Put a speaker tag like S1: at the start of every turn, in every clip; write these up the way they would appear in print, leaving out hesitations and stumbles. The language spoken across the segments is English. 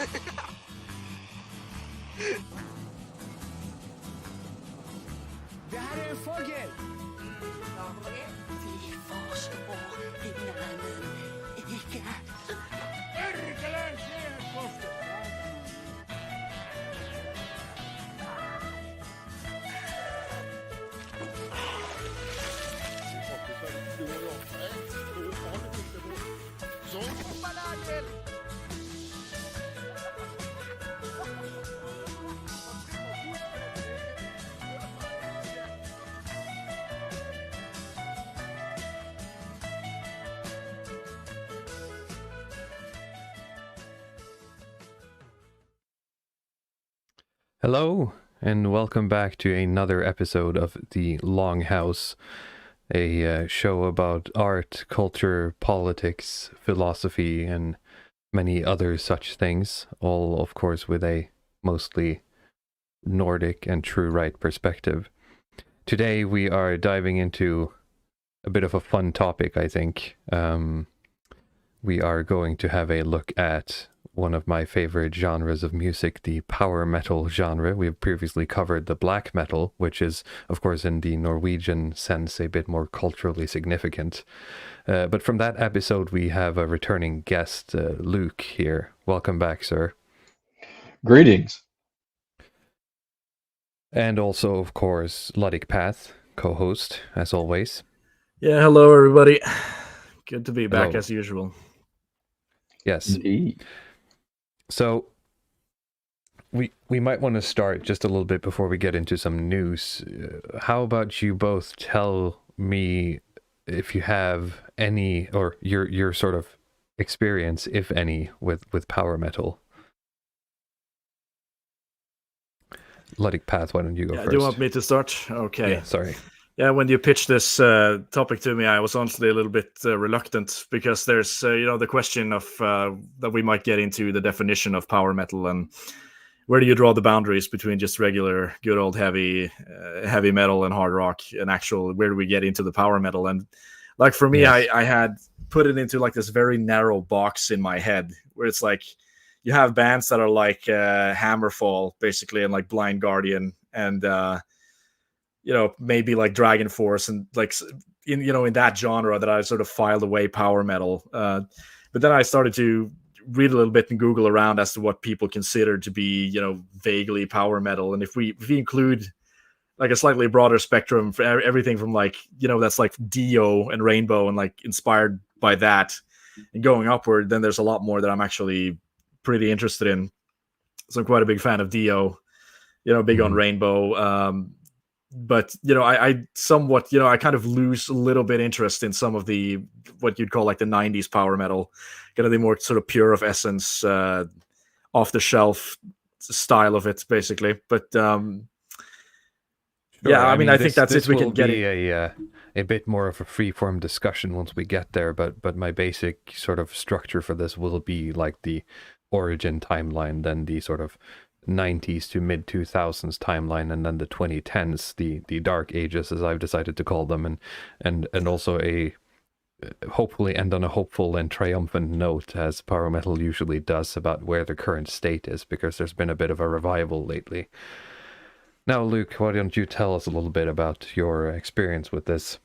S1: Det här är en fågel!
S2: Vi får så himlen icke.
S1: Perkele, se kofte!
S3: Hello, and welcome back to another episode of the Longhouse, a show about art, culture, politics, philosophy, and many other such things, all, of course, with a mostly Nordic and true right perspective. Today we are diving into a bit of a fun topic, I think. We are going to have a look at one of my favorite genres of music, the power metal genre. We've previously covered the black metal, which is, of course, in the Norwegian sense, a bit more culturally significant. But from that episode, we have a returning guest, Luke, here. Welcome back, sir.
S4: Greetings.
S3: And also, of course, Luddic Path, co-host, as always.
S5: Yeah, hello, everybody. Good to be back,
S3: Hello.
S5: as usual.
S3: Yes.
S4: Indeed.
S3: So we might want to start just a little bit before we get into some news. How about you both tell me if you have any, or your sort of experience, if any, with power metal? Luddic Path, why don't you go first?
S5: Do you want me to start? Okay.
S3: Yeah, sorry.
S5: Yeah, when you pitched this topic to me, I was honestly a little bit reluctant because there's, the question of that we might get into the definition of power metal and where do you draw the boundaries between just regular, good old heavy metal and hard rock and actual, where do we get into the power metal? And like for me, yes. I had put it into like this very narrow box in my head where it's like you have bands that are like Hammerfall, basically, and like Blind Guardian and maybe like Dragon Force and like in that genre that I sort of filed away power metal. But then I started to read a little bit and Google around as to what people consider to be, vaguely power metal. And if we include like a slightly broader spectrum for everything from like, that's like Dio and Rainbow and like inspired by that and going upward, then there's a lot more that I'm actually pretty interested in. So I'm quite a big fan of Dio, big on Rainbow. But I somewhat I kind of lose a little bit interest in some of the what you'd call like the 90s power metal, kind of the more sort of pure of essence, off the shelf style of it, basically. But sure, I mean I think that's it. We can get
S3: it a bit more of a free-form discussion once we get there. But my basic sort of structure for this will be like the origin timeline, then the sort of 90s to mid 2000s timeline, and then the 2010s, the dark ages, as I've decided to call them, and also a hopefully end on a hopeful and triumphant note, as power metal usually does, about where the current state is, because there's been a bit of a revival lately. Now, Luke, why don't you tell us a little bit about your experience with this?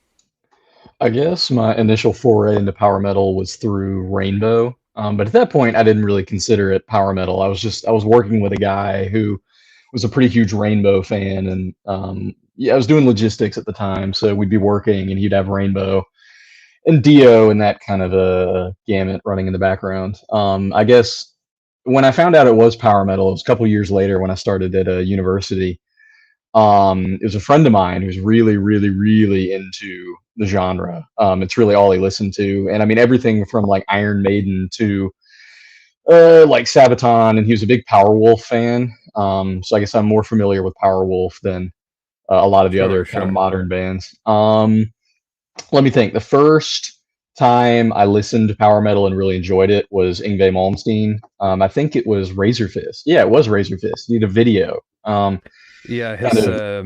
S4: I guess my initial foray into power metal was through Rainbow. But at that point, I didn't really consider it power metal. I was working with a guy who was a pretty huge Rainbow fan, and I was doing logistics at the time, so we'd be working, and he'd have Rainbow and Dio and that kind of a gamut running in the background. I guess when I found out it was power metal, it was a couple years later when I started at a university. It was a friend of mine who's really, really, really into the genre. It's really all he listened to. And I mean, everything from like Iron Maiden to like Sabaton, and he was a big Powerwolf fan. So I guess I'm more familiar with Powerwolf than a lot of the other kind of modern bands. Let me think. The first time I listened to power metal and really enjoyed it was Yngwie Malmsteen. I think it was Razor Fist. Yeah, it was Razor Fist. You need a video.
S3: Yeah, his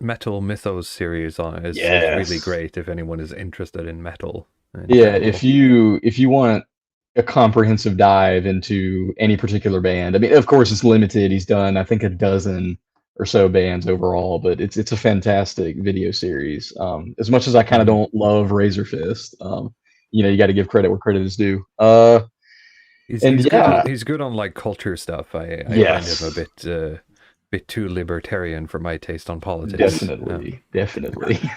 S3: Metal Mythos series is really great if anyone is interested in metal.
S4: Yeah, if you want a comprehensive dive into any particular band. I mean, of course, it's limited. He's done, I think, a dozen or so bands overall, but it's a fantastic video series. As much as I kind of
S3: Mhm.
S4: don't love Razor Fist, you got to give credit where credit is due.
S3: He's
S4: And yeah,
S3: he's good on like culture stuff. I find him a
S4: yes,
S3: bit too libertarian for my taste on politics.
S4: definitely.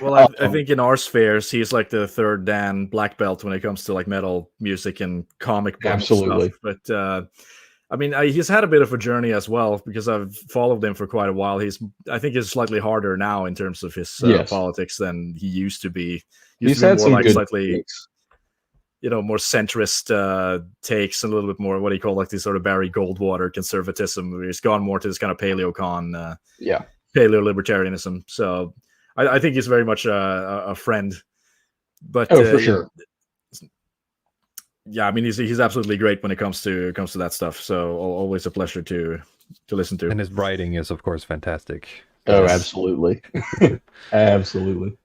S5: Well, I think in our spheres, he's like the third Dan black belt when it comes to like metal music and comic book stuff.
S4: Absolutely.
S5: But I mean, he's had a bit of a journey as well because I've followed him for quite a while. I think he's slightly harder now in terms of his
S4: Yes,
S5: politics than he used to be. He used
S4: he's
S5: to be
S4: had
S5: more
S4: some
S5: like
S4: good
S5: slightly,
S4: takes.
S5: more centrist takes and a little bit more what do you call like this sort of Barry Goldwater conservatism. He's gone more to this kind of paleocon,
S4: Yeah.
S5: paleo libertarianism. So I think he's very much a friend. But
S4: Oh, for sure.
S5: yeah, I mean he's absolutely great when it comes to that stuff. So always a pleasure to listen to.
S3: And his writing is, of course, fantastic.
S4: Oh,
S5: Yes.
S4: absolutely. Absolutely.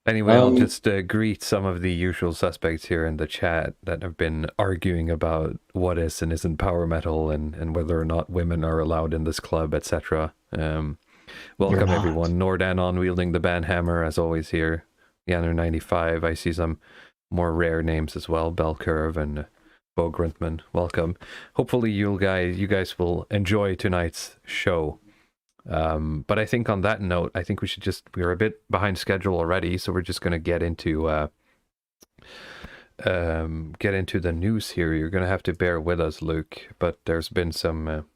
S3: Anyway, I'll just greet some of the usual suspects here in the chat that have been arguing about what is and isn't power metal and whether or not women are allowed in this club, etc. Welcome everyone. Nordanon wielding the banhammer as always here. Yanner95. I see some more rare names as well. Bell Curve and Bo Gruntman. Welcome. Hopefully you guys will enjoy tonight's show. But I think on that note, I think we're a bit behind schedule already, so we're just going to get into the news here. You're going to have to bear with us, Luke, but there's been some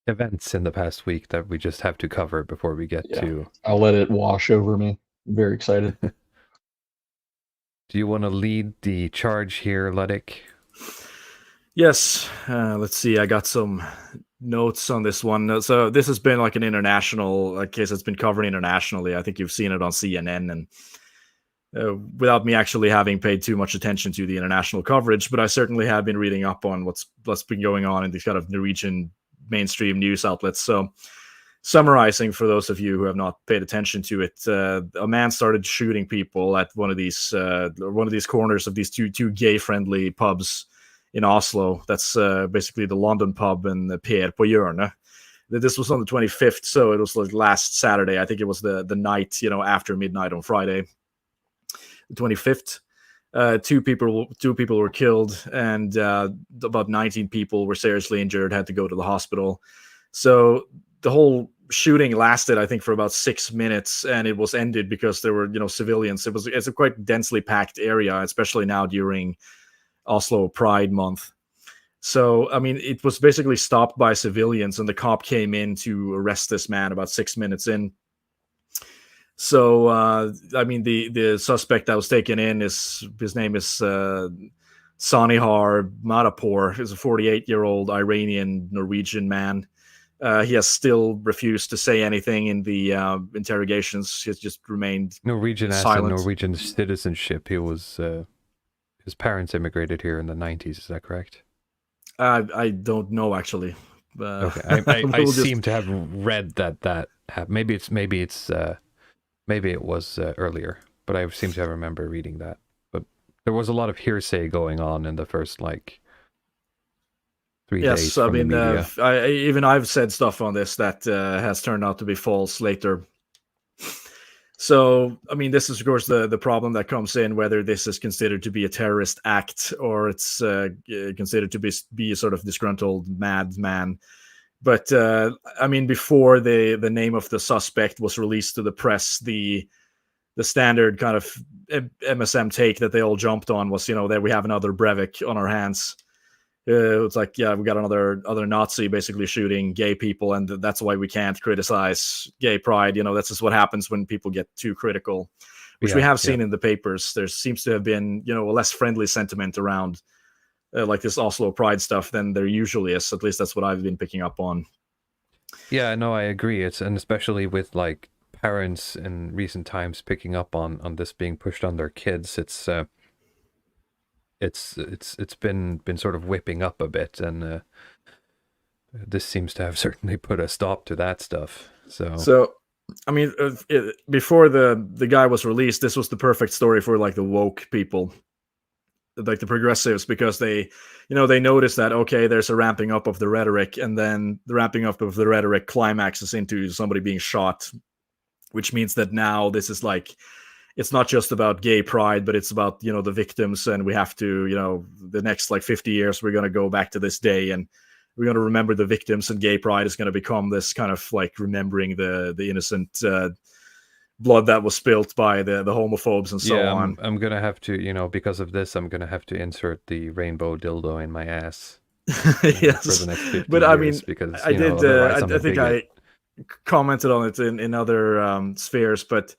S3: events in the past week that we just have to cover before we get to...
S4: I'll let it wash over me. I'm very excited.
S3: Do you want to lead the charge here, Luddic?
S5: Yes. Let's see. I got some notes on this one. So this has been like an international case that's been covered internationally. I think you've seen it on CNN and without me actually having paid too much attention to the international coverage, but I certainly have been reading up on what's been going on in these kind of Norwegian mainstream news outlets. So summarizing for those of you who have not paid attention to it, a man started shooting people at one of these corners of these two gay-friendly pubs in Oslo. That's basically the London pub and the Per på hjørnet. This was on the 25th, so it was like last Saturday. I think it was the night, after midnight on Friday, the 25th. Two people were killed, and about 19 people were seriously injured, had to go to the hospital. So the whole shooting lasted, I think, for about 6 minutes, and it was ended because there were, civilians. It's a quite densely packed area, especially now during Oslo Pride Month. So, I mean, it was basically stopped by civilians, and the cop came in to arrest this man about 6 minutes in. So, I mean, the suspect that was taken in his name is Sanihar Madapur. He's a 48-year-old Iranian Norwegian man. He has still refused to say anything in the interrogations. He's just remained
S3: Norwegian
S5: silent.
S3: as in Norwegian citizenship. He was his parents immigrated here in the 90s. Is that correct?
S5: I don't know actually.
S3: Okay, I seem to have read that maybe it was earlier, but I seem to remember reading that. But there was a lot of hearsay going on in the first 3 days.
S5: Yes, I mean,
S3: the
S5: I've said stuff on this that has turned out to be false later. So, I mean, this is, of course, the problem that comes in, whether this is considered to be a terrorist act or it's considered to be a sort of disgruntled madman. But, I mean, before the name of the suspect was released to the press, the standard kind of MSM take that they all jumped on was, that we have another Breivik on our hands. It's like, yeah, we got another Nazi basically shooting gay people, and that's why we can't criticize gay pride. That's just what happens when people get too critical, which we have seen in the papers. There seems to have been, a less friendly sentiment around like this Oslo Pride stuff than there usually is. At least that's what I've been picking up on.
S3: Yeah, no, I agree. And especially with parents in recent times picking up on this being pushed on their kids, it's been sort of whipping up a bit, and this seems to have certainly put a stop to that stuff. So I mean, before the guy was released, this was the perfect story for the woke people.
S5: like the progressives, because they notice that, okay, there's a ramping up of the rhetoric, and then the ramping up of the rhetoric climaxes into somebody being shot, which means that now this is like, it's not just about gay pride, but it's about, the victims, and we have to, the next like 50 years, we're going to go back to this day, and we're going to remember the victims, and gay pride is going to become this kind of like remembering the innocent blood that was spilled by the homophobes and so on.
S3: I'm going to have to, because of this, I'm going to have to insert the rainbow dildo in my ass.
S5: Yes.
S3: For the next 50
S5: but
S3: years,
S5: I mean,
S3: because,
S5: I did, I think I commented on it in other spheres, but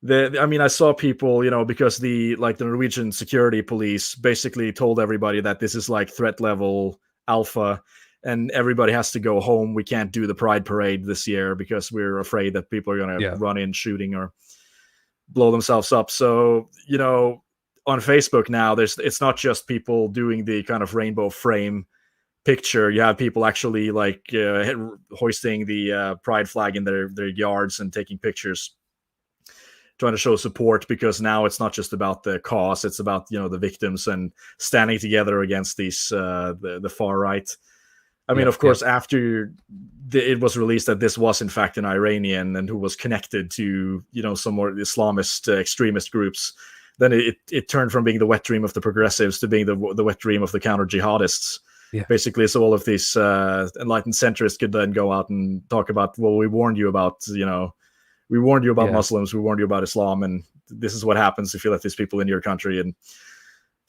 S5: I saw people, because the Norwegian security police basically told everybody that this is like threat level alpha, and everybody has to go home. We can't do the Pride Parade this year because we're afraid that people are going to run in shooting or blow themselves up. So, on Facebook now, it's not just people doing the kind of rainbow frame picture. You have people actually like hoisting the pride flag in their yards and taking pictures, trying to show support, because now it's not just about the cause, it's about the victims and standing together against these the far right. I mean, of course, after it was released that this was in fact an Iranian and who was connected to some more Islamist extremist groups, then it turned from being the wet dream of the progressives to being the wet dream of the counter jihadists. Yeah. Basically, so all of these enlightened centrists could then go out and talk about, well, we warned you about Muslims, we warned you about Islam, and this is what happens if you let these people in your country, and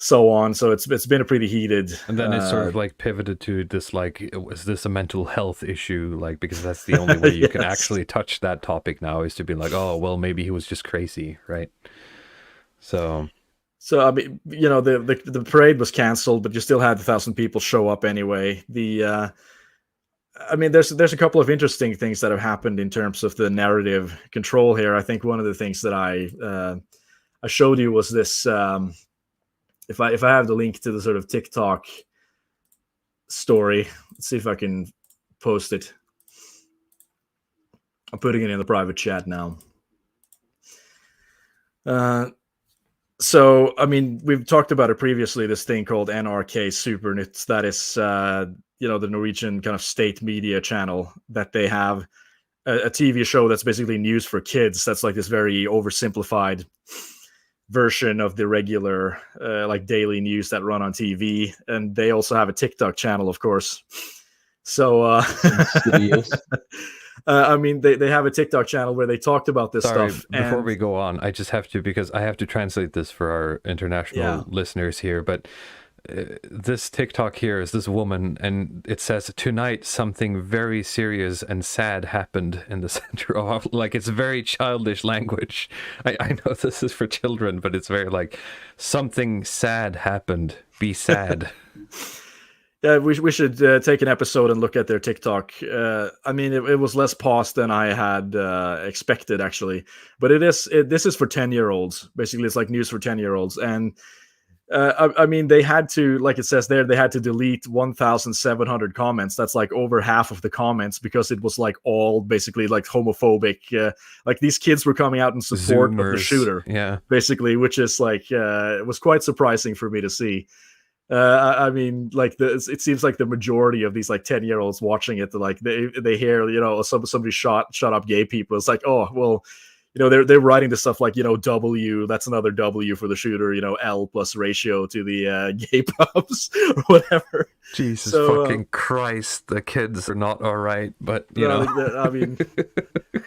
S5: so on. So it's been a pretty heated.
S3: And then it's sort of like pivoted to this, like, is this a mental health issue? Like, because that's the only way you can actually touch that topic now, is to be like, oh, well, maybe he was just crazy, right? So I mean, the parade was canceled, but you still had 1,000 people show up anyway. I mean, there's a couple of interesting things that have happened in terms of the narrative control here. I think one of the things that I showed you was this. If I have the link to the sort of TikTok story, let's see if I can post it. I'm putting it in the private chat now. So, I mean, we've talked about it previously, this thing called NRK Supernytt, that is, the Norwegian kind of state media channel, that they have a TV show that's basically news for kids. That's like this very oversimplified version of the regular, like daily news that run on TV. And they also have a TikTok channel, of course. So, I mean, they have a TikTok channel where they talked about this stuff. Before we go on, I just have to, because I have to translate this for our international listeners here. But this TikTok here is this woman, and it says, tonight something very serious and sad happened in the center of, like, it's very childish language. I know this is for children, but it's very like, something sad happened, be sad.
S5: Yeah, we should take an episode and look at their TikTok. I mean, it was less paused than I had expected, actually. But this is for 10-year-olds. Basically, it's like news for 10-year-olds. And I mean, they had to, like it says there, they had to delete 1,700 comments. That's like over half of the comments, because it was like all basically like homophobic. Like these kids were coming out in support of the shooter, basically, which is like, it was quite surprising for me to see. I mean, like it seems like the majority of these like 10-year-olds watching it, like they hear, somebody shut up gay people. It's like, oh, well, they're writing this stuff like, W, that's another W for the shooter, L plus ratio to the gay pubs or whatever.
S3: Jesus fucking Christ, the kids are not all right, but
S5: I mean,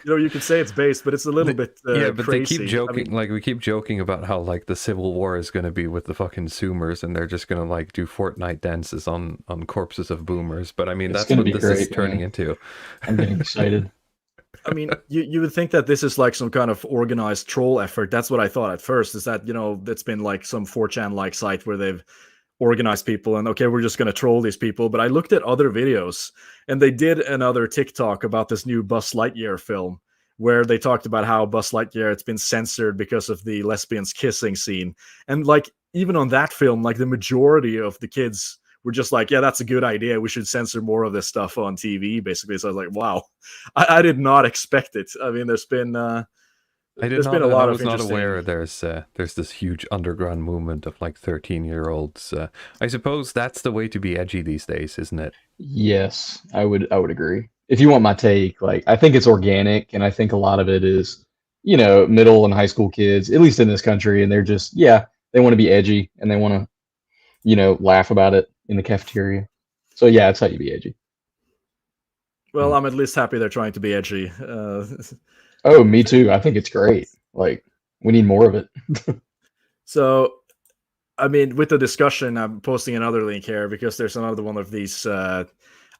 S5: you could say it's based, but it's a little bit but crazy.
S3: They keep joking, like we keep joking about how like the Civil War is going to be with the fucking Zoomers, and they're just going to like do Fortnite dances on corpses of boomers. But I mean, that's what this is turning into.
S4: I'm getting excited.
S5: I mean, you would think that this is like some kind of organized troll effort. That's what I thought at first, is that, it's been like some 4chan-like site where they've organized people and, okay, we're just going to troll these people. But I looked at other videos, and they did another TikTok about this new Buzz Lightyear film, where they talked about how Buzz Lightyear, it's been censored because of the lesbians kissing scene. And like, even on that film, like the majority of the kids were just like, yeah, that's a good idea. We should censor more of this stuff on TV, basically. So I was like, wow, I did not expect it. I mean, there's been there's been a lot
S3: I
S5: of
S3: was not
S5: interesting.
S3: aware there's this huge underground movement of like 13-year-olds. I suppose that's the way to be edgy these days, isn't it?
S4: Yes, I would agree. If you want my take, like I think it's organic, and I think a lot of it is, middle and high school kids, at least in this country, and they're just they want to be edgy and they want to laugh about it in the cafeteria. So yeah, it's how you be edgy.
S5: Well, I'm at least happy they're trying to be edgy.
S4: Oh, me too. I think it's great. Like we need more of it.
S5: So, I mean, with the discussion, I'm posting another link here because there's another one of these. I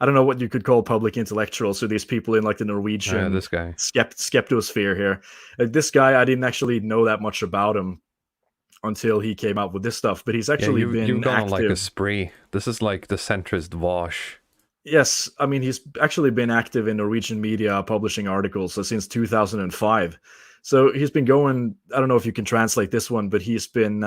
S5: don't know what you could call public intellectuals. So these people in like the Norwegian
S3: This guy.
S5: skeptosphere here. This guy, I didn't actually know that much about him until he came out with this stuff. But he's actually
S3: you've gone
S5: active.
S3: on like a spree. This is like the centrist Vosh.
S5: Yes, I mean he's actually been active in Norwegian media, publishing articles since 2005. So he's been going. I don't know if you can translate this one, but he's been.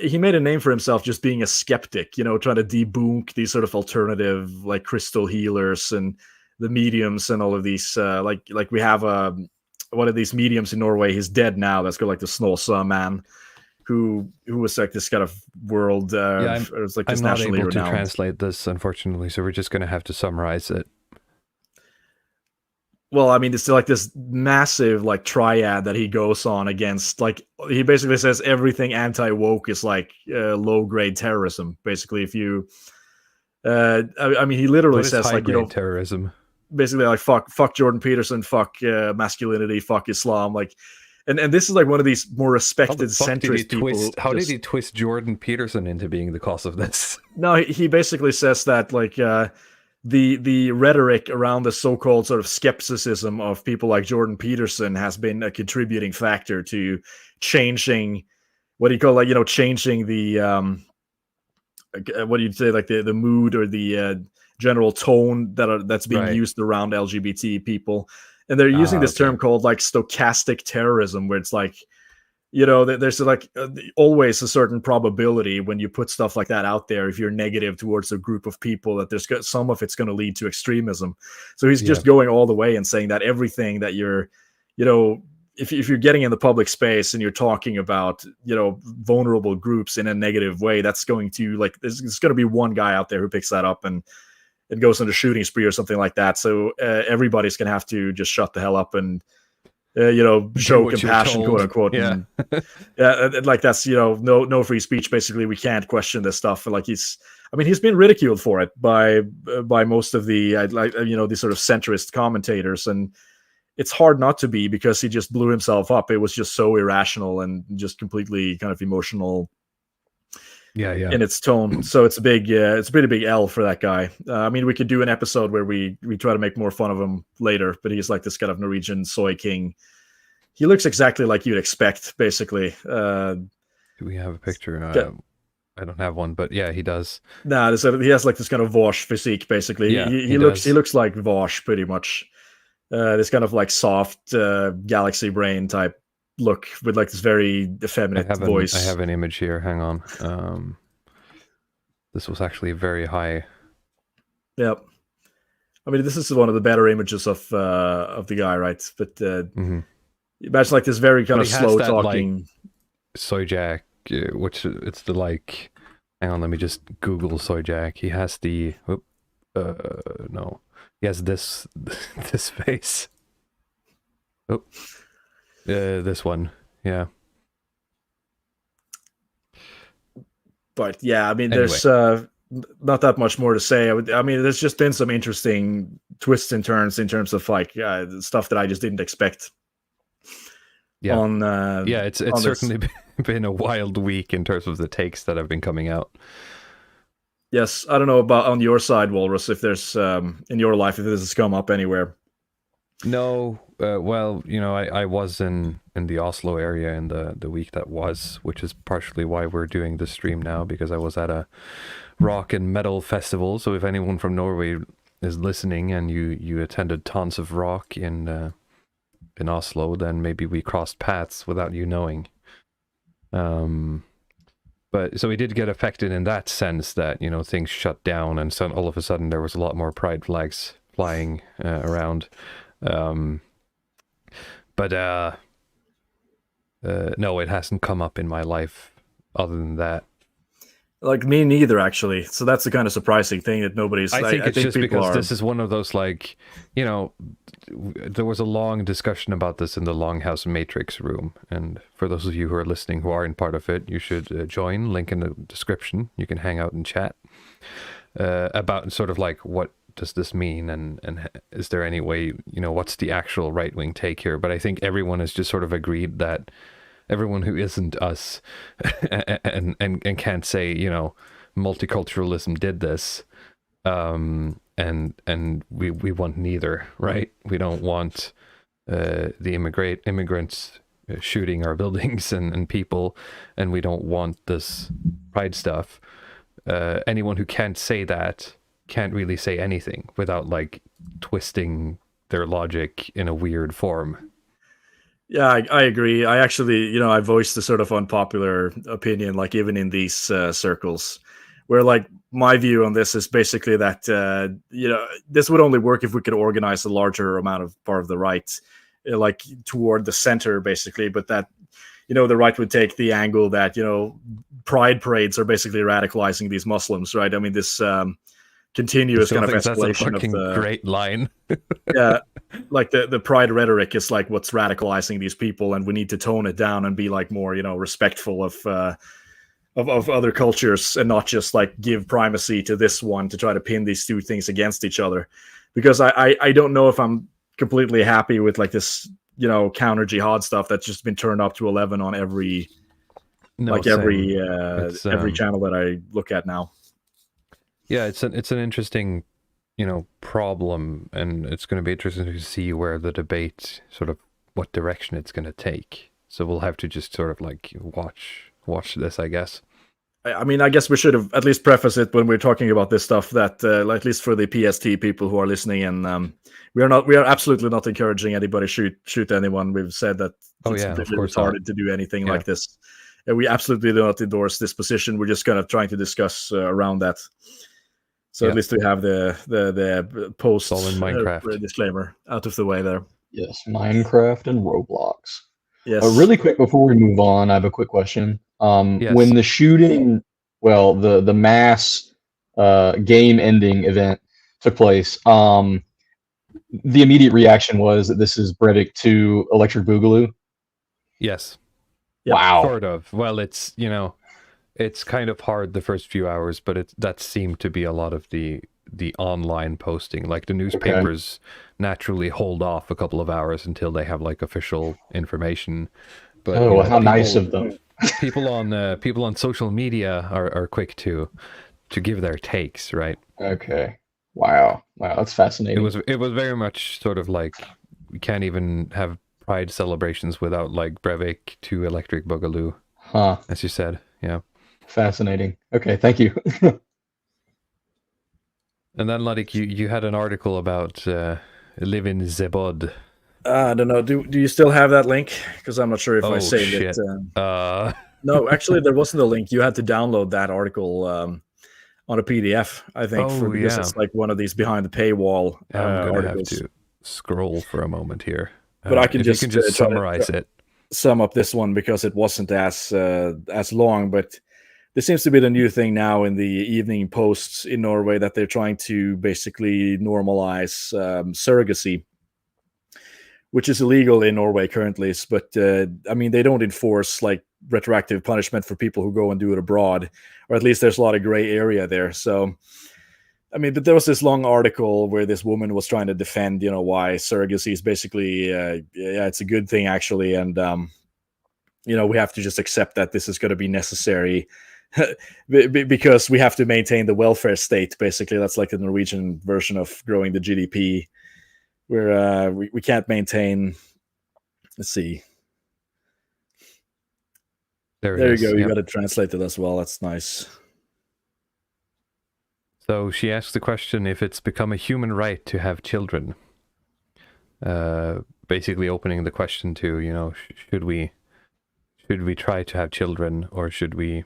S5: He made a name for himself just being a skeptic, trying to debunk these sort of alternative like crystal healers and the mediums and all of these. Like we have one of these mediums in Norway. He's dead now. That's called like the Snåsa man, who was like this kind of world. It was like this
S3: I'm not
S5: nationally
S3: able to
S5: renowned.
S3: translate this, unfortunately, so we're just going to have to summarize it.
S5: Well, I mean, it's like this massive like triad that he goes on against. Like he basically says everything anti-woke is like low-grade terrorism. Basically, if you, I mean, he literally
S3: What is
S5: says like
S3: terrorism.
S5: basically like fuck Jordan Peterson, fuck masculinity, fuck Islam, like. And this is like one of these more respected centrist people.
S3: How did he twist Jordan Peterson into being the cause of this?
S5: No, he basically says that like the rhetoric around the so-called sort of skepticism of people like Jordan Peterson has been a contributing factor to changing what do you call changing the what do you say, like the mood or the general tone that's being used around LGBT people. And they're using this term called like stochastic terrorism, where it's like, there's like always a certain probability when you put stuff like that out there, if you're negative towards a group of people, that there's some of it's going to lead to extremism. So he's just going all the way and saying that everything that you're, if you're getting in the public space and you're talking about, vulnerable groups in a negative way, that's going to like, there's going to be one guy out there who picks that up and it goes into shooting spree or something like that. So everybody's going to have to just shut the hell up and, show compassion, quote unquote.
S3: Yeah.
S5: And like that's, no free speech. Basically, we can't question this stuff. Like he's been ridiculed for it by most of the, these sort of centrist commentators. And it's hard not to be, because he just blew himself up. It was just so irrational and just completely kind of emotional. In its tone. So it's a pretty big L for that guy. I mean, we could do an episode where we try to make more fun of him later, but he's like this kind of Norwegian soy king. He looks exactly like you'd expect, basically.
S3: Do we have a picture? I don't have one, but yeah, he does.
S5: Nah, he has like this kind of Vosh physique, basically.
S3: Yeah,
S5: he looks like Vosh pretty much. This kind of like soft galaxy brain type look with like this very effeminate voice.
S3: I have an image here. Hang on. This was actually very high.
S5: Yep. I mean, this is one of the better images of the guy, right? But imagine like this very kind of slow talking.
S3: Like, Soyjak, which it's the like. Hang on, let me just Google Soyjak. He has the. No, he has this this face. Oh. This one, yeah.
S5: But yeah, I mean, there's not that much more to say. I mean, there's just been some interesting twists and turns in terms of like stuff that I just didn't expect.
S3: Yeah, it's certainly been a wild week in terms of the takes that have been coming out.
S5: Yes, I don't know about on your side, Walrus, if there's in your life if this has come up anywhere.
S3: No, well, I was in the Oslo area in the week that was, which is partially why we're doing this stream now, because I was at a rock and metal festival. So if anyone from Norway is listening and you attended Tons of Rock in Oslo, then maybe we crossed paths without you knowing. But so we did get affected in that sense that, things shut down, and so all of a sudden there was a lot more pride flags flying around. But no, it hasn't come up in my life other than that.
S5: Like me neither, actually. So that's the kind of surprising thing that nobody's.
S3: I think it's just
S5: people
S3: because
S5: are...
S3: this is one of those, like, you know, there was a long discussion about this in the Longhouse Matrix room, and for those of you who are listening who aren't part of it, you should join. Link in the description. You can hang out and chat about sort of like, what does this mean, and is there any way, you know, what's the actual right-wing take here? But I think everyone has just sort of agreed that everyone who isn't us and can't say, you know, multiculturalism did this, and we want neither, right? We don't want the immigrants shooting our buildings and people, and we don't want this pride stuff. Anyone who can't say that can't really say anything without like twisting their logic in a weird form.
S5: Yeah, I agree. I actually, you know, I voiced a sort of unpopular opinion, like even in these circles, where like my view on this is basically that, you know, this would only work if we could organize a larger amount of part of the right, like toward the center, basically. But that, you know, the right would take the angle that, you know, pride parades are basically radicalizing these Muslims, right? I mean, this continuous kind of escalation
S3: that's a fucking
S5: of the
S3: great line.
S5: yeah, like the pride rhetoric is like what's radicalizing these people, and we need to tone it down and be like more, you know, respectful of other cultures, and not just like give primacy to this one to try to pin these two things against each other. Because I don't know if I'm completely happy with like this, you know, counter jihad stuff that's just been turned up to 11 on every every channel that I look at now.
S3: Yeah, it's an interesting, you know, problem, and it's going to be interesting to see where the debate, sort of what direction it's going to take. So we'll have to just sort of like watch this, I guess.
S5: I mean, I guess we should have at least preface it when we're talking about this stuff that, at least for the PST people who are listening, and we are absolutely not encouraging anybody shoot anyone. We've said that it's completely retarded to do anything like this. And we absolutely do not endorse this position. We're just kind of trying to discuss around that. So at least we have the post
S3: Minecraft
S5: disclaimer out of the way there.
S4: Yes, Minecraft and Roblox.
S5: Yes.
S4: Really quick before we move on, I have a quick question. When the shooting, well, the mass game-ending event took place, the immediate reaction was that this is Breivik to Electric Boogaloo.
S3: Yes.
S4: Wow.
S3: Sort of. Well, it's, you know, it's kind of hard the first few hours, but that seemed to be a lot of the online posting. Like the newspapers naturally hold off a couple of hours until they have like official information. But
S4: you know, how nice of them.
S3: people on social media are quick to give their takes, right?
S4: Okay. Wow, that's fascinating.
S3: It was very much sort of like, we can't even have pride celebrations without like Breivik to Electric Boogaloo.
S4: Huh.
S3: As you said, yeah.
S4: Fascinating. Okay, thank you.
S3: And then, Luddic, you had an article about live in Zebod.
S5: I don't know. Do you still have that link? Because I'm not sure if I saved it. No, actually, there wasn't a link. You had to download that article on a PDF, I think, because it's like one of these behind the paywall articles.
S3: Have to scroll for a moment here.
S5: But I can
S3: if
S5: just,
S3: you can just summarize it.
S5: Sum up this one because it wasn't as long, but this seems to be the new thing now in the evening posts in Norway, that they're trying to basically normalize surrogacy, which is illegal in Norway currently. But I mean, they don't enforce like retroactive punishment for people who go and do it abroad, or at least there's a lot of gray area there. So, I mean, but there was this long article where this woman was trying to defend, you know, why surrogacy is basically, it's a good thing actually. And, you know, we have to just accept that this is going to be necessary because we have to maintain the welfare state. Basically, that's like the Norwegian version of growing the GDP, where we can't maintain. Let's see. There you go. You got it translated as well. That's nice.
S3: So she asks the question if it's become a human right to have children. Basically opening the question to, you know, should we try to have children, or should we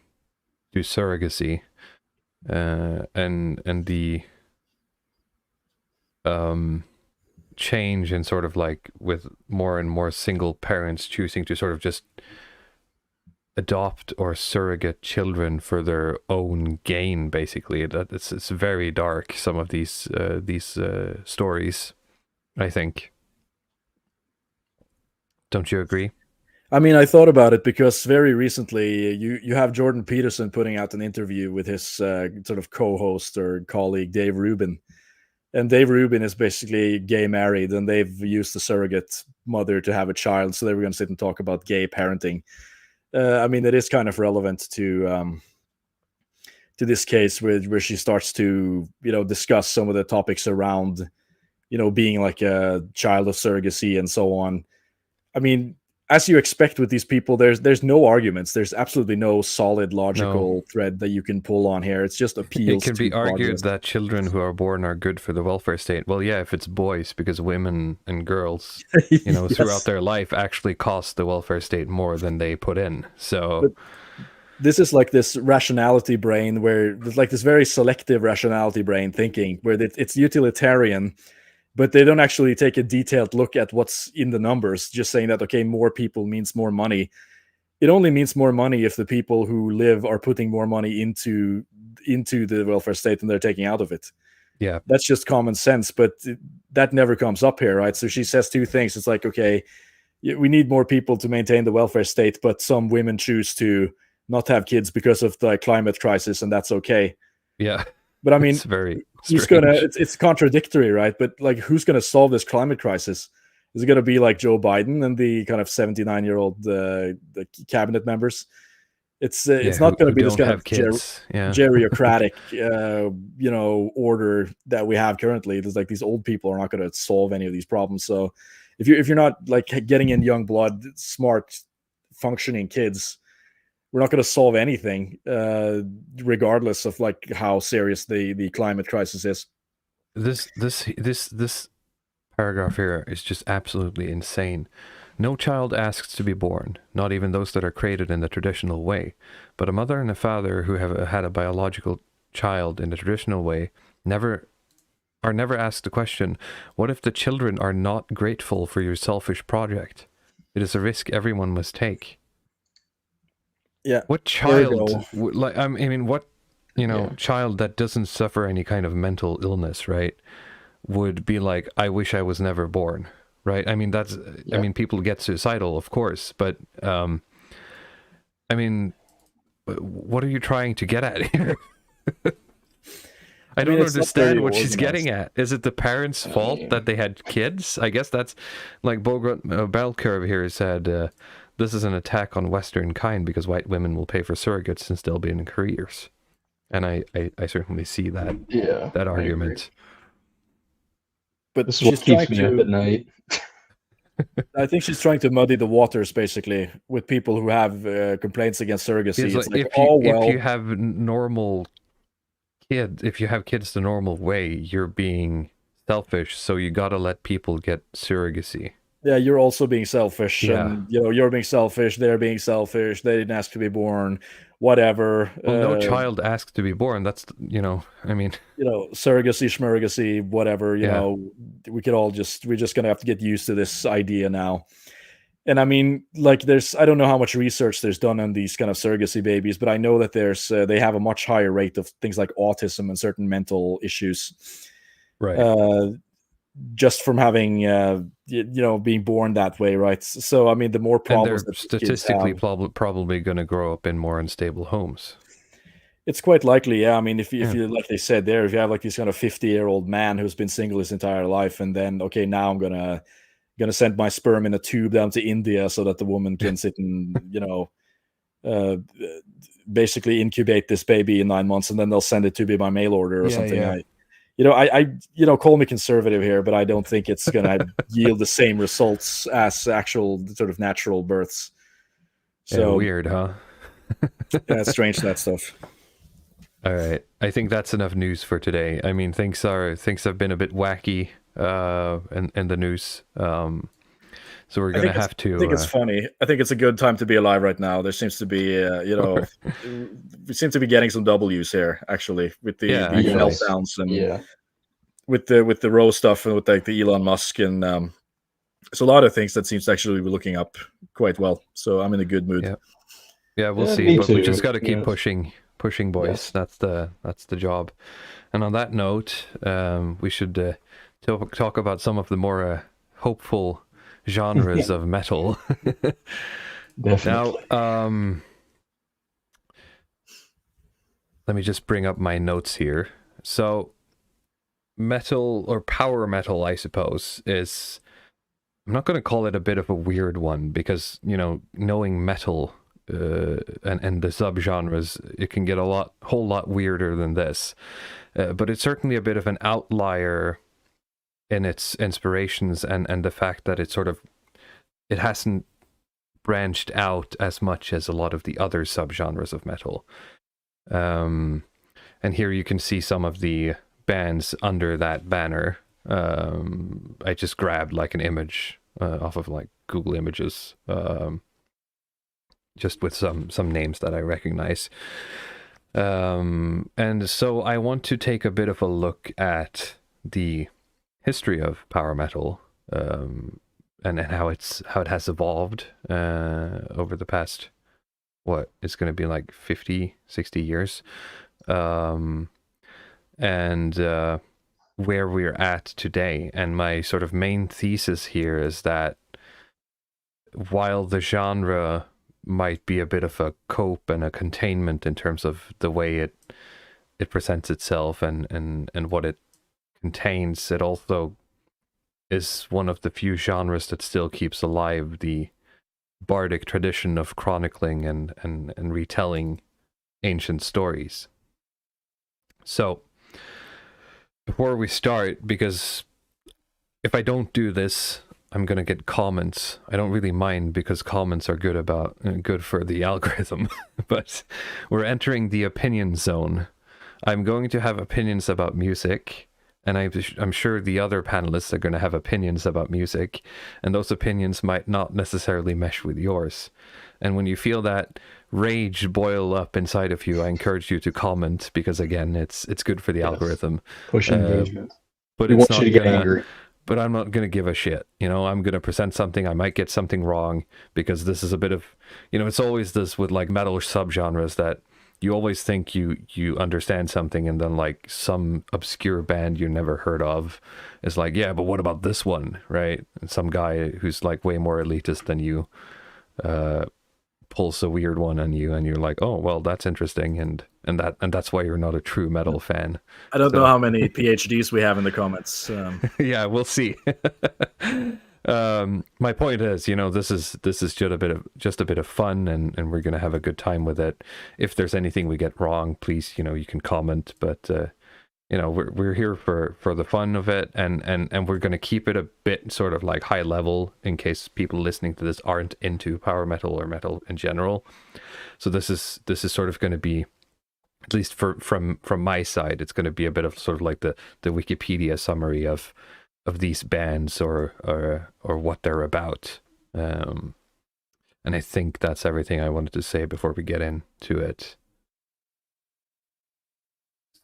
S3: do surrogacy? And the change in sort of like with more and more single parents choosing to sort of just adopt or surrogate children for their own gain, basically. That it's very dark, some of these stories, I think. Don't you agree?
S5: I mean, I thought about it because very recently you have Jordan Peterson putting out an interview with his sort of co-host or colleague Dave Rubin. And Dave Rubin is basically gay married, and they've used the surrogate mother to have a child. So they were going to sit and talk about gay parenting. I mean, it is kind of relevant to this case where she starts to, discuss some of the topics around, being like a child of surrogacy and so on. I mean, as you expect with these people, there's no arguments. There's absolutely no solid logical thread that you can pull on here. It's just appeals.
S3: It can be argued that children who are born are good for the welfare state. Well, yeah, if it's boys, because women and girls,
S5: Yes.
S3: throughout their life actually cost the welfare state more than they put in. So
S5: But this is like this rationality brain where there's like this very selective rationality brain thinking where it's utilitarian, but they don't actually take a detailed look at what's in the numbers, just saying that, okay, more people means more money. It only means more money if the people who live are putting more money into the welfare state than they're taking out of it.
S3: yeah,
S5: That's just common sense, but that never comes up here, right? So she says two things. It's like, okay, we need more people to maintain the welfare state, but some women choose to not have kids because of the climate crisis, and that's okay.
S3: yeah.
S5: But I mean,
S3: It's very
S5: who's
S3: strange.
S5: it's contradictory, right? But like, who's gonna solve this climate crisis? Is it gonna be like Joe Biden and the kind of 79-year-old the cabinet members? It's not gonna be this kind of
S3: kids.
S5: geriocratic order that we have currently. There's like these old people are not gonna solve any of these problems. So if you're not like getting in young blood, smart, functioning kids, we're not going to solve anything, regardless of like how serious the climate crisis is.
S3: This paragraph here is just absolutely insane. No child asks to be born, not even those that are created in the traditional way. But a mother and a father who have had a biological child in the traditional way never asked the question, what if the children are not grateful for your selfish project? It is a risk everyone must take.
S5: Yeah.
S3: What child, what child that doesn't suffer any kind of mental illness, right, would be like, I wish I was never born, right? I mean, I mean, people get suicidal, of course, but I mean, what are you trying to get at here? I don't understand what she's getting at. Is it the parents' fault that they had kids? I guess that's like Bell Curve here said, this is an attack on Western kind because white women will pay for surrogates since they'll be in careers. And I certainly see that argument.
S5: But
S4: this is what keeps me up at night.
S5: I think she's trying to muddy the waters, basically, with people who have complaints against surrogacy. It's like,
S3: if you have normal kids, if you have kids the normal way, you're being selfish, so you gotta let people get surrogacy.
S5: Yeah, you're also being selfish,
S3: Yeah.
S5: and you're being selfish. They're being selfish. They didn't ask to be born. Whatever.
S3: Well, no child asked to be born. That's I mean,
S5: surrogacy, schmurgacy, whatever. We could all we're just gonna have to get used to this idea now. And I mean, like, I don't know how much research there's done on these kind of surrogacy babies, but I know that they have a much higher rate of things like autism and certain mental issues.
S3: right.
S5: Just from having being born that way, right? So I mean, the more
S3: And
S5: problems
S3: they're
S5: that
S3: statistically probably going to grow up in more unstable homes.
S5: it's quite likely. Yeah, I mean, if you like they said there, if you have like this kind of 50-year-old man who's been single his entire life, and then okay, now I'm gonna send my sperm in a tube down to India so that the woman can sit and basically incubate this baby in 9 months, and then they'll send it to be by mail order or something.
S3: Yeah.
S5: I call me conservative here, but I don't think it's going to yield the same results as actual sort of natural births. So
S3: weird, huh?
S5: Yeah, it's strange, that stuff.
S3: All right, I think that's enough news for today. I mean, things have been a bit wacky in the news. So we're gonna have to.
S5: I think it's funny. I think it's a good time to be alive right now. There seems to be, we seem to be getting some W's here, actually, with the meltdowns and with the Rose stuff and with like the Elon Musk and so a lot of things that seems to actually be looking up quite well. So I'm in a good mood.
S3: Yeah, we'll
S4: Yeah,
S3: see.
S4: me
S3: But we
S4: too.
S3: just got to keep
S4: Yes.
S3: pushing, boys.
S4: Yes.
S3: That's the job. And on that note, we should talk about some of the more hopeful genres of metal.
S4: Definitely.
S3: Now, let me just bring up my notes here. So, metal or power metal, I suppose, is, I'm not going to call it a bit of a weird one because, you know, knowing metal and the subgenres, it can get whole lot weirder than this. But it's certainly a bit of an outlier in its inspirations and the fact that it hasn't branched out as much as a lot of the other subgenres of metal. And here you can see some of the bands under that banner. I just grabbed like an image off of like Google Images, just with some names that I recognize. And so I want to take a bit of a look at the history of power metal, and how it has evolved over the past, what is going to be like 50, 60 years, and where we're at today. And my sort of main thesis here is that while the genre might be a bit of a cope and a containment in terms of the way it presents itself and what it contains, it also is one of the few genres that still keeps alive the bardic tradition of chronicling and retelling ancient stories. So before we start, because if I don't do this, I'm gonna get comments. I don't really mind because comments are good for the algorithm. But we're entering the opinion zone. I'm going to have opinions about music, and I'm sure the other panelists are going to have opinions about music, and those opinions might not necessarily mesh with yours. And when you feel that rage boil up inside of you, I encourage you to comment, because again, it's good for the algorithm.
S4: Push engagement.
S3: But
S4: We
S3: it's
S4: want you
S3: not
S4: to get
S3: gonna,
S4: angry.
S3: but I'm not going to give a shit. You know, I'm going to present something. I might get something wrong because this is a bit of, you know, it's always this with like metal subgenres that you always think you understand something, and then like some obscure band you never heard of is like, yeah, but what about this one, right? And some guy who's like way more elitist than you pulls a weird one on you, and you're like, oh, well, that's interesting, and that's why you're not a true metal fan.
S5: I don't know how many PhDs we have in the comments.
S3: Yeah, we'll see. My point is, you know, this is just a bit of fun, and we're gonna have a good time with it. If there's anything we get wrong, please, you know, you can comment. But you know, we're here for the fun of it, and we're gonna keep it a bit sort of like high level in case people listening to this aren't into power metal or metal in general. So this is sort of going to be, at least from my side, it's going to be a bit of sort of like the Wikipedia summary of these bands or what they're about. And I think that's everything I wanted to say before we get into it.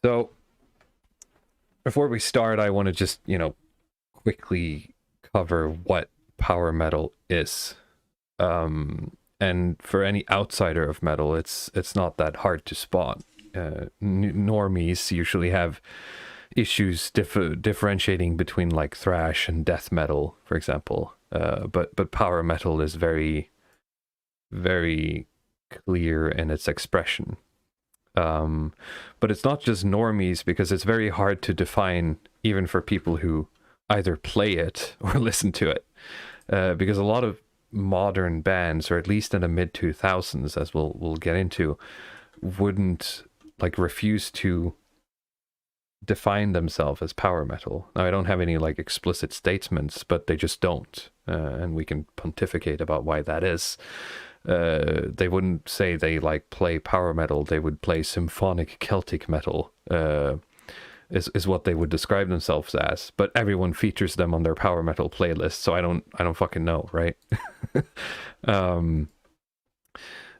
S3: So before we start, I want to just, you know, quickly cover what power metal is. And for any outsider of metal, it's not that hard to spot. Normies usually have issues differentiating between like thrash and death metal, for example. But power metal is very, very clear in its expression. But it's not just normies, because it's very hard to define even for people who either play it or listen to it. Because a lot of modern bands, or at least in the mid 2000s, as we'll get into, wouldn't like refuse to define themselves as power metal. Now, I don't have any like explicit statements, but they just don't, and we can pontificate about why that is. They wouldn't say they like play power metal. They would play symphonic Celtic metal, is what they would describe themselves as. But everyone features them on their power metal playlist, so I don't fucking know, right?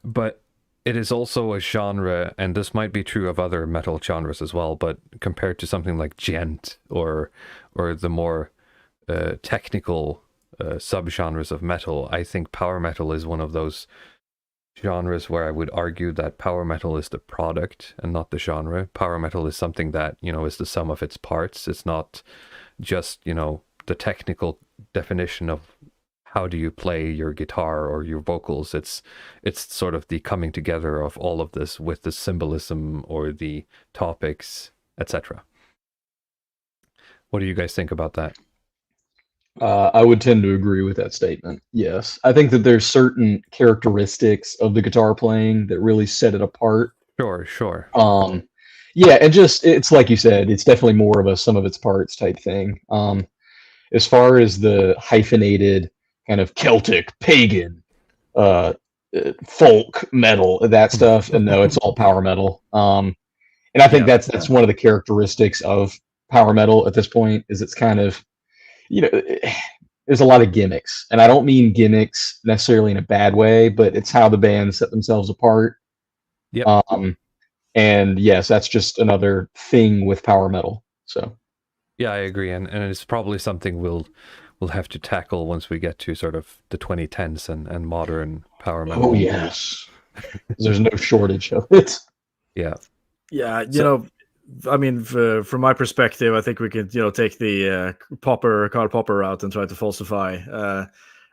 S3: But it is also a genre, and this might be true of other metal genres as well, but compared to something like gent or the more technical subgenres of metal, I think power metal is one of those genres where I would argue that power metal is the product and not the genre. Power metal is something that, you know, is the sum of its parts. It's not just, you know, the technical definition of how do you play your guitar or your vocals. It's sort of the coming together of all of this with the symbolism or the topics, etc. What do you guys think about that?
S4: I would tend to agree with that statement. Yes, I think that there's certain characteristics of the guitar playing that really set it apart.
S3: Sure.
S4: Yeah, and just it's like you said, it's definitely more of a sum of its parts type thing. As far as the hyphenated kind of Celtic, pagan, folk metal, that stuff, and no, it's all power metal. And I think that's one of the characteristics of power metal at this point is it's kind of, you know, there's a lot of gimmicks, and I don't mean gimmicks necessarily in a bad way, but it's how the bands set themselves apart.
S3: Yep.
S4: And yes, that's just another thing with power metal. So
S3: yeah, I agree, and it's probably something we'll have to tackle once we get to sort of the 2010s and modern power metal.
S4: Oh yes, there's no shortage of it.
S3: Yeah,
S5: you know, I mean, from my perspective, I think we could, you know, take the Karl Popper route and try to falsify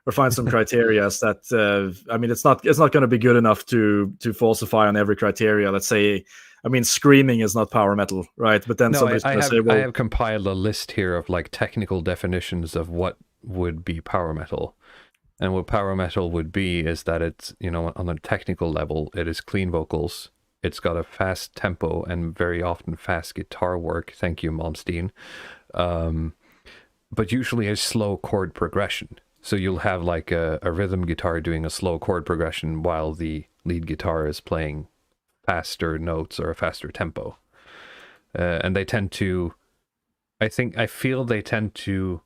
S5: or find some criteria that I mean, it's not going to be good enough to falsify on every criteria. Let's say, I mean, screaming is not power metal, right? But then somebody's going to say, well,
S3: I have compiled a list here of like technical definitions of what would be power metal. And what power metal would be is that it's, you know, on a technical level, it is clean vocals. It's got a fast tempo and very often fast guitar work. Thank you, Malmsteen. But usually a slow chord progression. So you'll have like a rhythm guitar doing a slow chord progression while the lead guitar is playing faster notes or a faster tempo. And they tend to, I feel they tend to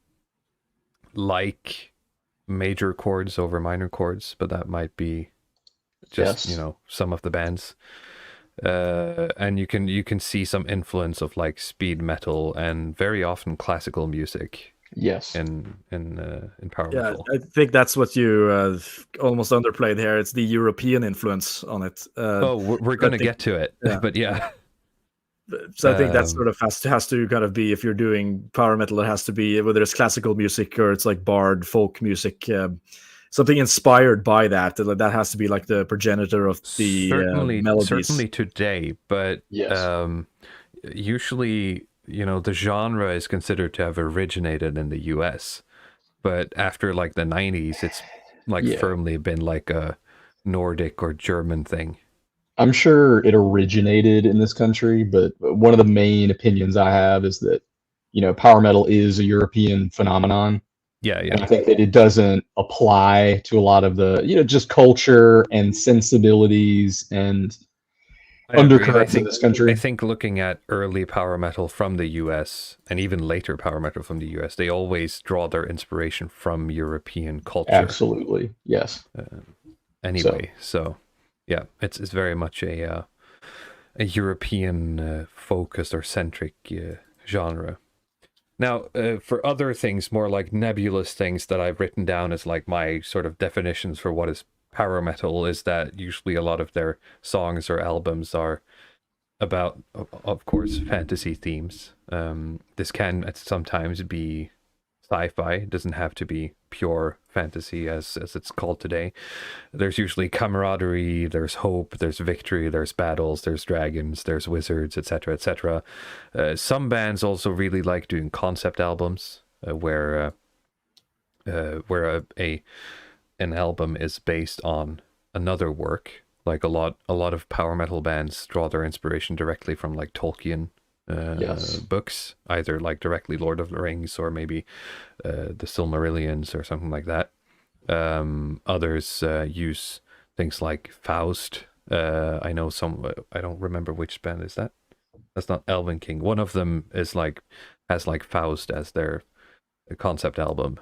S3: like major chords over minor chords, but that might be just, you know, some of the bands. And you can see some influence of like speed metal and very often classical music.
S4: Yes.
S3: In power metal.
S5: I think that's what you almost underplayed here. It's the European influence on it.
S3: We're going to get to it, but yeah.
S5: So I think that sort of has to kind of be, if you're doing power metal, it has to be whether it's classical music or it's like bard folk music. Something inspired by that. That has to be like the progenitor of the melodies.
S3: Certainly today, but
S4: yes.
S3: Usually, you know, the genre is considered to have originated in the US, but after like the 90s, it's like firmly been like a Nordic or German thing.
S4: I'm sure it originated in this country, but one of the main opinions I have is that, you know, power metal is a European phenomenon.
S3: Yeah.
S4: And I think that it doesn't apply to a lot of the, you know, just culture and sensibilities and undercurrents in this country.
S3: I think looking at early power metal from the US and even later power metal from the US, they always draw their inspiration from European culture.
S4: Absolutely, yes.
S3: Anyway, so yeah, it's very much a European focused or centric genre. Now, for other things, more like nebulous things that I've written down as like my sort of definitions for what is power metal, is that usually a lot of their songs or albums are about, of course, fantasy themes. This can sometimes be sci-fi. It doesn't have to be pure fantasy as it's called today. There's usually camaraderie, there's hope, there's victory, there's battles, there's dragons, there's wizards, etc., etc. Some bands also really like doing concept albums where an album is based on another work. Like a lot of power metal bands draw their inspiration directly from like Tolkien books, either like directly Lord of the Rings or maybe the Silmarillions or something like that. Others use things like Faust. I know some, I don't remember which band is that. That's not Elven King. One of them is like has like Faust as their concept album.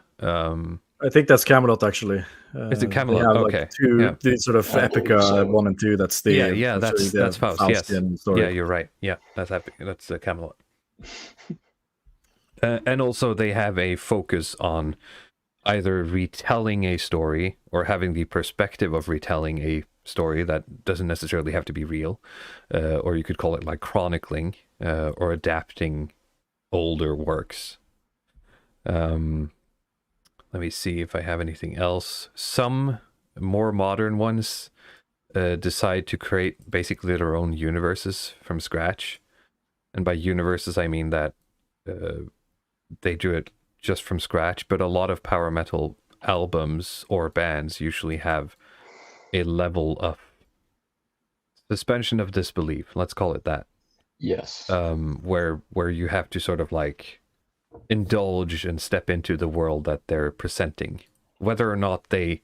S5: I think that's Camelot actually.
S3: Is it
S5: They
S3: Camelot?
S5: have
S3: Okay.
S5: like two
S3: Yeah.
S5: these sort of
S4: I believe
S5: Epica
S4: so.
S5: 1 and 2. That's the
S3: Yeah,
S5: actually
S3: that's
S5: the
S3: Faust. Yes.
S5: Faustian story.
S3: Yeah, you're right. Yeah, that's epic. That's Camelot. And also they have a focus on either retelling a story or having the perspective of retelling a story that doesn't necessarily have to be real, or you could call it like chronicling or adapting older works. Let me see if I have anything else. Some more modern ones decide to create basically their own universes from scratch. And by universes, I mean that they do it just from scratch, but a lot of power metal albums or bands usually have a level of suspension of disbelief, let's call it that.
S4: Yes.
S3: Where you have to sort of like indulge and step into the world that they're presenting, whether or not they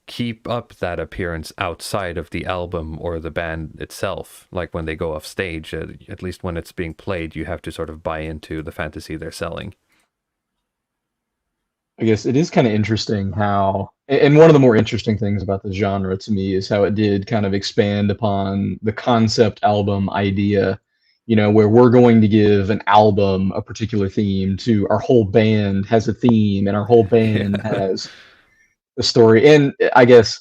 S3: keep up that appearance outside of the album or the band itself. Like when they go off stage, at least when it's being played, you have to sort of buy into the fantasy they're selling.
S4: I guess it is kind of interesting how, and one of the more interesting things about the genre to me is how it did kind of expand upon the concept album idea, where we're going to give an album a particular theme to our whole band has a theme and our whole band has a story. And I guess,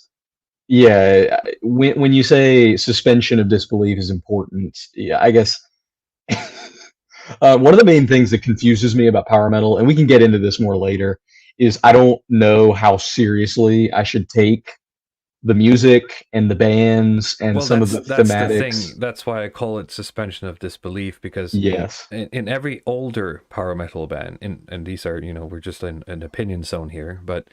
S4: yeah, when you say suspension of disbelief is important, yeah, I guess one of the main things that confuses me about power metal, and we can get into this more later, is I don't know how seriously I should take the music and the bands and some of the
S3: that's
S4: thematics.
S3: the thing. That's why I call it suspension of disbelief, because
S4: Yes.
S3: in every older power metal band, and these are, we're just in an opinion zone here, but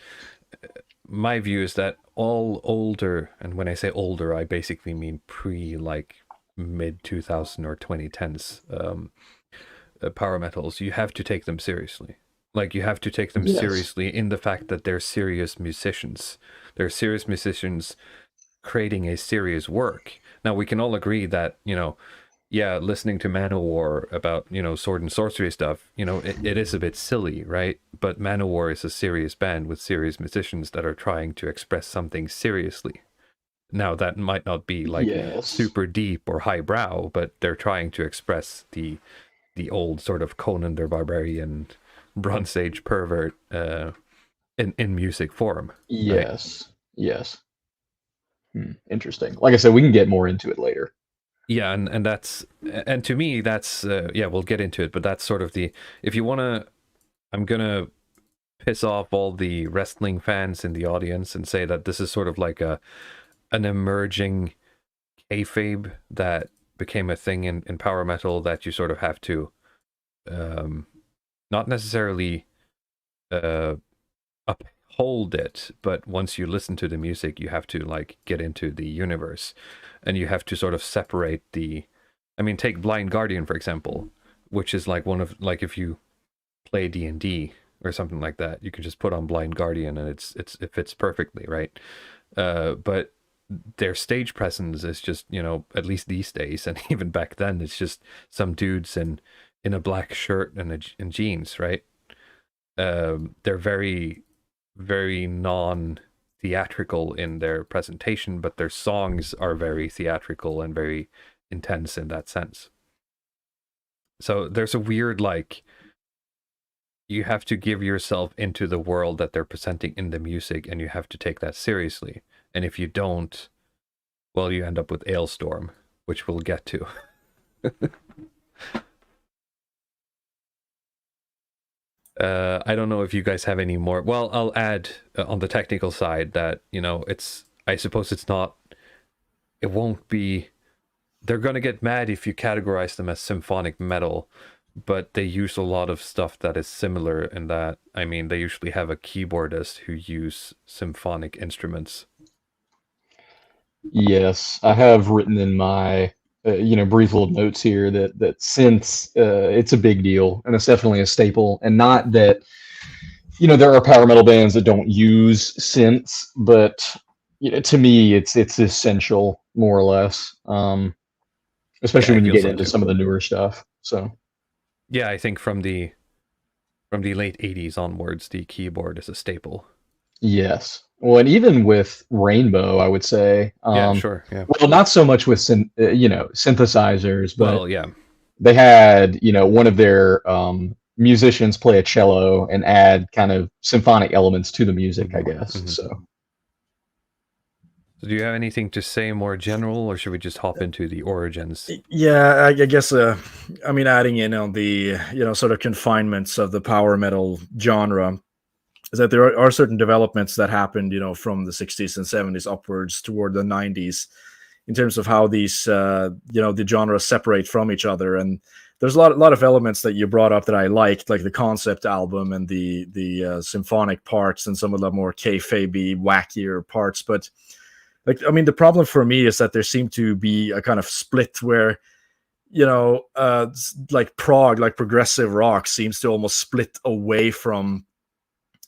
S3: my view is that all older, and when I say older, I basically mean pre like mid 2000 or 2010s power metals, you have to take them seriously. Like you have to take them
S4: Yes.
S3: seriously in the fact that they're serious musicians. They're serious musicians creating a serious work. Now we can all agree that, listening to Manowar about, sword and sorcery stuff, it is a bit silly, right? But Manowar is a serious band with serious musicians that are trying to express something seriously. Now that might not be like
S4: Yes.
S3: super deep or highbrow, but they're trying to express the old sort of Conan the Barbarian, Bronze Age pervert in music form.
S4: Yes. Right? Yes. Interesting. Like I said, we can get more into it later.
S3: Yeah, and that's, and to me that's we'll get into it, but that's sort of the, if you want to, I'm gonna piss off all the wrestling fans in the audience and say that this is sort of like an emerging kayfabe that became a thing in power metal that you sort of have to not necessarily uphold it, but once you listen to the music, you have to like get into the universe, and you have to sort of separate take Blind Guardian, for example, which is like one of, like, if you play D&D or something like that, you can just put on Blind Guardian and it fits perfectly, right? But their stage presence is just, at least these days, and even back then, it's just some dudes in a black shirt and jeans, right? They're very, very non-theatrical in their presentation, but their songs are very theatrical and very intense in that sense. So there's a weird, like, you have to give yourself into the world that they're presenting in the music, and you have to take that seriously. And if you don't, well, you end up with Alestorm, which we'll get to. I don't know if you guys have any more. Well, I'll add on the technical side that, I suppose it won't be, they're going to get mad if you categorize them as symphonic metal, but they use a lot of stuff that is similar in that, they usually have a keyboardist who use symphonic instruments.
S4: Yes, I have written in my brief little notes here that synths, it's a big deal, and it's definitely a staple. And not that there are power metal bands that don't use synths, but to me it's essential, more or less. Especially when you get into some of the newer stuff. So
S3: yeah, I think from the late 80s onwards, the keyboard is a staple.
S4: Yes. Well, and even with Rainbow, I would say,
S3: Yeah, sure. Yeah.
S4: well, not so much with synthesizers, but
S3: Well, yeah.
S4: they had, one of their musicians play a cello and add kind of symphonic elements to the music, I guess.
S3: Mhm.
S4: So
S3: So do you have anything to say more general, or should we just hop into the origins?
S5: Yeah, I guess. I mean, adding in on the sort of confinements of the power metal genre is that there are certain developments that happened, from the 60s and 70s upwards toward the 90s in terms of how these, the genres separate from each other. And there's a lot of elements that you brought up that I liked, like the concept album and the symphonic parts and some of the more kayfabe, wackier parts. But like, I mean, the problem for me is that there seemed to be a kind of split where, like prog, like progressive rock, seems to almost split away from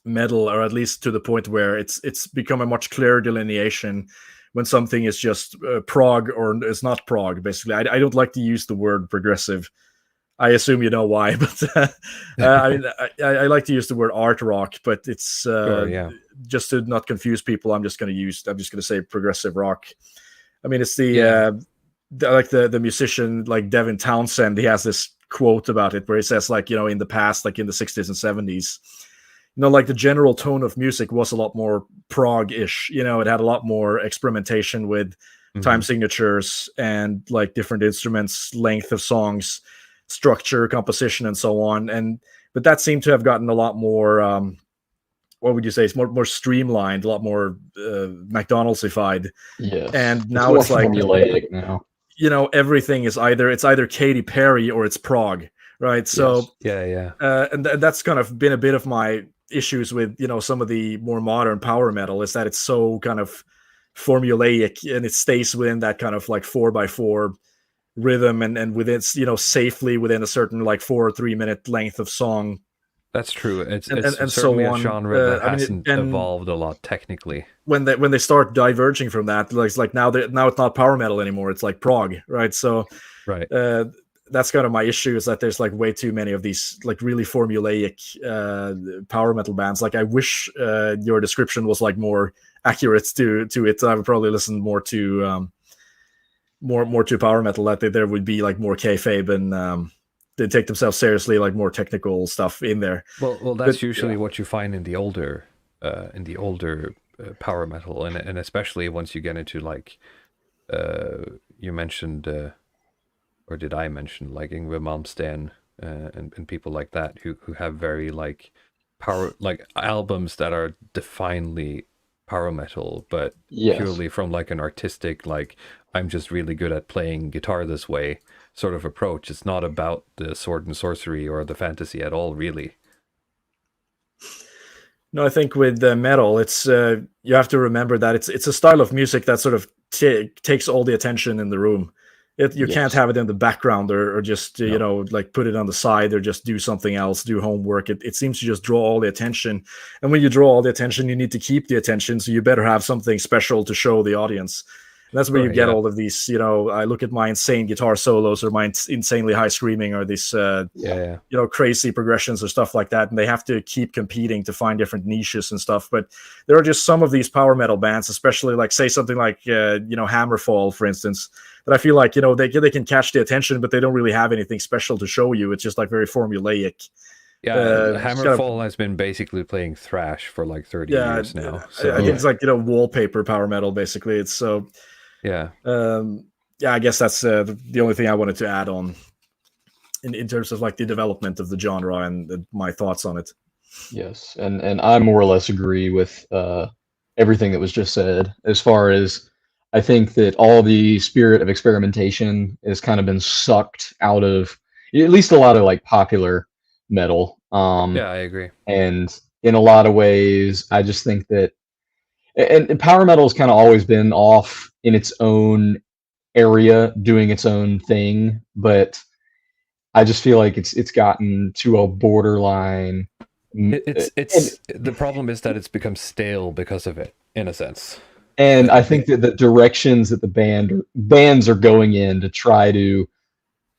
S5: metal, or at least to the point where it's become a much clearer delineation when something is just prog or is not prog. Basically, I don't like to use the word progressive. I assume you know why, but I like to use the word art rock. But it's
S3: Sure, yeah.
S5: just to not confuse people. I'm just going to say progressive rock. I mean, it's the
S3: Yeah.
S5: like the musician like Devin Townsend. He has this quote about it where he says, like, in the past, like in the 60s and 70s, like the general tone of music was a lot more prog-ish. It had a lot more experimentation with time
S3: Mhm.
S5: signatures and like different instruments, length of songs, structure, composition, and so on. But that seemed to have gotten a lot more. What would you say? It's more streamlined, a lot more McDonald'sified.
S4: yes,
S5: And now
S4: more
S5: it's like,
S4: formulaic now.
S5: everything is either Katy Perry or it's prog, right? So
S3: Yeah, yeah.
S5: and that's kind of been a bit of my issues with some of the more modern power metal, is that it's so kind of formulaic and it stays within that kind of like 4x4 rhythm and within safely within a certain like 4 or 3 minute length of song,
S3: That's true. It's
S5: and
S3: it's
S5: so
S3: certainly a
S5: on.
S3: genre that
S5: I mean,
S3: hasn't
S5: and
S3: evolved a lot technically.
S5: when they start diverging from that, like it's like now it's not power metal anymore, it's like prog, right? So
S3: Right.
S5: that's kind of my issue, is that there's like way too many of these like really formulaic power metal bands. Like I wish your description was like more accurate to it. I would probably listen more to more to power metal, that there would be like more kayfabe and they take themselves seriously, like more technical stuff in there.
S3: Well, that's
S5: But
S3: usually what you find in the older power metal, and especially once you get into like you mentioned, or did I mention, like Yngwie Malmsteen and people like that who have very like power, like albums that are definedly power metal, but
S4: Yes.
S3: purely from like an artistic, like I'm just really good at playing guitar this way sort of approach. It's not about the sword and sorcery or the fantasy at all, really.
S5: No, I think with metal, it's you have to remember that it's a style of music that sort of takes all the attention in the room. You
S4: Yes.
S5: can't have it in the background or just
S3: No.
S5: like put it on the side or just do something else, do homework. It seems to just draw all the attention, and when you draw all the attention, you need to keep the attention. So you better have something special to show the audience. And that's where you
S3: Right,
S5: get
S3: yeah.
S5: all of these. I look at my insane guitar solos or my insanely high screaming or this
S3: Yeah.
S5: crazy progressions or stuff like that, and they have to keep competing to find different niches and stuff. But there are just some of these power metal bands, especially like say something like Hammerfall, for instance, that I feel like they can catch the attention, but they don't really have anything special to show you. It's just like very formulaic.
S3: Yeah,
S5: It's kind of-
S3: Hammerfall has been basically playing thrash for like 30 years now. So
S5: I think it's like wallpaper power metal basically. It's so
S3: yeah.
S5: yeah, I guess that's the only thing I wanted to add on in terms of like the development of the genre and my thoughts on it.
S4: Yes, and I more or less agree with everything that was just said. As far as I think that all the spirit of experimentation has kind of been sucked out of at least a lot of like popular metal.
S3: Yeah, I agree.
S4: And in a lot of ways, I just think that and power metal has kind of always been off in its own area, doing its own thing, but I just feel like it's gotten to a borderline.
S3: It's the problem is that it's become stale because of it, in a sense.
S4: And I think that the directions that the bands are going in to try to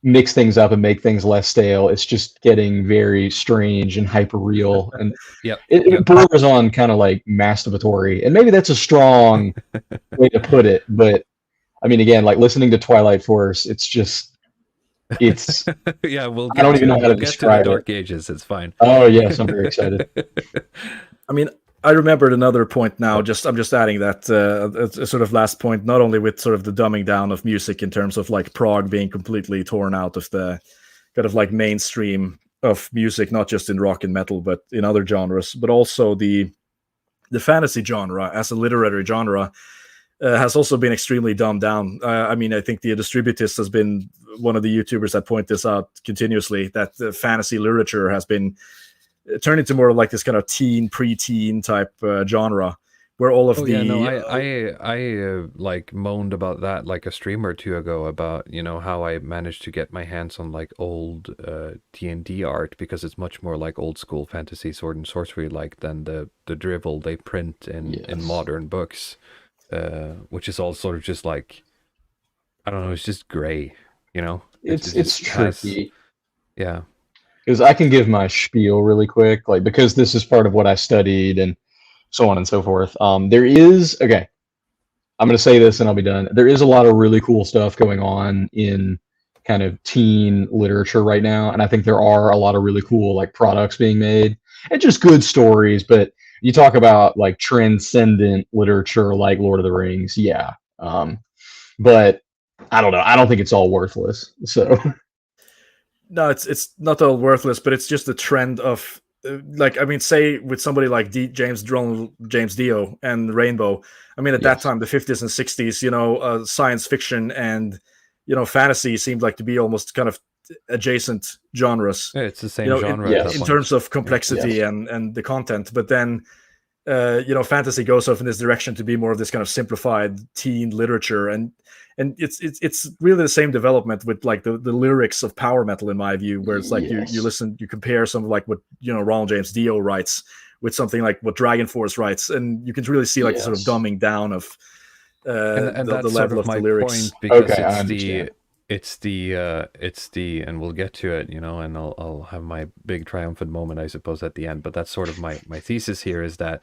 S4: mix things up and make things less stale. It's just getting very strange and hyper real, and
S3: Yep.
S4: it borders on kind of like masturbatory. And maybe that's a strong way to put it, but I mean, again, like listening to Twilight Force, it's
S3: Yeah, we'll
S4: I
S3: get
S4: don't even
S3: to
S4: know how to
S3: we'll get to the
S4: describe it.
S3: Dark Ages. It's fine.
S4: Oh yes, I'm very excited.
S5: I mean, I remembered another point now. I'm just adding that a sort of last point, not only with sort of the dumbing down of music in terms of like prog being completely torn out of the kind of like mainstream of music, not just in rock and metal, but in other genres, but also the fantasy genre as a literary genre has also been extremely dumbed down. I mean, I think the Distributist has been one of the YouTubers that point this out continuously, that the fantasy literature has been turned into more like this kind of preteen type genre, where all of
S3: I like moaned about that like a stream or two ago about how I managed to get my hands on like old D&D art, because it's much more like old school fantasy sword and sorcery like than the drivel they print in modern books, which is all sort of just like, I don't know, it's just gray,
S4: It's tricky.
S3: Yeah.
S4: Because I can give my spiel really quick, like because this is part of what I studied and so on and so forth. There is I'm going to say this and I'll be done. There is a lot of really cool stuff going on in kind of teen literature right now, and I think there are a lot of really cool like products being made and just good stories. But you talk about like transcendent literature like Lord of the Rings, yeah. But I don't know. I don't think it's all worthless. So.
S5: No, it's not all worthless, but it's just the trend of like, I mean, say with somebody like James Dio and Rainbow. I mean, at that time, the 50s and 60s, science fiction and fantasy seemed like to be almost kind of adjacent genres.
S3: Yeah, it's the same genre
S5: in terms of complexity and the content. But then fantasy goes off in this direction to be more of this kind of simplified teen literature, and it's really the same development with like the lyrics of power metal, in my view, where it's like you listen, you compare some of like what Ronald James Dio writes with something like what Dragon Force writes, and you can really see like the sort of dumbing down of the level of the lyrics.
S3: Point, because it's the and we'll get to it, and I'll have my big triumphant moment, I suppose, at the end. But that's sort of my thesis here, is that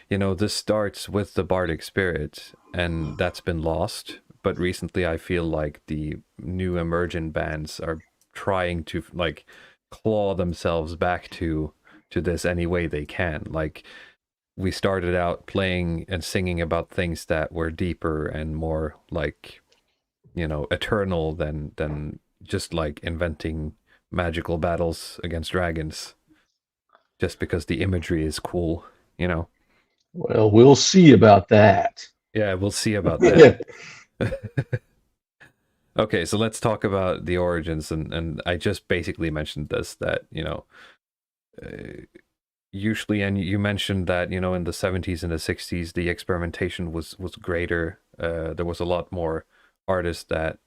S3: this starts with the bardic spirit, and that's been lost. But recently I feel like the new emergent bands are trying to like claw themselves back to this any way they can. Like, we started out playing and singing about things that were deeper and more like eternal than just like inventing magical battles against dragons just because the imagery is cool.
S4: Well, we'll see about that.
S3: Yeah, we'll see about that. Okay, so let's talk about the origins, and I just basically mentioned this, that usually, and you mentioned that in the 70s and the 60s the experimentation was greater. There was a lot more artists that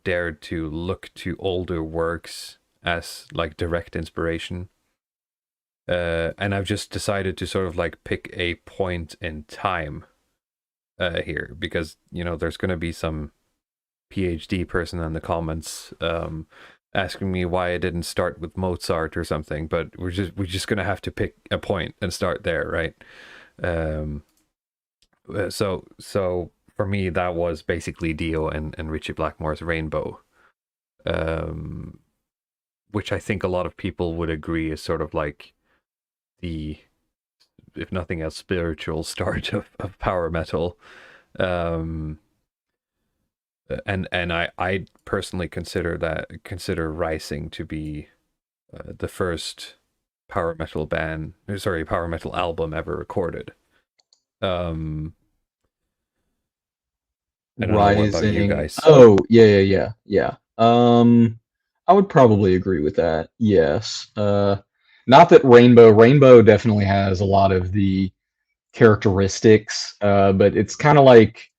S3: dared to look to older works as like direct inspiration, and I've just decided to sort of like pick a point in time here, because there's going to be some PhD person in the comments asking me why I didn't start with Mozart or something, but we're just going to have to pick a point and start there, right? So for me, that was basically Dio and Ritchie Blackmore's Rainbow, which I think a lot of people would agree is sort of like the, if nothing else, spiritual start of power metal. And I personally consider Rising to be the first power metal album ever recorded.
S4: Rising.
S3: About you guys.
S4: Oh, yeah. I would probably agree with that. Yes. Not that Rainbow definitely has a lot of the characteristics, but it's kind of like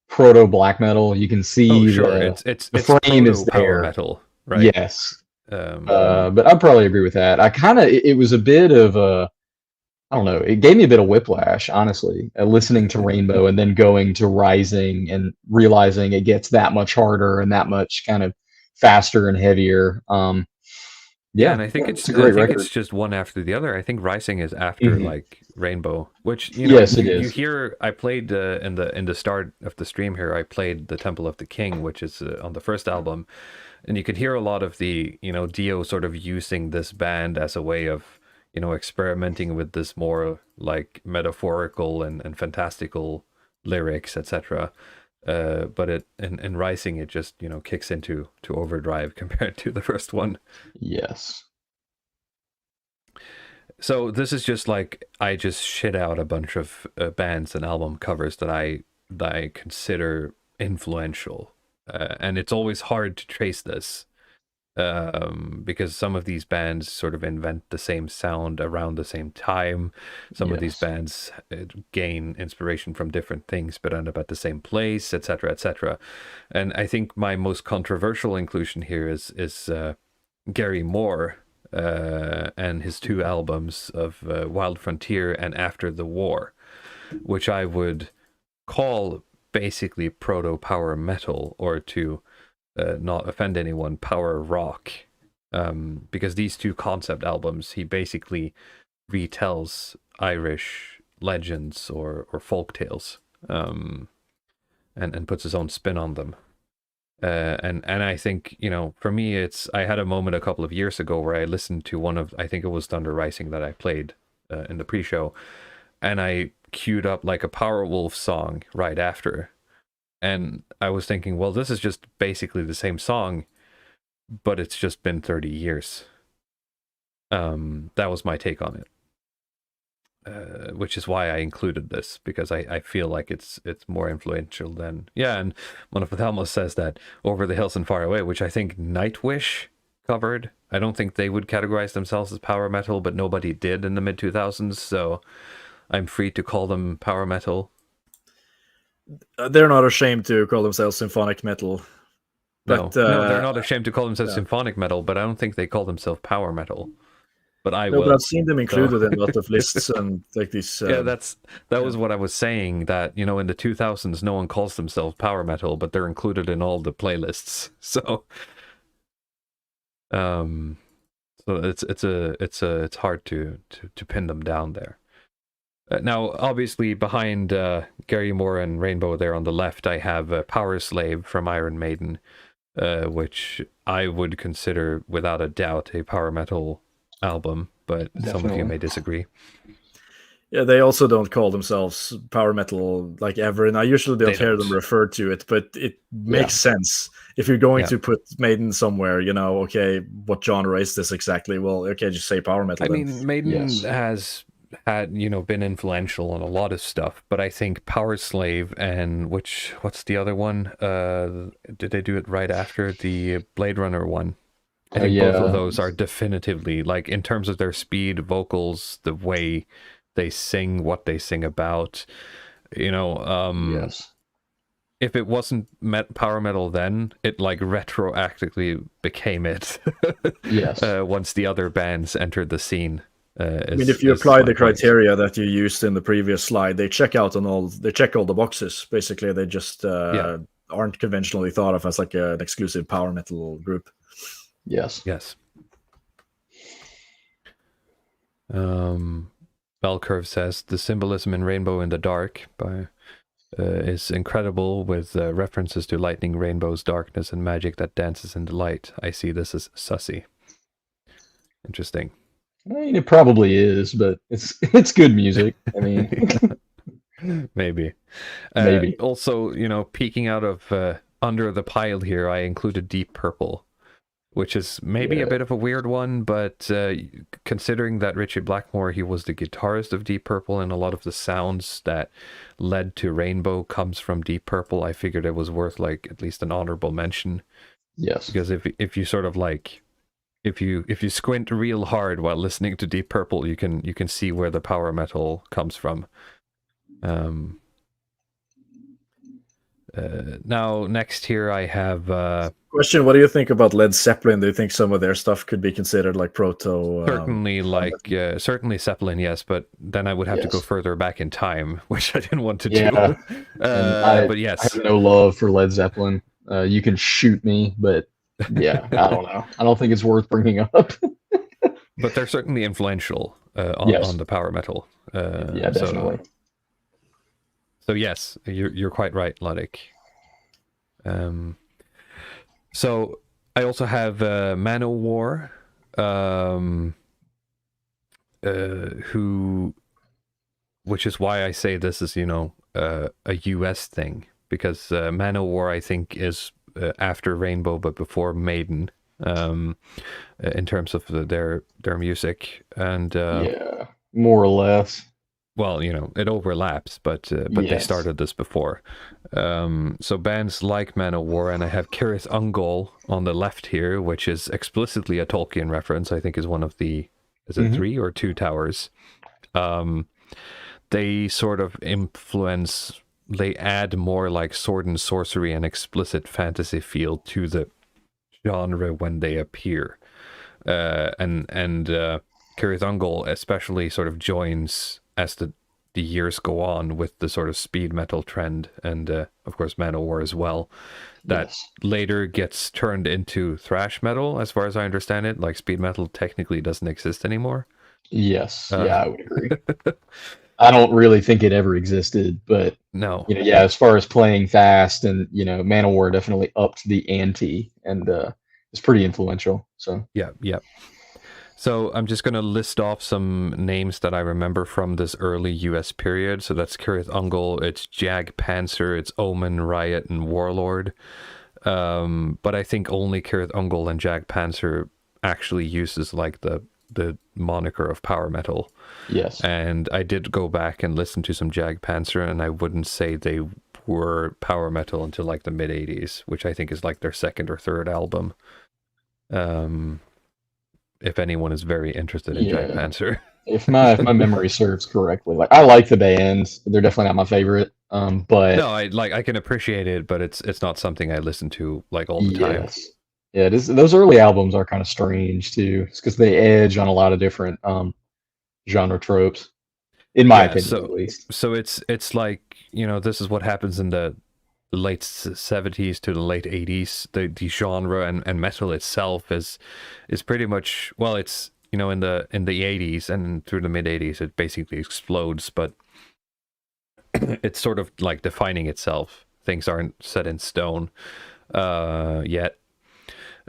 S4: proto black metal. You can see
S3: it's
S4: the frame is there.
S3: Power metal, right?
S4: Yes. But I'd probably agree with that. It was a bit of a, I don't know, it gave me a bit of whiplash, honestly, listening to Rainbow and then going to Rising and realizing it gets that much harder and that much kind of faster and heavier.
S3: Yeah, and I think
S4: it's a great record.
S3: it's just one after the other. I think Rising is after like Rainbow, which
S4: yes, it
S3: you
S4: is.
S3: hear. I played in the start of the stream here. I played the Temple of the King, which is on the first album, and you could hear a lot of the Dio sort of using this band as a way of experimenting with this more like metaphorical and fantastical lyrics, etc. But in Rising, it just kicks into overdrive compared to the first one.
S4: Yes.
S3: So this is just like I just shit out a bunch of bands and album covers that I consider influential, and it's always hard to trace this because some of these bands sort of invent the same sound around the same time. Some of these bands gain inspiration from different things but end up at the same place, etc., etc. And I think my most controversial inclusion here is Gary Moore and his two albums of Wild Frontier and After the War, which I would call basically proto-power metal, or to not offend anyone, power rock, because these two concept albums, he basically retells Irish legends or folk tales, and puts his own spin on them. And I think, for me, I had a moment a couple of years ago where I listened to one of, I think it was Thunder Rising that I played in the pre-show, and I queued up like a Powerwolf song right after. And I was thinking, well, this is just basically the same song, but it's just been 30 years. That was my take on it, which is why I included this, because I feel like it's more influential than... Yeah, and one of the Thelmas says that Over the Hills and Far Away, which I think Nightwish covered. I don't think they would categorize themselves as power metal, but nobody did in the mid-2000s, so I'm free to call them power metal.
S5: They're not ashamed to call themselves symphonic metal. But,
S3: no, they're not ashamed to call themselves symphonic metal, but I don't think they call themselves power metal. But
S5: but I've seen them included in a lot of lists and like these.
S3: Yeah, that was what I was saying. That in the 2000s, no one calls themselves power metal, but they're included in all the playlists. So, it's hard to pin them down there. Now, obviously, behind Gary Moore and Rainbow there on the left, I have Power Slave from Iron Maiden, which I would consider, without a doubt, a power metal album, but some of you may disagree.
S5: Yeah, they also don't call themselves power metal like ever, and I usually don't hear them refer to it, but it makes sense. If you're going to put Maiden somewhere, okay, what genre is this exactly? Well, okay, just say power metal.
S3: I mean, Maiden has had been influential on a lot of stuff, but I think Power Slave and what's the other one? Did they do it right after the Blade Runner one? I think both of those are definitively, like, in terms of their speed, vocals, the way they sing, what they sing about,
S4: yes.
S3: If it wasn't power metal then, it like retroactively became it.
S4: Yes.
S3: Once the other bands entered the scene.
S5: I mean, if you apply the criteria that you used in the previous slide, they check all the boxes. Basically, they just aren't conventionally thought of as like an exclusive power metal group.
S4: Yes.
S3: Yes. Bell Curve says the symbolism in Rainbow in the Dark is incredible, with references to lightning, rainbows, darkness, and magic that dances in the light. I see this as sussy. Interesting.
S4: I mean, it probably is, but it's good music. I mean,
S3: maybe.
S4: Maybe.
S3: Also, peeking out of under the pile here, I included Deep Purple, which is maybe a bit of a weird one, but considering that Richard Blackmore, he was the guitarist of Deep Purple, and a lot of the sounds that led to Rainbow comes from Deep Purple, I figured it was worth like at least an honorable mention.
S4: Yes.
S3: Because if you sort of like, if you squint real hard while listening to Deep Purple, you can see where the power metal comes from. Now, next here I have...
S5: Question, what do you think about Led Zeppelin? Do you think some of their stuff could be considered like proto...
S3: certainly Zeppelin, yes, but then I would have to go further back in time, which I didn't want to do.
S4: But yes. I have no love for Led Zeppelin. You can shoot me, but Yeah, I don't know. I don't think it's worth bringing up.
S3: But they're certainly influential
S4: Yes.
S3: on the power metal.
S4: Yeah, definitely.
S3: So yes, you're quite right, Luddic. So I also have Manowar, which is why I say this is a US thing, because Manowar I think is after Rainbow but before Maiden, in terms of their music, and
S4: Yeah, more or less.
S3: well, it overlaps, but they
S4: Yes.
S3: started this before. So bands like Manowar, and I have Cirith Ungol on the left here, which is explicitly a Tolkien reference. I think is one of the, is it 3 or 2 towers? They sort of influence. They add more like sword and sorcery and explicit fantasy feel to the genre when they appear, and Cirith Ungol especially sort of joins as the years go on with the sort of speed metal trend, and of course Manowar as well, that later gets turned into thrash metal, as far as I understand it. Like speed metal technically doesn't exist anymore.
S4: Yes, yeah, I would agree. I don't really think it ever existed, but
S3: No.
S4: yeah, as far as playing fast, and Manowar definitely upped the ante, and it's pretty influential. So
S3: yeah. So I'm just going to list off some names that I remember from this early US period. So that's Cirith Ungol, it's Jag Panzer, it's Omen, Riot, and Warlord. But I think only Cirith Ungol and Jag Panzer actually uses like the moniker of power metal.
S4: Yes.
S3: And I did go back and listen to some Jag Panzer, and I wouldn't say they were power metal until like the mid 80s, which I think is like their second or third album. If anyone is very interested in Jag Panzer.
S4: If my memory serves correctly, like I like the band, they're definitely not my favorite. But
S3: no, I can appreciate it, but it's not something I listen to like all the time.
S4: Yeah, those early albums are kind of strange too, because they edge on a lot of different genre tropes, in my opinion, at least.
S3: So it's like, this is what happens in the late 70s to the late 80s. The genre and metal itself is pretty much, well, it's in the 80s and through the mid 80s it basically explodes, but it's sort of like defining itself. Things aren't set in stone yet,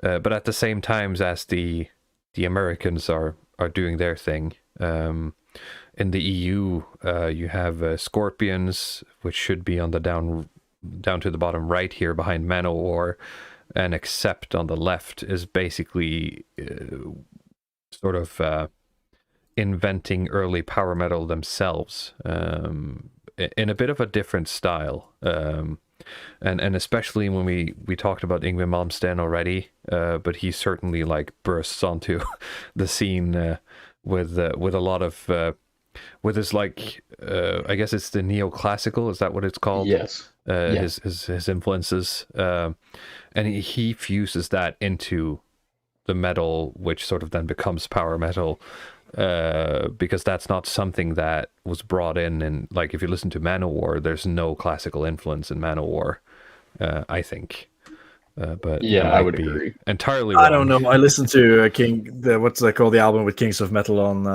S3: but at the same time as the Americans are doing their thing. In the EU, you have Scorpions, which should be on the down to the bottom right here behind Manowar, and Accept on the left is basically sort of inventing early power metal themselves, in a bit of a different style. And especially when we talked about Yngwie Malmsteen already, but he certainly like bursts onto the scene with a lot of with his like I guess it's the neoclassical, is that what it's called?
S4: Yes.
S3: His influences, and he fuses that into the metal, which sort of then becomes power metal, because that's not something that was brought in. And like if you listen to Manowar, there's no classical influence in Manowar, I think. But
S4: yeah, I would agree
S3: entirely wrong.
S5: I don't know. I listened to what's that called, the album with Kings of Metal on.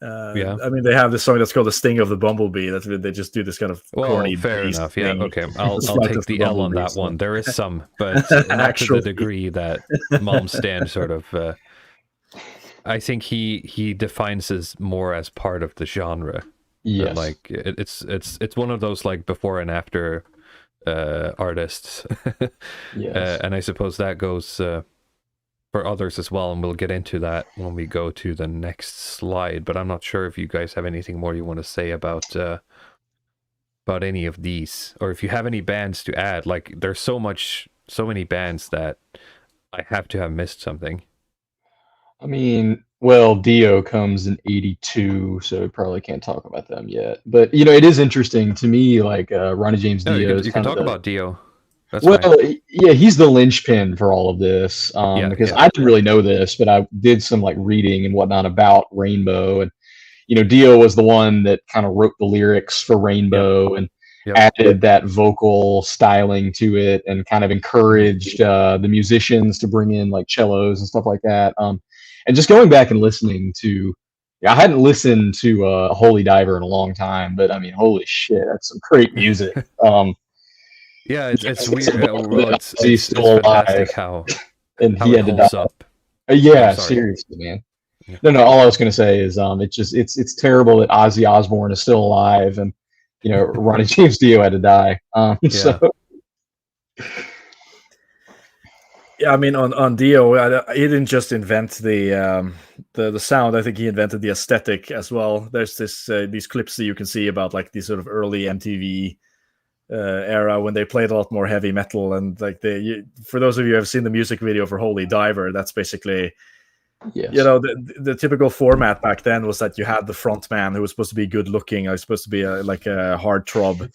S5: I mean, they have this song that's called "The Sting of the Bumblebee." That they just do this kind of corny.
S3: Fair enough.
S5: Thing.
S3: Yeah. Okay. I'll take the L on that one. There is some, but not to the degree that Malmsteen sort of. I think he defines it more as part of the genre.
S4: Yes.
S3: Like it's one of those like before and after artists.
S4: Yes.
S3: And I suppose that goes for others as well, and we'll get into that when we go to the next slide. But I'm not sure if you guys have anything more you want to say about any of these, or if you have any bands to add. Like there's so many bands that I have to have missed something.
S4: I mean, well, Dio comes in 82, so we probably can't talk about them yet. But it is interesting to me, like Ronnie James Dio.
S3: You can talk about Dio. That's
S4: well,
S3: fine.
S4: Yeah, he's the linchpin for all of this. Because I didn't really know this, but I did some like reading and whatnot about Rainbow, and Dio was the one that kind of wrote the lyrics for Rainbow, and added that vocal styling to it and kind of encouraged the musicians to bring in like cellos and stuff like that. And just going back and listening to, I hadn't listened to Holy Diver in a long time, but I mean, holy shit, that's some great music.
S3: Yeah, it's weird.
S4: He's still alive,
S3: how
S4: and he
S3: it
S4: had to
S3: holds
S4: die.
S3: up.
S4: Yeah,
S3: sorry.
S4: seriously, man.
S3: Yeah.
S4: No, all I was gonna say is it's terrible that Ozzy Osbourne is still alive, and Ronnie James Dio had to die. So
S5: yeah, I mean, on Dio, he didn't just invent the sound. I think he invented the aesthetic as well. There's these clips that you can see about like these sort of early MTV era when they played a lot more heavy metal, and like for those of you who have seen the music video for Holy Diver, that's basically the typical format back then was that you had the front man who was supposed to be good looking, supposed to be like a heartthrob,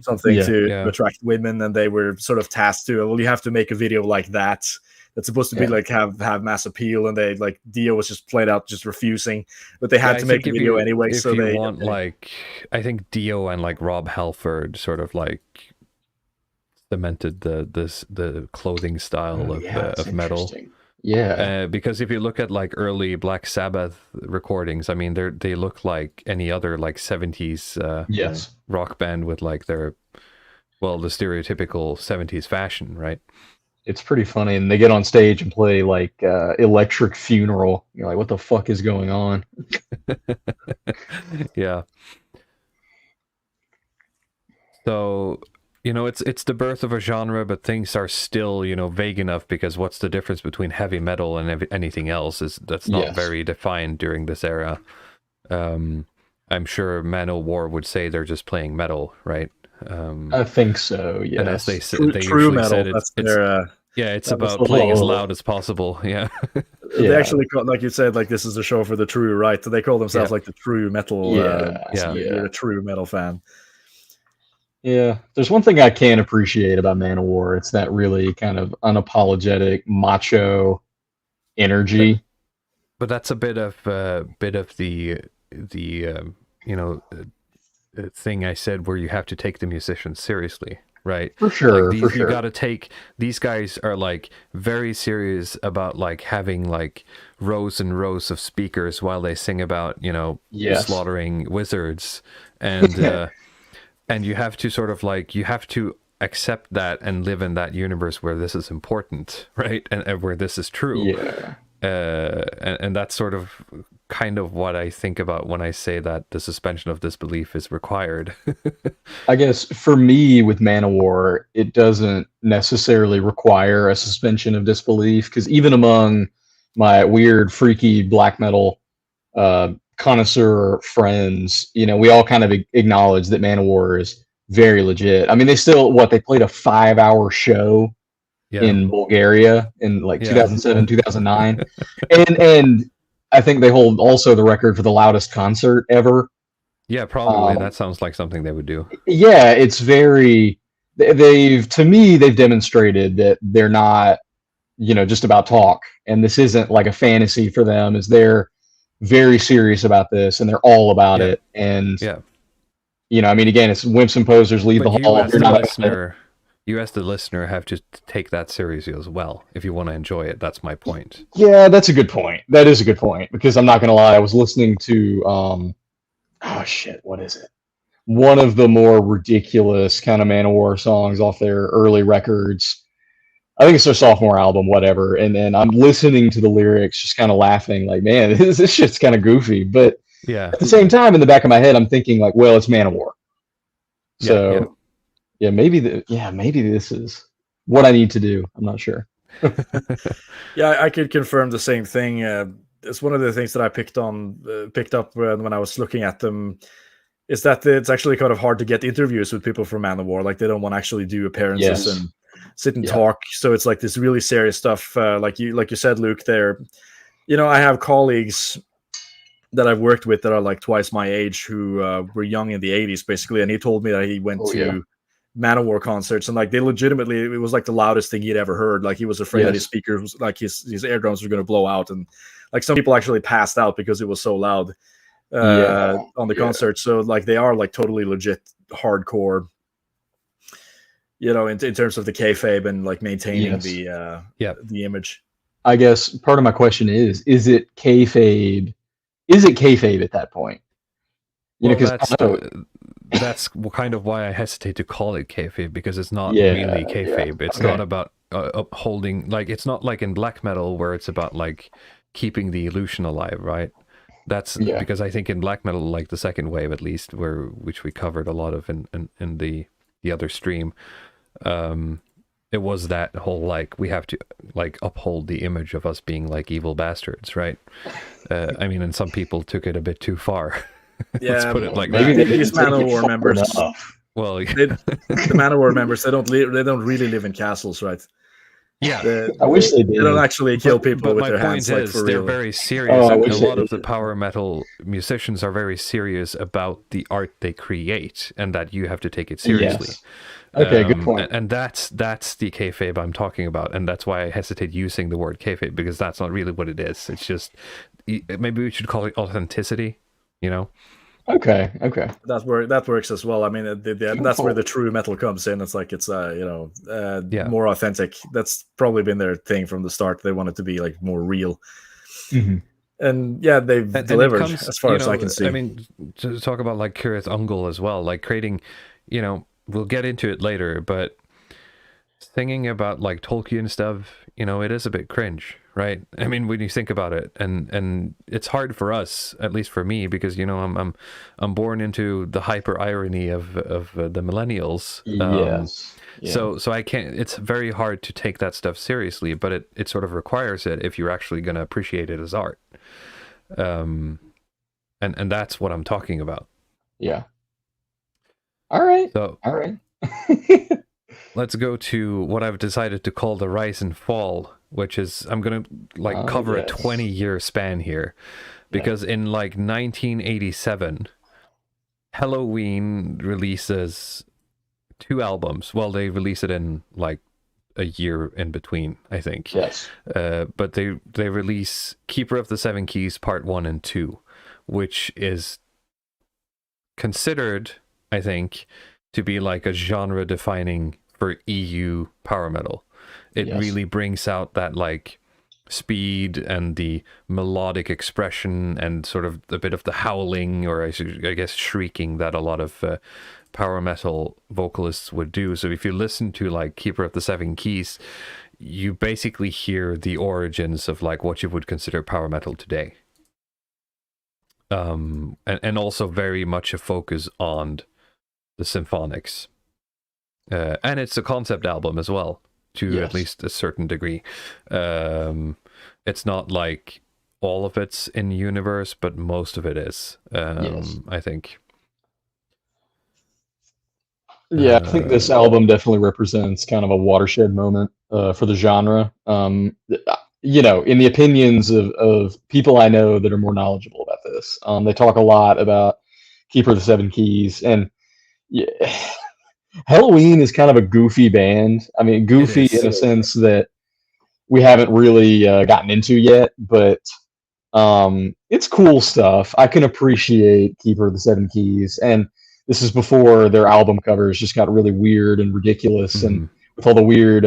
S5: something to attract women, and they were sort of tasked to, well, you have to make a video like that's supposed to be like have mass appeal, and they like Dio was just played out just refusing, but they had to make a video anyway. So they want
S3: like, I think Dio and like Rob Halford sort of like cemented the clothing style of metal.
S4: Yeah,
S3: because if you look at like early Black Sabbath recordings, I mean they look like any other like 70s rock band with like the stereotypical 70s fashion, right?
S4: It's pretty funny, and they get on stage and play like Electric Funeral. You're like, what the fuck is going on?
S3: Yeah. So it's the birth of a genre, but things are still, vague enough, because what's the difference between heavy metal and anything else that's not very defined during this era. I'm sure Manowar would say they're just playing metal, right?
S4: I think so, yeah.
S3: And as they
S5: true metal,
S3: said, it's about playing as loud as possible. Yeah.
S5: They actually call, like you said, like this is a show for the true, right? So they call themselves like the true metal. You're a true metal fan.
S4: Yeah, there's one thing I can appreciate about Manowar. It's that really kind of unapologetic macho energy.
S3: But that's a bit of the thing I said, where you have to take the musicians seriously, right?
S4: For sure,
S3: like you got to take, these guys are like very serious about like having like rows and rows of speakers while they sing about slaughtering wizards, and and you have to sort of like, you have to accept that and live in that universe where this is important, right? And where this is true.
S4: Yeah.
S3: And that's sort of kind of what I think about when I say that the suspension of disbelief is required.
S4: I guess for me with Manowar, it doesn't necessarily require a suspension of disbelief, because even among my weird, freaky black metal connoisseur friends, we all kind of acknowledge that Manowar is very legit. I mean, they played a 5-hour show in Bulgaria in like 2007, 2009. and I think they hold also the record for the loudest concert ever.
S3: Yeah, probably. That sounds like something they would do.
S4: Yeah, it's very, they've demonstrated that they're not, just about talk. And this isn't like a fantasy for them, is they're very serious about this, and they're all about it. And I mean, again, it's wimps and posers leave the hall.
S3: You as the listener have to take that seriously as well if you want to enjoy it. That's my point.
S4: Yeah, that's a good point. That is a good point, because I'm not gonna lie, I was listening to what is it? One of the more ridiculous kind of Manowar songs off their early records. I think it's their sophomore album, whatever. And then I'm listening to the lyrics, just kind of laughing, like, man, this shit's kind of goofy. But at the same time, in the back of my head, I'm thinking, like, well, it's Manowar. So, maybe this is what I need to do. I'm not sure.
S5: Yeah, I could confirm the same thing. It's one of the things that I picked up when I was looking at them, is that it's actually kind of hard to get interviews with people from Manowar. Like, they don't want to actually do appearances and sit and talk. So it's like this really serious stuff. Like you said, Luke, there, I have colleagues that I've worked with that are like twice my age, who were young in the 80s, basically. And he told me that he went to Manowar concerts, and like, they legitimately, it was like the loudest thing he'd ever heard. Like, he was afraid that his speakers, like his eardrums were going to blow out. And like, some people actually passed out because it was so loud on the concert. So like, they are like totally legit hardcore you know, in terms of the kayfabe and like maintaining
S4: Yes.
S5: the image.
S4: I guess part of my question is it kayfabe? Is it kayfabe at that point? You know,
S3: Well,
S4: because
S3: that's kind of why I hesitate to call it kayfabe, because it's not
S4: Yeah,
S3: really
S4: yeah.
S3: kayfabe. It's
S4: Okay.
S3: not about upholding, like, it's not like in black metal where it's about like keeping the illusion alive, right? That's
S4: Yeah.
S3: because I think in black metal, like the second wave at least, which we covered a lot of in the other stream, it was that whole like we have to like uphold the image of us being like evil bastards, right? I mean, and some people took it a bit too far. Let's put it like
S4: maybe
S3: that.
S4: they
S5: These
S4: didn't take it
S5: Manowar
S4: far
S5: members,
S4: enough.
S3: Well,
S5: the Manowar members, they don't really live in castles, right?
S3: yeah.
S4: I wish they
S5: They
S4: did.
S5: don't actually kill people
S3: but
S5: with
S3: my
S5: their
S3: point
S5: hands, like
S3: is,
S5: for
S3: they're
S5: real.
S3: very serious.
S4: Oh, I
S3: And
S4: wish
S3: a
S4: they
S3: lot of the
S4: did.
S3: power metal musicians are very serious about the art they create, and that you have to take it seriously.
S4: Yes. Okay, good point.
S3: And that's the kayfabe I'm talking about, and that's why I hesitate using the word kayfabe, because that's not really what it is. It's just, maybe we should call it authenticity, you know?
S4: Okay.
S5: That works as well. I mean, that's where the true metal comes in. It's like it's more authentic. That's probably been their thing from the start. They want it to be like more real.
S4: Mm-hmm.
S5: And yeah, they've delivered as far as I can see.
S3: I mean, to talk about like Cirith Ungol as well, like creating, you know, we'll get into it later, but singing about like Tolkien stuff, you know, it is a bit cringe, right? I mean, when you think about it, and it's hard for us, at least for me, because you know I'm born into the hyper irony of the millennials.
S4: Yes. Yeah.
S3: So I can't. It's very hard to take that stuff seriously, but it sort of requires it if you're actually going to appreciate it as art. And that's what I'm talking about.
S4: Yeah. All right.
S3: So
S4: All right.
S3: let's go to what I've decided to call the rise and fall, which is I'm going to like cover a 20-year span here, because in like 1987, Halloween releases 2 albums. Well, they release it in like a year in between, I think.
S4: Yes.
S3: But they release Keeper of the Seven Keys Part 1 and 2, which is considered, I think, to be like a genre defining for EU power metal. It really brings out that like speed and the melodic expression and sort of a bit of the howling, or I guess shrieking, that a lot of power metal vocalists would do. So if you listen to like Keeper of the Seven Keys, you basically hear the origins of like what you would consider power metal today. And also very much a focus on the symphonics. And it's a concept album as well, to at least a certain degree. It's not like all of it's in universe, but most of it is, I think.
S4: Yeah, I think this album definitely represents kind of a watershed moment for the genre. You know, in the opinions of people I know that are more knowledgeable about this, they talk a lot about Keeper of the Seven Keys, and Halloween is kind of a goofy band. I mean, goofy in a sense that we haven't really gotten into yet, but it's cool stuff. I can appreciate Keeper of the Seven Keys, and this is before their album covers just got really weird and ridiculous, and with all the weird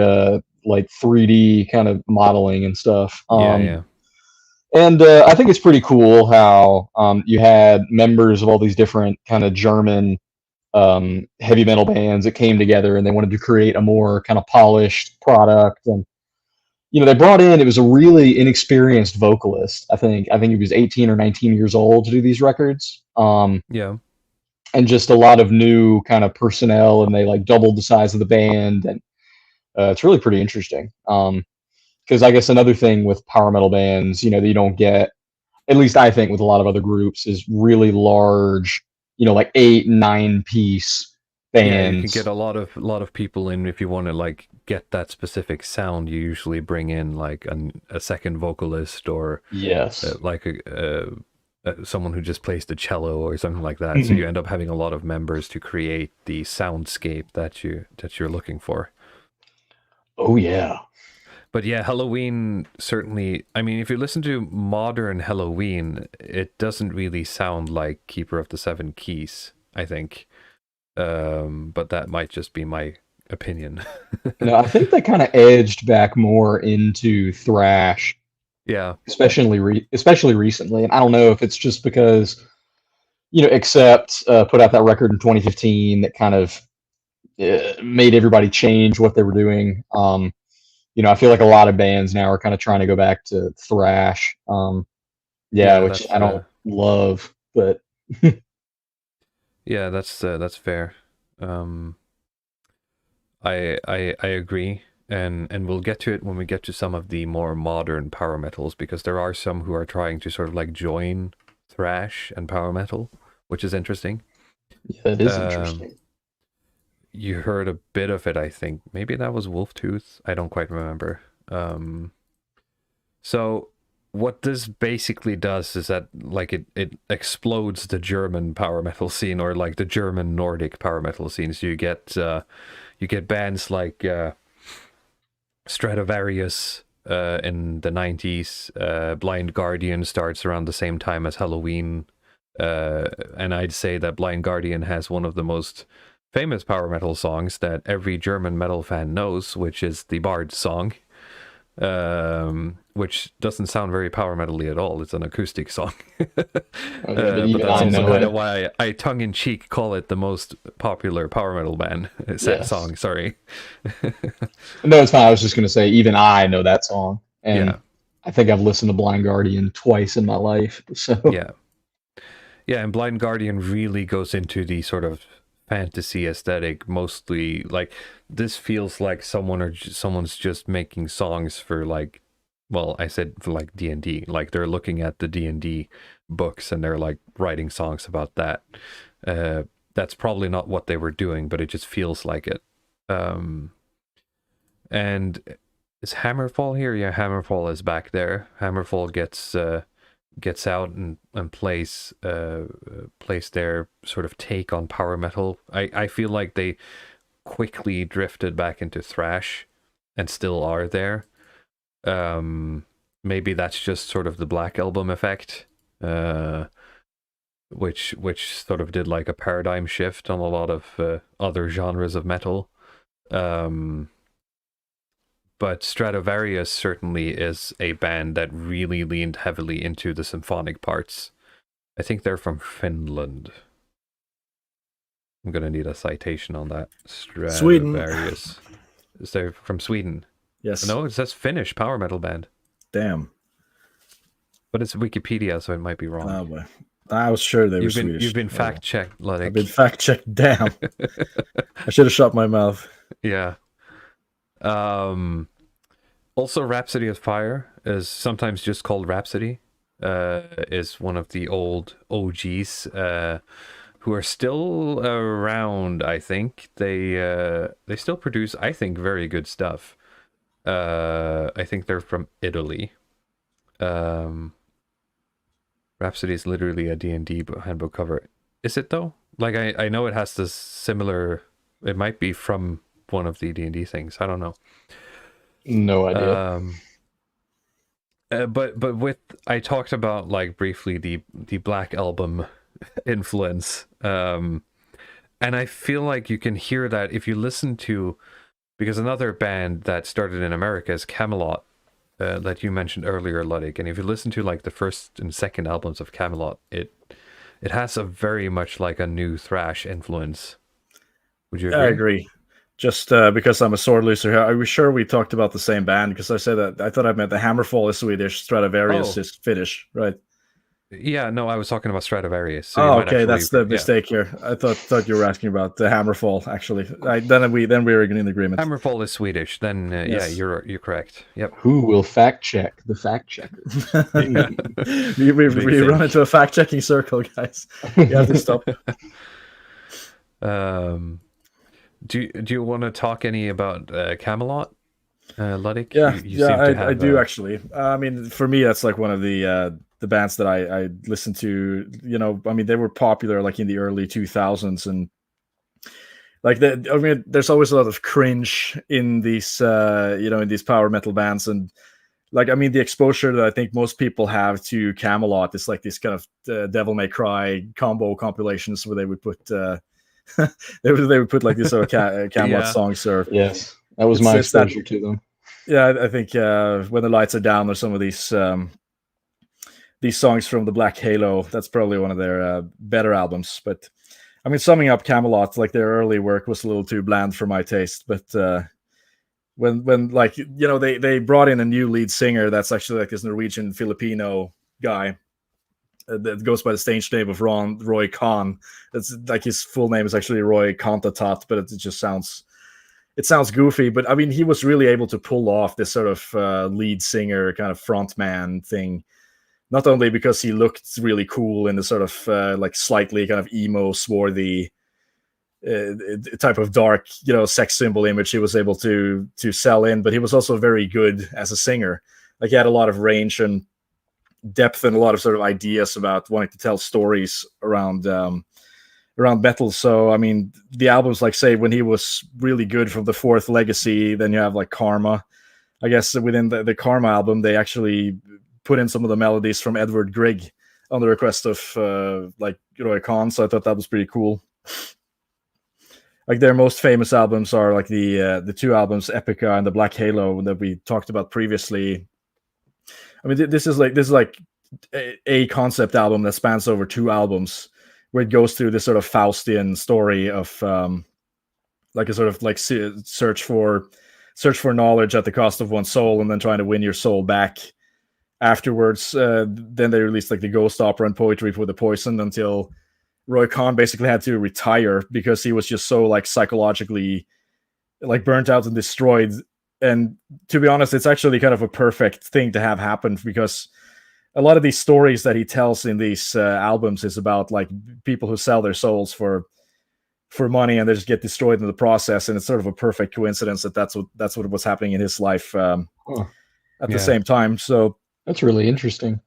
S4: like 3D kind of modeling and stuff. And I think it's pretty cool how you had members of all these different kind of German heavy metal bands that came together, and they wanted to create a more kind of polished product. And you know, they brought in, it was a really inexperienced vocalist. I think he was 18 or 19 years old to do these records. And just a lot of new kind of personnel, and they like doubled the size of the band, and it's really pretty interesting. Because I guess another thing with power metal bands, you know, that you don't get, at least I think with a lot of other groups, is really large, you know, like 8-9 piece bands.
S3: Yeah, you can get a lot of people in. If you want to like get that specific sound, you usually bring in like a second vocalist, or like someone who just plays the cello or something like that. So you end up having a lot of members to create the soundscape that you're looking for.
S4: Oh yeah.
S3: But yeah, Halloween certainly, I mean, if you listen to modern Halloween, it doesn't really sound like Keeper of the Seven Keys, I think. But that might just be my opinion.
S4: No, I think they kind of edged back more into thrash,
S3: Yeah,
S4: especially recently. And I don't know if it's just because Accept put out that record in 2015 that kind of made everybody change what they were doing. I feel like a lot of bands now are kind of trying to go back to thrash. Yeah,
S3: yeah,
S4: which I don't love, but
S3: yeah, that's fair. I agree, and we'll get to it when we get to some of the more modern power metals, because there are some who are trying to sort of like join thrash and power metal, which is interesting.
S4: yeah, it is interesting.
S3: You heard a bit of it, I think. Maybe that was Wolftooth. I don't quite remember. So what this basically does is that like it explodes the German power metal scene, or like the German Nordic power metal scene. So you get bands like Stratovarius in the 90s. Blind Guardian starts around the same time as Halloween. And I'd say that Blind Guardian has one of the most famous power metal songs that every German metal fan knows, which is the Bard song, which doesn't sound very power metal-y at all. It's an acoustic song.
S4: But
S3: But that's also kind of why I tongue-in-cheek call it the most popular power metal band song. Sorry.
S4: No, it's fine. I was just going to say, even I know that song. And
S3: Yeah.
S4: I think I've listened to Blind Guardian twice in my life. So
S3: Yeah. Yeah, and Blind Guardian really goes into the sort of fantasy aesthetic, mostly. Like, this feels like someone's just making songs for, like, well, I said for like D&D. Like, they're looking at the D&D books and they're like writing songs about that. That's probably not what they were doing, but it just feels like it. And is Hammerfall here? Yeah, Hammerfall is back there. Hammerfall gets out and plays their sort of take on power metal. I feel like they quickly drifted back into thrash and still are there. Maybe that's just sort of the Black Album effect, which sort of did like a paradigm shift on a lot of other genres of metal. But Stratovarius certainly is a band that really leaned heavily into the symphonic parts. I think they're from Finland. I'm going to need a citation on that. Stratovarius. Is they from Sweden?
S5: Yes.
S3: No, it says Finnish power metal band.
S5: Damn.
S3: But it's Wikipedia, so it might be wrong.
S5: Oh, boy. I was sure they were Swedish.
S3: You've been fact-checked, Luddic.
S5: I've been fact-checked. Damn. I should have shut my mouth.
S3: Yeah. Also, Rhapsody of Fire is sometimes just called Rhapsody. Is one of the old OGs who are still around. I think they still produce, I think, very good stuff. I think they're from Italy. Rhapsody is literally a D&D handbook cover. Is it though? Like I know it has this similar. It might be from one of the D&D things. I don't know.
S4: No idea.
S3: But with I talked about like briefly the Black Album influence, and I feel like you can hear that if you listen to, because another band that started in America is Camelot, that you mentioned earlier, Luddic, and if you listen to like the first and second albums of Camelot, it has a very much like a new thrash influence. Would you agree?
S5: I agree. Just because I'm a sword loser here, I was sure we talked about the same band, because I said that I thought I meant the Hammerfall is Swedish, Stradivarius is Finnish, right?
S3: Yeah, no, I was talking about Stradivarius. So
S5: okay, that's the mistake here. I thought you were asking about the Hammerfall. Actually, then we were in agreement.
S3: Hammerfall is Swedish. Then yes. Yeah, you're correct. Yep.
S4: Who will fact check the fact checker?
S5: we run into a fact checking circle, guys. You have to stop.
S3: Do you want to talk any about Camelot, Luddic?
S5: Yeah, I do actually. I mean, for me, that's like one of the bands that I listened to. I mean, they were popular like in the early 2000s, and like there's always a lot of cringe in these in these power metal bands, and like I mean, the exposure that I think most people have to Camelot is like this kind of Devil May Cry combo compilations where they would put they would put like these sort of Camelot
S3: Yeah.
S5: songs. Or
S4: Yes, that was my
S5: it's that-
S4: exposure to them.
S5: yeah, I think When the Lights Are Down or some of these songs from the Black Halo. That's probably one of their better albums. But I mean, summing up Camelot, like their early work was a little too bland for my taste. But when like they brought in a new lead singer that's actually like this Norwegian Filipino guy that goes by the stage name of Roy Khan. It's like his full name is actually Roy Kantatat, but it just sounds goofy. But I mean, he was really able to pull off this sort of lead singer kind of frontman thing. Not only because he looked really cool in the sort of like slightly kind of emo, swarthy type of dark, sex symbol image he was able to sell in, but he was also very good as a singer. Like he had a lot of range and depth and a lot of sort of ideas about wanting to tell stories around metal. So I mean, the albums, like say when he was really good from the Fourth Legacy, then you have like Karma. I guess within the Karma album, they actually put in some of the melodies from Edward Grieg on the request of like Roy Khan. So I thought that was pretty cool. Like their most famous albums are like the two albums, Epica and the Black Halo, that we talked about previously. I mean, this is like a concept album that spans over two albums, where it goes through this sort of Faustian story of like a sort of like search for knowledge at the cost of one's soul, and then trying to win your soul back afterwards. Then they released like the Ghost Opera and Poetry for the Poison, until Roy Khan basically had to retire because he was just so like psychologically like burnt out and destroyed. And to be honest, it's actually kind of a perfect thing to have happen, because a lot of these stories that he tells in these albums is about like people who sell their souls for money, and they just get destroyed in the process. And it's sort of a perfect coincidence that that's what was happening in his life at the same time. So
S4: that's really interesting.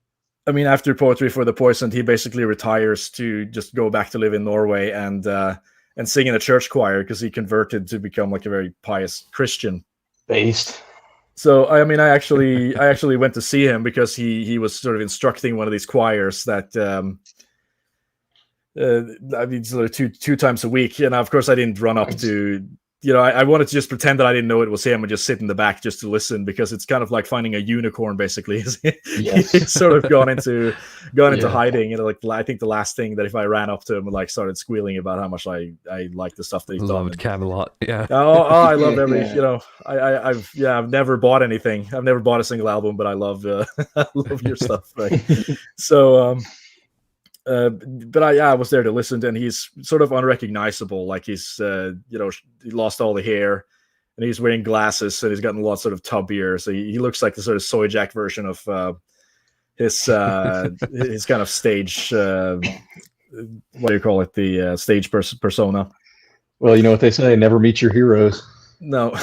S5: I mean, after Poetry for the Poisoned, he basically retires to just go back to live in Norway and sing in a church choir, because he converted to become like a very pious Christian.
S4: Based.
S5: So I mean, I actually went to see him because he was sort of instructing one of these choirs that I mean, sort of two times a week. And of course, I didn't run up to. I wanted to just pretend that I didn't know it was him and just sit in the back just to listen, because it's kind of like finding a unicorn, basically.
S4: Yes.
S5: He's sort of gone into hiding. Like I think the last thing that if I ran up to him and like started squealing about how much I like the stuff that he's done.
S3: Loved Camelot. Yeah.
S5: I love every. I've never bought anything. I've never bought a single album, but I love I love your stuff. Right? So. But I was there to listen to, and he's sort of unrecognizable. Like he's, he lost all the hair, and he's wearing glasses, and he's gotten a lot sort of tubbier. So he looks like the sort of soy jack version of his kind of stage. What do you call it? The stage persona.
S4: Well, you know what they say: never meet your heroes.
S5: No.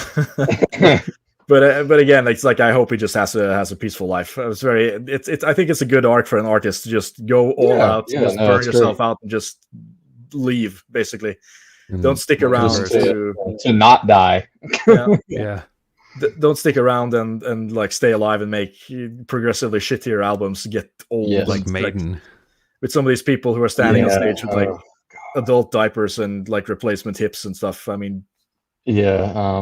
S5: But again, it's like I hope he just has a peaceful life. I think it's a good arc for an artist to just go all out, just burn yourself out, and just leave. Basically, don't stick around
S4: to not die.
S3: Yeah.
S5: Don't stick around and like stay alive and make progressively shittier albums. Get old,
S3: like Maiden,
S5: with some of these people who are standing on stage with like adult diapers and like replacement hips and stuff. I mean.
S4: Yeah,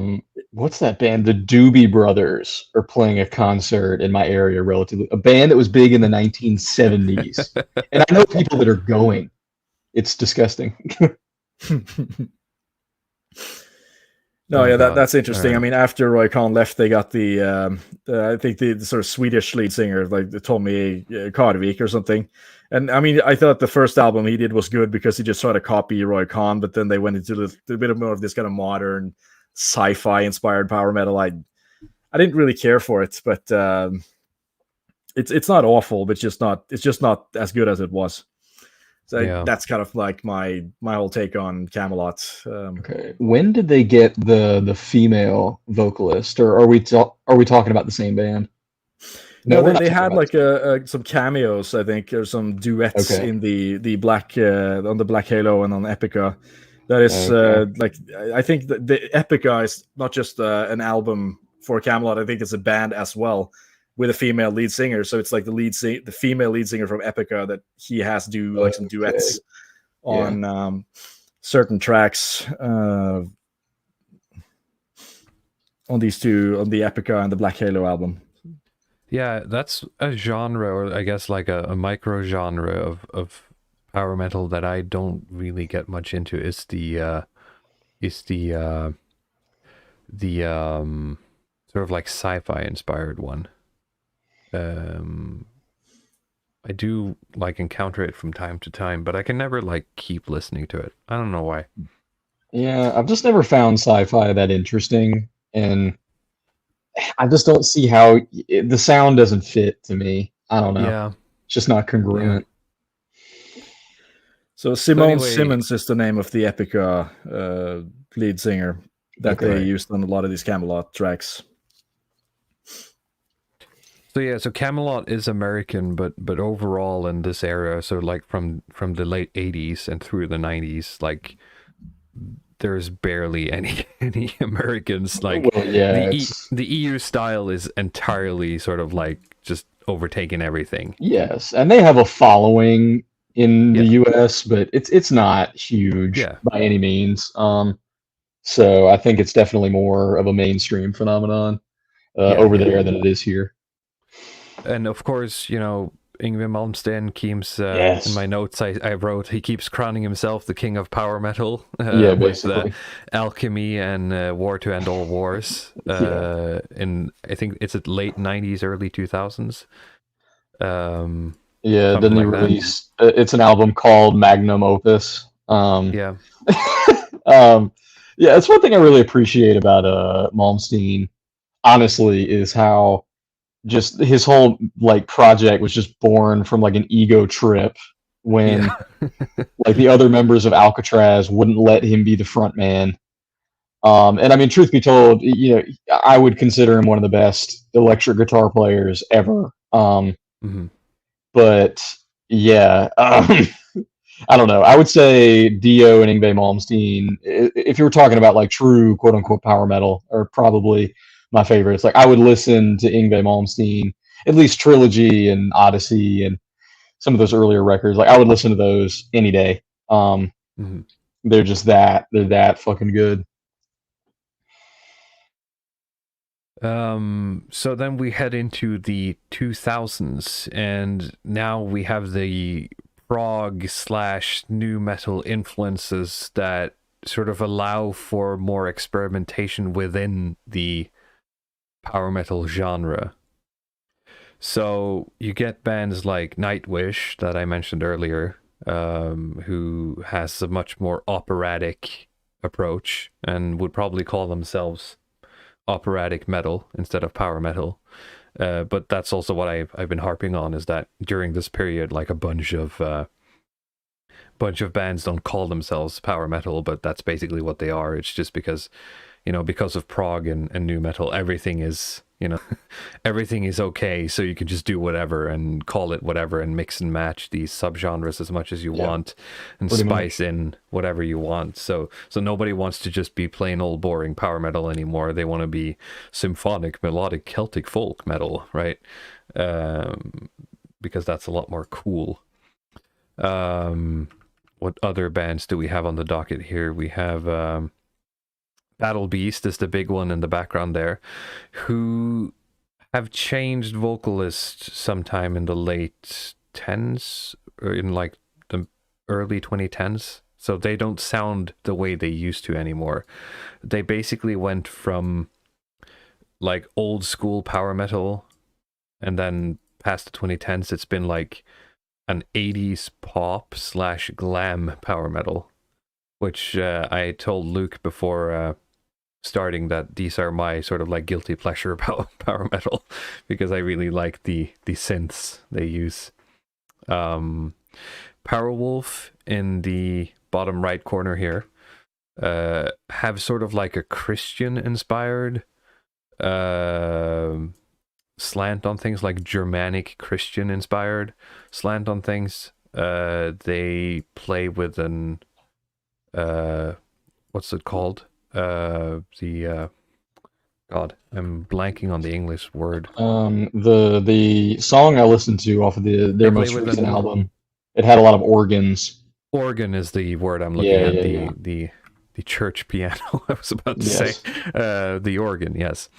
S4: what's that band? The Doobie Brothers are playing a concert in my area, a band that was big in the 1970s. And I know people that are going. It's disgusting.
S5: That's interesting. Right. I mean, after Roy Khan left, they got the I think the sort of Swedish lead singer, like Tommy Karvik or something. And I mean, I thought the first album he did was good because he just tried to copy Roy Khan, but then they went into a bit more of this kind of modern sci-fi inspired power metal. I didn't really care for it, but it's not awful, but it's just not as good as it was. So that's kind of like my whole take on Camelot.
S4: Okay, when did they get the female vocalist, or are we talking about the same band?
S5: No, they had like some cameos, I think, or some duets in the Black on the Black Halo and on Epica. That is like I think the Epica is not just an album for Camelot. I think it's a band as well with a female lead singer. So it's like the female lead singer from Epica that he has do like some duets on certain tracks on these two, on the Epica and the Black Halo album.
S3: Yeah, that's a genre, or I guess like a micro genre of power metal that I don't really get much into. Is the sort of like sci-fi inspired one. I do like encounter it from time to time, but I can never like keep listening to it. I don't know why.
S4: Yeah, I've just never found sci-fi that interesting, and I just don't see how the sound doesn't fit to me. I don't know.
S3: Yeah.
S4: It's just not congruent.
S5: So Simone
S3: anyway-
S5: Simmons is the name of the Epica lead singer that
S4: Okay.
S5: they used on a lot of these Camelot tracks.
S3: So yeah, so Camelot is American, but overall in this era, so like from the late 80s and through the 90s, like there's barely any Americans. Like
S4: Well, yeah,
S3: the EU style is entirely sort of like just overtaking everything.
S4: yes, and they have a following in the
S3: Yeah.
S4: US, but it's not huge
S3: Yeah.
S4: by any means. So I think it's definitely more of a mainstream phenomenon over there than it is here.
S3: And of course, you know, Yngwie Malmsteen keeps,
S4: Yes.
S3: in my notes I wrote, he keeps crowning himself the king of power metal
S4: Yeah,
S3: with
S4: basically.
S3: Alchemy and War to End All Wars in, I think it's at late 90s, early 2000s.
S4: Yeah,
S3: Something
S4: didn't he
S3: like that.
S4: release? It's an album called Magnum Opus.
S3: Yeah.
S4: Yeah, it's one thing I really appreciate about Malmsteen, honestly, is how just his whole like project was just born from like an ego trip when like the other members of Alcatraz wouldn't let him be the front man. And I mean, truth be told, you know, I would consider him one of the best electric guitar players ever.
S3: Mhm.
S4: But yeah, I don't know. I would say Dio and Yngwie Malmsteen, if you were talking about like true quote unquote power metal, are probably my favorites. Like I would listen to Yngwie Malmsteen, at least Trilogy and Odyssey and some of those earlier records. Like I would listen to those any day.
S3: Mhm.
S4: They're that fucking good.
S3: So then we head into the 2000s, and now we have the prog / new metal influences that sort of allow for more experimentation within the power metal genre. So you get bands like Nightwish that I mentioned earlier, who has a much more operatic approach and would probably call themselves operatic metal instead of power metal. But that's also what I've been harping on, is that during this period, like a bunch of bands don't call themselves power metal, but that's basically what they are. It's just because, you know, because of prog and new metal, everything is, you know, everything is okay, so you can just do whatever and call it whatever and mix and match these subgenres as much as you want and
S4: pretty
S3: spice in whatever you want. So nobody wants to just be plain old boring power metal anymore. They want to be symphonic, melodic, Celtic folk metal, right? Because that's a lot more cool. What other bands do we have on the docket here? We have Battle Beast is the big one in the background there, who have changed vocalist sometime in the late 10s or in like the early 2010s. So they don't sound the way they used to anymore. They basically went from like old school power metal, and then past the 2010s, it's been like an 80s pop / glam power metal, which I told Luke before starting that these are my sort of like guilty pleasure power metal, because I really like the synths they use. Powerwolf in the bottom right corner here have sort of like a Christian inspired slant on things, like Germanic Christian inspired slant on things. They play with an what's it called? God, I'm blanking on the English word.
S4: The song I listened to off of their
S3: play
S4: most
S3: with
S4: recent
S3: an-
S4: album, it had a lot of organs.
S3: Organ is the word I'm looking at. The church piano. I was about to say the organ. Yes,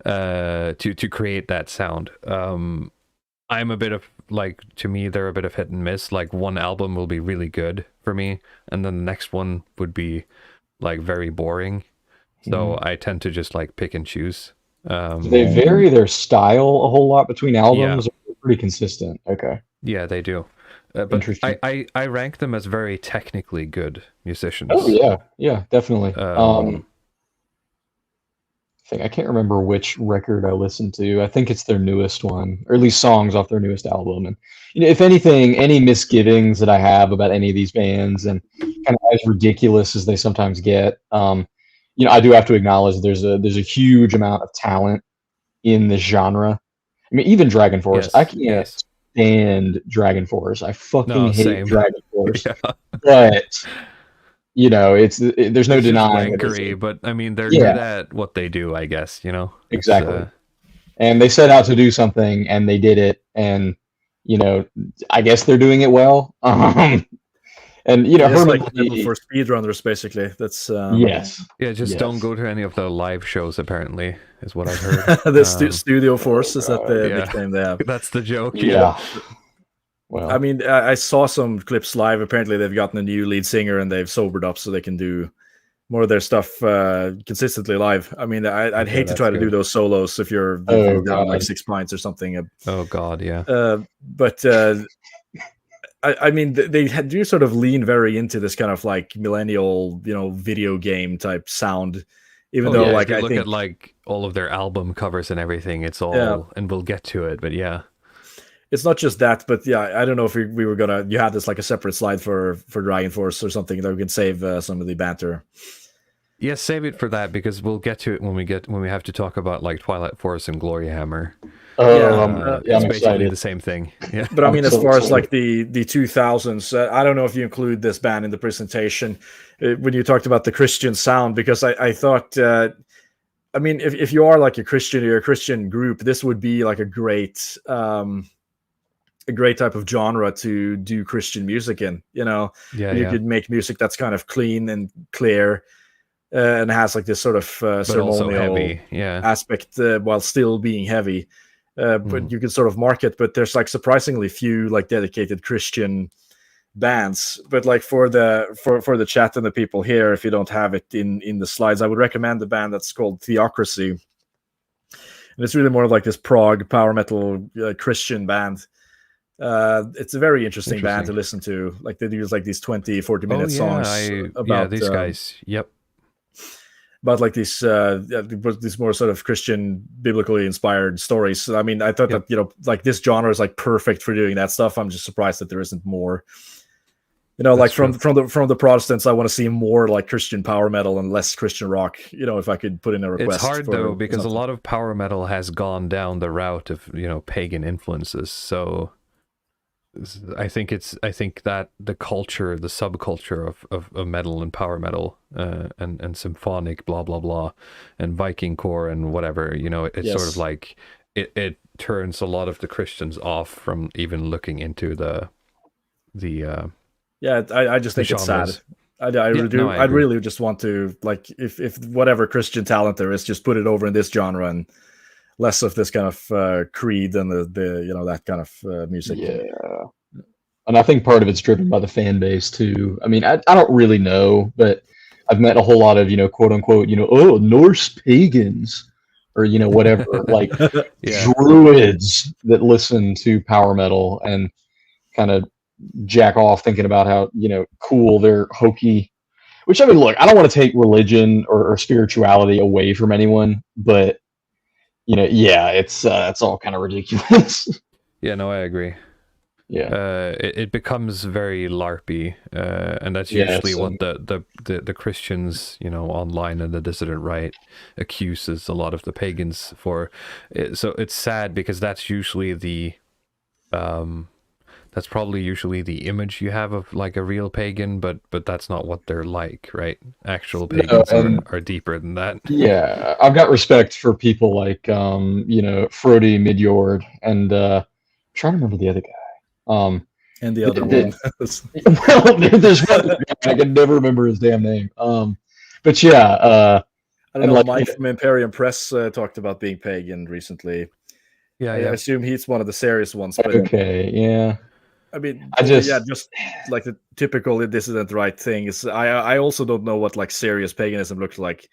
S3: to create that sound. I'm a bit of like, to me they're a bit of hit and miss. Like one album will be really good for me, and then the next one would be like very boring. So I tend to just like pick and choose.
S4: Do they vary their style a whole lot between albums? Or they're pretty consistent. Okay.
S3: Yeah, they do. But I rank them as very technically good musicians.
S4: Oh yeah, definitely. I can't remember which record I listened to. I think it's their newest one, or at least songs off their newest album. And if anything, any misgivings that I have about any of these bands, and kind of as ridiculous as they sometimes get, I do have to acknowledge there's a huge amount of talent in this genre. I mean, even Dragon Force. I can't stand Dragon Force. I fucking hate Dragon Force. But there's no denying
S3: it. But I mean, they're good at what they do, I guess.
S4: Exactly. And they set out to do something, and they did it, and I guess they're doing it well. And
S5: it's like for speedrunners, basically. That's
S3: just don't go to any of the live shows. Apparently, is what I've heard.
S5: The Studio Force, is that the nickname they have?
S3: That's the joke.
S4: Yeah. Well,
S5: I mean, I saw some clips live. Apparently, they've gotten a new lead singer and they've sobered up, so they can do more of their stuff consistently live. I mean, I'd hate to try to do those solos if you're down like 6 pints or something.
S3: Oh God, yeah.
S5: But I mean, they do sort of lean very into this kind of like millennial, video game type sound. Even though, like,
S3: I look at like all of their album covers and everything, it's all, and we'll get to it, but yeah.
S5: It's not just that, but I don't know if we were gonna. You had this like a separate slide for Dragon Force or something that we can save some of the banter.
S3: Yes, save it for that, because we'll get to it when we have to talk about like Twilight Force and Glory Hammer. It's
S4: I'm
S3: basically
S4: excited.
S3: the same thing. Yeah,
S5: but I mean, as far as like the 2000s, I don't know if you include this band in the presentation when you talked about the Christian sound, because I thought. I mean, if you are like a Christian or a Christian group, this would be like a great type of genre to do Christian music in. You could make music that's kind of clean and clear. And has like this sort of ceremonial aspect while still being heavy. But you can sort of market, but there's like surprisingly few like dedicated Christian bands. But like for the chat and the people here, if you don't have it in the slides, I would recommend the band that's called Theocracy. And it's really more of like this prog power metal Christian band. It's a very interesting band to listen to. Like they use like these 20-40 minute songs about
S3: these guys. Yep.
S5: About like these more sort of Christian biblically inspired stories. So, I mean, I thought that like this genre is like perfect for doing that stuff. I'm just surprised that there isn't more. Like from the Protestants, I want to see more like Christian power metal and less Christian rock. If I could put in a request.
S3: It's hard though, because a lot of power metal has gone down the route of pagan influences. So I think that the culture, the subculture of metal and power metal and symphonic blah blah blah and Viking core and whatever, it's sort of like it turns a lot of the Christians off from even looking into the
S5: I just think it's sad. I really just want to, like, if whatever Christian talent there is, just put it over in this genre and less of this kind of creed and the that kind of music.
S4: Yeah. And I think part of it's driven by the fan base too. I mean, I don't really know, but I've met a whole lot of, quote unquote, Norse pagans or, whatever, like druids that listen to power metal and kind of jack off thinking about how, cool they're hokey. Which, I mean, look, I don't want to take religion or spirituality away from anyone, but it's all kind of ridiculous.
S3: Yeah, no, I agree.
S4: Yeah,
S3: it becomes very LARPy, and that's usually what the Christians, online and the dissident right accuses a lot of the pagans for. So it's sad because that's usually that's probably usually the image you have of like a real pagan, but that's not what they're like, right? Actual pagans are deeper than that.
S4: Yeah, I've got respect for people like Frody Midjord and I'm trying to remember the other guy.
S5: And the other
S4: The-
S5: one.
S4: well, there's one guy, I can never remember his damn name. But yeah,
S5: I don't
S4: and
S5: know.
S4: like
S5: Mike from Imperium Press talked about being pagan recently.
S3: Yeah,
S5: I
S3: yeah.
S5: assume he's one of the serious ones, but
S4: okay, yeah.
S5: I mean,
S4: I just
S5: yeah, just like the typical dissident right thing is. I also don't know what like serious paganism looks like.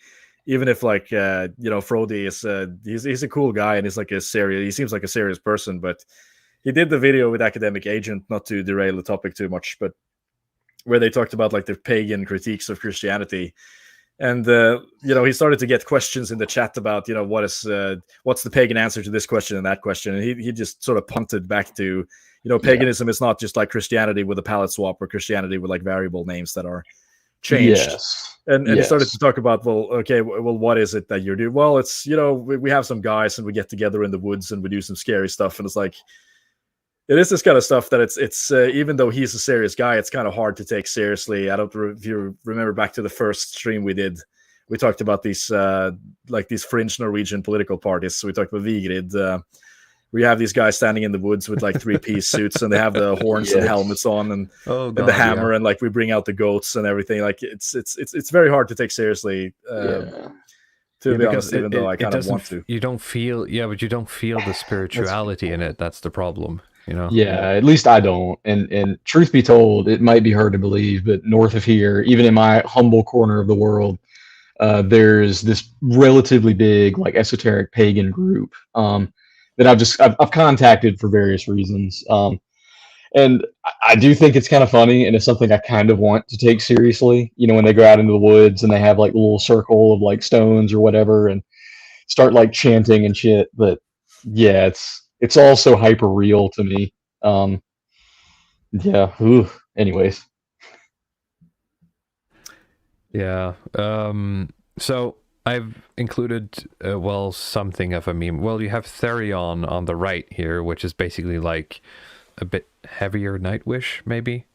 S5: Even if like Frody is he's a cool guy and he's like he seems like a serious person, but he did the video with Academic Agent, not to derail the topic too much, but where they talked about like the pagan critiques of Christianity. And he started to get questions in the chat about what's the pagan answer to this question and that question, and he just sort of punted back to paganism is not just like Christianity with a palette swap or Christianity with like variable names that are changed.
S4: yes,
S5: And he started to
S4: yes.
S5: talk about, well, okay, well, what is it that you're doing? Well, it's we have some guys and we get together in the woods and we do some scary stuff, and it's like it is this kind of stuff that it's even though he's a serious guy, it's kind of hard to take seriously. I don't if you remember back to the first stream we did, we talked about these like these fringe Norwegian political parties. So we talked about Vigrid. We have these guys standing in the woods with like 3-piece suits, and they have the horns and helmets on, and the hammer, and like we bring out the goats and everything. Like it's very hard to take seriously. To be honest, even though I kind of want to.
S3: You don't feel, but you don't feel the spirituality in it. That's the problem.
S4: Yeah, at least I don't. And truth be told, it might be hard to believe, but north of here, even in my humble corner of the world, there's this relatively big, like esoteric pagan group that I've contacted for various reasons. And I do think it's kind of funny, and it's something I kind of want to take seriously. When they go out into the woods and they have like a little circle of like stones or whatever, and start like chanting and shit. But yeah, it's all so hyper real to me. Yeah. Anyways.
S3: Yeah. So I've included something of a meme. Well, you have Therion on the right here, which is basically like a bit heavier Nightwish, maybe.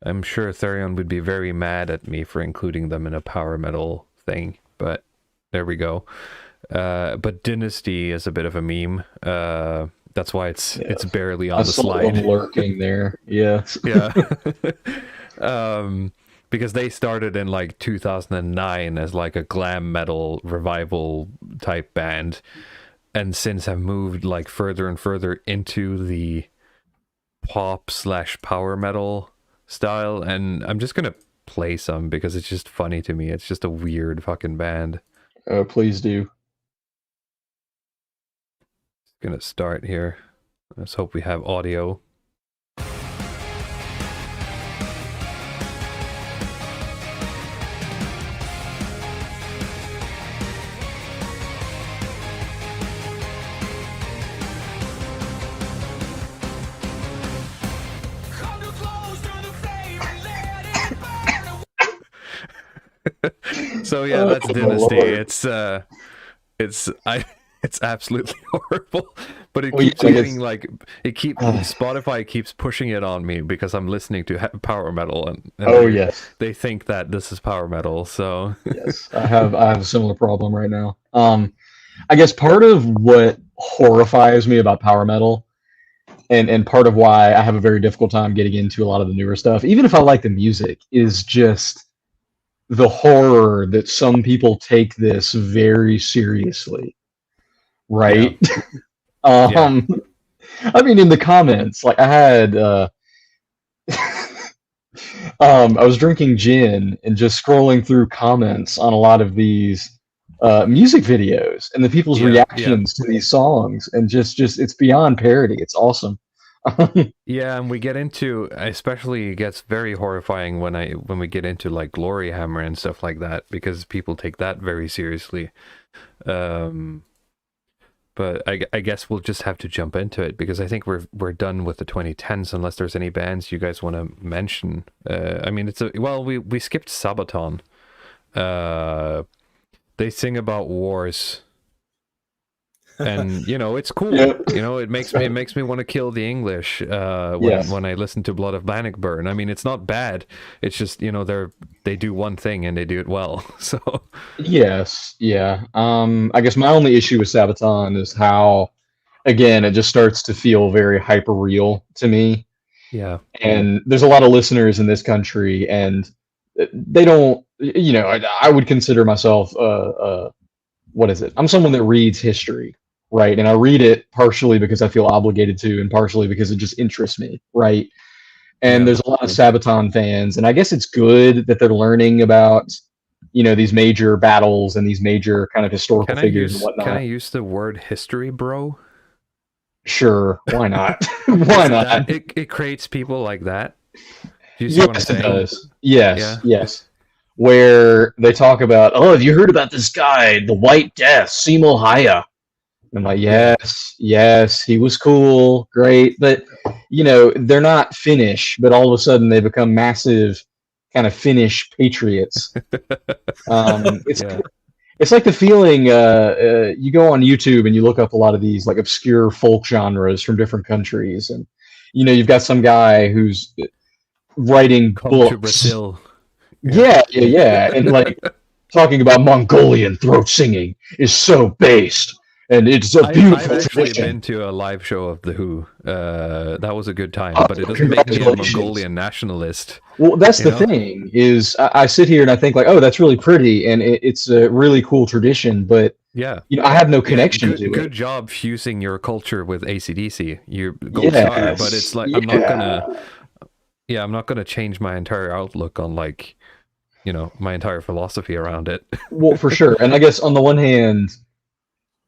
S3: I'm sure Therion would be very mad at me for including them in a power metal thing, but there we go. But Dynasty is a bit of a meme. That's why it's barely on the slide.
S4: Lurking there, yeah.
S3: Because they started in like 2009 as like a glam metal revival type band, and since have moved like further and further into the pop/power metal style. And I'm just gonna play some because it's just funny to me. It's just a weird fucking band.
S4: Please do.
S3: Gonna start here. Let's hope we have audio. So yeah, that's Dynasty. It's absolutely horrible, but it keeps getting like Spotify keeps pushing it on me because I'm listening to power metal, and
S4: yes,
S3: they think that this is power metal. So
S4: yes, I have a similar problem right now. I guess part of what horrifies me about power metal, and part of why I have a very difficult time getting into a lot of the newer stuff, even if I like the music, is just the horror that some people take this very seriously. Right. Yeah. I mean, in the comments, like I had I was drinking gin and just scrolling through comments on a lot of these music videos and the people's reactions to these songs, and just it's beyond parody. It's awesome.
S3: Yeah, and we get into, especially it gets very horrifying when we get into like Glory Hammer and stuff like that, because people take that very seriously. But I guess we'll just have to jump into it, because I think we're done with the 2010s unless there's any bands you guys want to mention. I mean, we skipped Sabaton. They sing about wars, and it's cool. It makes me want to kill the English when I listen to Blood of Bannockburn. I mean, it's not bad. It's just they do one thing and they do it well. So
S4: yes, yeah. I guess my only issue with Sabaton is how, again, it just starts to feel very hyper real to me.
S3: Yeah.
S4: And there's a lot of listeners in this country, and they don't. I would consider myself what is it? I'm someone that reads history, right? And I read it partially because I feel obligated to, and partially because it just interests me, right? And
S3: Yeah.
S4: there's a lot of Sabaton fans, and I guess it's good that they're learning about, these major battles and these major kind of historical figures and whatnot.
S3: Can I use the word history, bro?
S4: Sure, why not? Why not?
S3: It creates people like that. Do you see what I'm saying?
S4: It does. Yes,
S3: Yeah.
S4: yes. Where they talk about, oh, have you heard about this guy, the White Death, Simo Haya? I'm like, yes, he was cool, great, but they're not Finnish, but all of a sudden they become massive kind of Finnish patriots. It's like the feeling you go on YouTube and you look up a lot of these like obscure folk genres from different countries, and you've got some guy who's writing books.
S3: To Brazil.
S4: Yeah, and like talking about Mongolian throat singing is so based. And it's a beautiful
S3: I've actually
S4: tradition.
S3: been to a live show of The Who. That was a good time, but it doesn't make me a Mongolian nationalist.
S4: Well, that's the thing, is I sit here and I think like, oh, that's really pretty, and it's a really cool tradition, but I have no connection to it.
S3: Good job fusing your culture with AC/DC. You're gold star, but it's like I'm not gonna change my entire outlook on like, my entire philosophy around it.
S4: Well, for sure. And I guess on the one hand,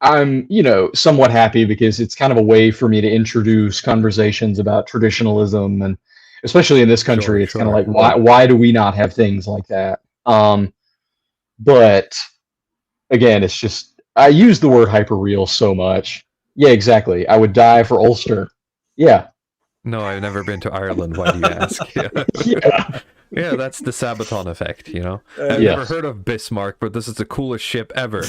S4: I'm, somewhat happy because it's kind of a way for me to introduce conversations about traditionalism, and especially in this country, it's kind of like, why do we not have things like that? But again, it's just, I use the word hyperreal so much. Yeah, exactly. I would die for Ulster. Yeah.
S3: No, I've never been to Ireland. Why do you ask?
S4: Yeah.
S3: Yeah, that's the Sabaton effect, I've never heard of Bismarck, but this is the coolest ship ever.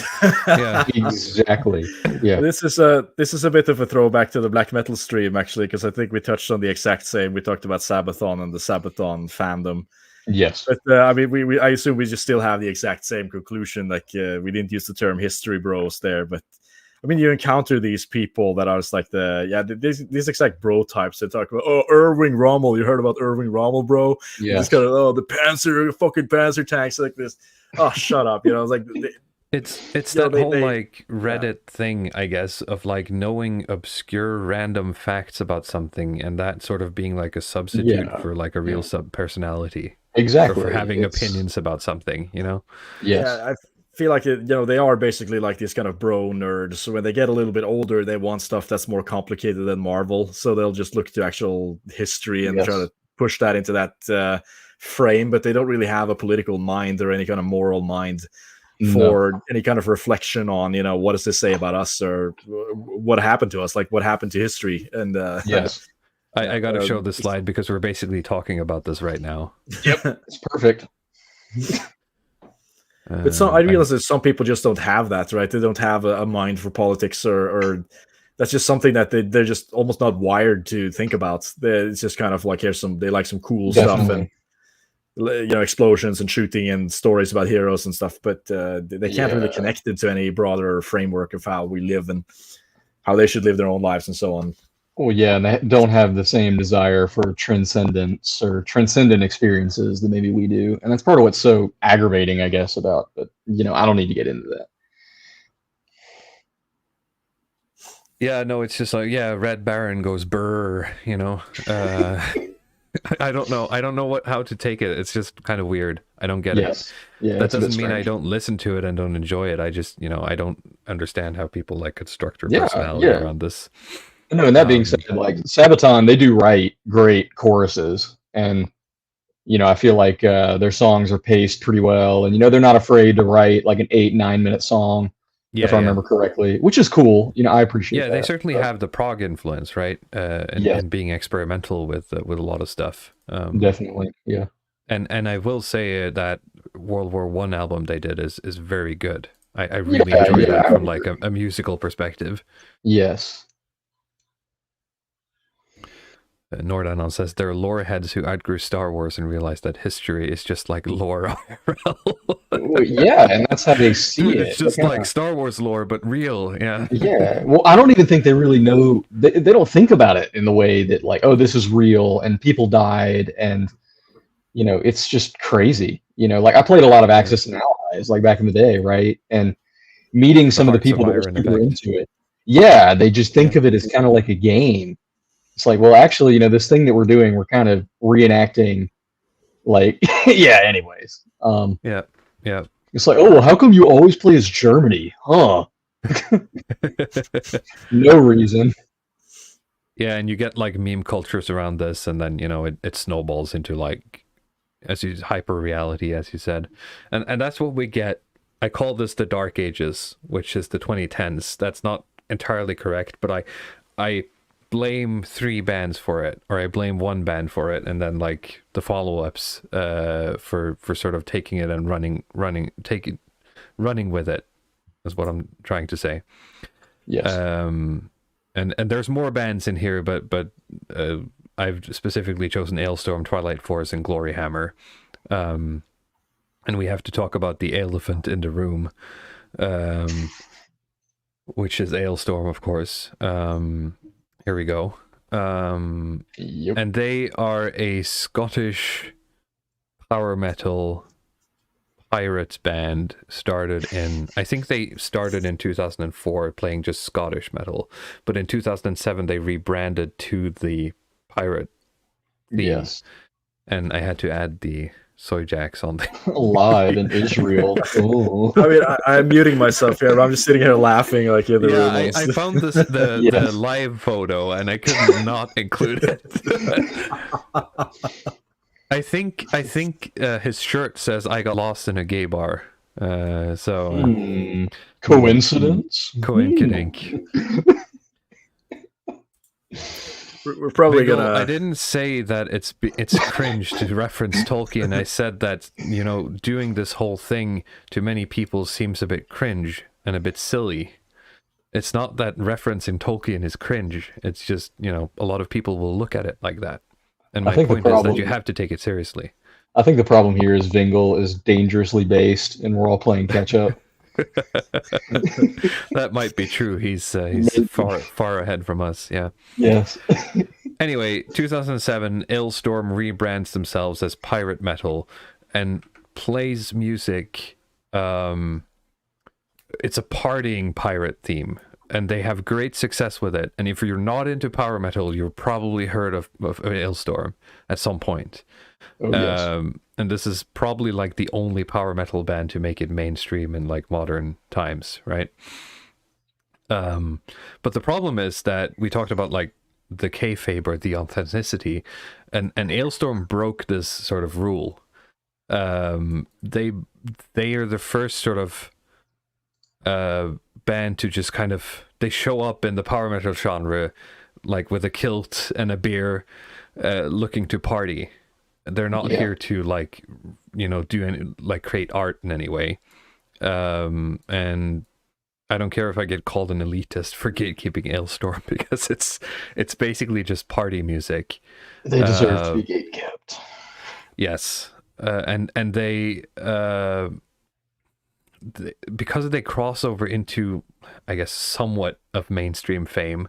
S3: Yeah,
S4: exactly. Yeah,
S5: this is a bit of a throwback to the black metal stream, actually, because I think we touched on the exact same. We talked about Sabaton and the Sabaton fandom.
S4: Yes,
S5: but I mean, I assume we just still have the exact same conclusion. Like we didn't use the term history bros there, but I mean, you encounter these people that are just like these exact bro types. They talk about, oh, Irving Rommel. You heard about Irving Rommel, bro? Yeah. Just kind of, the fucking Panzer tanks like this. Oh, shut up. It's like
S3: it's that whole like Reddit thing, I guess, of like knowing obscure random facts about something, and that sort of being like a substitute for like a real sub personality.
S4: Exactly.
S3: Or for having opinions about something,
S4: Yes.
S5: Yeah, I feel like they are basically like these kind of bro nerds. So when they get a little bit older, they want stuff that's more complicated than Marvel. So they'll just look to actual history and try to push that into that frame. But they don't really have a political mind or any kind of moral mind for any kind of reflection on, what does this say about us, or what happened to us, like what happened to history. And
S4: yes.
S3: I got to show this slide because we're basically talking about this right now.
S4: Yep, it's perfect.
S5: But I realize that some people just don't have that, right? They don't have a mind for politics, or that's just something that they're just almost not wired to think about. It's just kind of like, they like some cool stuff and explosions and shooting and stories about heroes and stuff, but they can't really connect it to any broader framework of how we live and how they should live their own lives and so on.
S4: Well, yeah, and they don't have the same desire for transcendence or transcendent experiences that maybe we do. And that's part of what's so aggravating, I guess, about, but, I don't need to get into that.
S3: Yeah, no, it's just like, Red Baron goes brr, I don't know how to take it. It's just kind of weird. I don't get it. Yeah, that doesn't mean I don't listen to it and don't enjoy it. I just, I don't understand how people like could structure personality around this.
S4: No, and that being said, like Sabaton, they do write great choruses, and I feel like their songs are paced pretty well, and they're not afraid to write like an 8-9 minute song, if I remember correctly, which is cool. I appreciate that.
S3: Yeah, they certainly have the prog influence, right? And being experimental with a lot of stuff.
S4: Definitely, yeah.
S3: And I will say that World War I album they did is very good. I really enjoyed that from like a musical perspective.
S4: Yes.
S3: Nordanon says there are lore heads who outgrew Star Wars and realized that history is just like lore IRL.
S4: Well, yeah, and that's how they see it.
S3: It's just like Star Wars lore, but real. Yeah.
S4: Yeah. Well, I don't even think they really know. They don't think about it in the way that, like, oh, this is real and people died, and it's just crazy. Like, I played a lot of Axis and Allies, like back in the day, right? And meeting some of the people that were super into it. Yeah, they just think of it as kind of like a game. It's like, well, actually, this thing that we're doing, we're kind of reenacting, like, yeah. Anyways,
S3: yeah.
S4: It's like, oh, well, how come you always play as Germany, huh? No reason.
S3: Yeah, and you get like meme cultures around this, and then it snowballs into like hyper reality, as you said, and that's what we get. I call this the Dark Ages, which is the 2010s. That's not entirely correct, but I blame 3 bands for it, or I blame 1 band for it, and then like the follow-ups for sort of taking it and running with it is what I'm trying to say.
S4: Yes.
S3: And there's more bands in here, but I've specifically chosen Alestorm, Twilight Force, and Gloryhammer. And we have to talk about the elephant in the room, which is Alestorm, of course. Here we go.
S4: Yep.
S3: And they are a Scottish power metal pirate band I think they started in 2004 playing just Scottish metal, but in 2007 they rebranded to the pirate theme.
S4: Yes.
S3: And I had to add the soy jacks on the
S4: live in Israel. Ooh.
S5: I mean, I'm muting myself here, but I'm just sitting here laughing like in the room.
S3: I found the live photo and I could not include it. I think his shirt says "I got lost in a gay bar."
S4: Coincidence?
S3: Coinkydink.
S5: We're probably
S3: Bingle,
S5: gonna.
S3: I didn't say that it's cringe to reference Tolkien. I said that doing this whole thing to many people seems a bit cringe and a bit silly. It's not that referencing Tolkien is cringe. It's just a lot of people will look at it like that. And my point is that you have to take it seriously.
S4: I think the problem here is Vingle is dangerously based, and we're all playing catch up.
S3: That might be true. He's far ahead from us. Yeah.
S4: Yes.
S3: Anyway, 2007, Alestorm rebrands themselves as pirate metal and plays music. It's a partying pirate theme, and they have great success with it. And if you're not into power metal, you've probably heard of Alestorm at some point.
S4: Oh, yes.
S3: And this is probably like the only power metal band to make it mainstream in like modern times, right? But the problem is that we talked about like the kayfabe or the authenticity, and Alestorm broke this sort of rule. They are the first sort of band to just kind of, they show up in the power metal genre like with a kilt and a beer, looking to party. They're not here to like do any, like create art in any way, and I don't care if I get called an elitist for gatekeeping Alestorm, because it's basically just party music.
S4: They deserve to be gatekept.
S3: Yes, and they because they cross over into, I guess, somewhat of mainstream fame.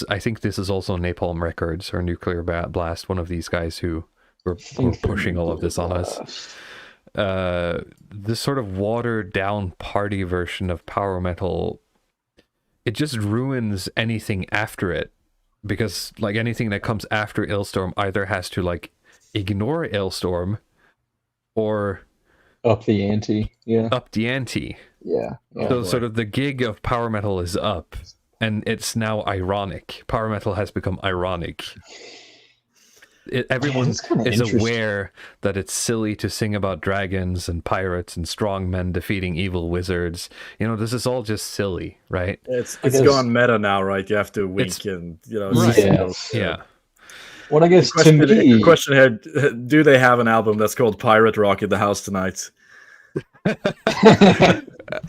S3: I think this is also Napalm Records or Nuclear Blast, one of these guys who were pushing all of this on us. This sort of watered down party version of power metal, it just ruins anything after it, because like anything that comes after Alestorm either has to like ignore Alestorm or
S4: up the ante. Yeah.
S3: So sort of the gig of power metal is up, and it's now ironic. Power metal has become ironic. Everyone is aware that it's silly to sing about dragons and pirates and strong men defeating evil wizards. This is all just silly, right?
S5: It's gone meta now, right? You have to wink and
S3: yeah.
S4: Well, I guess
S5: the question here: do they have an album that's called "Pirate Rock in the House Tonight"?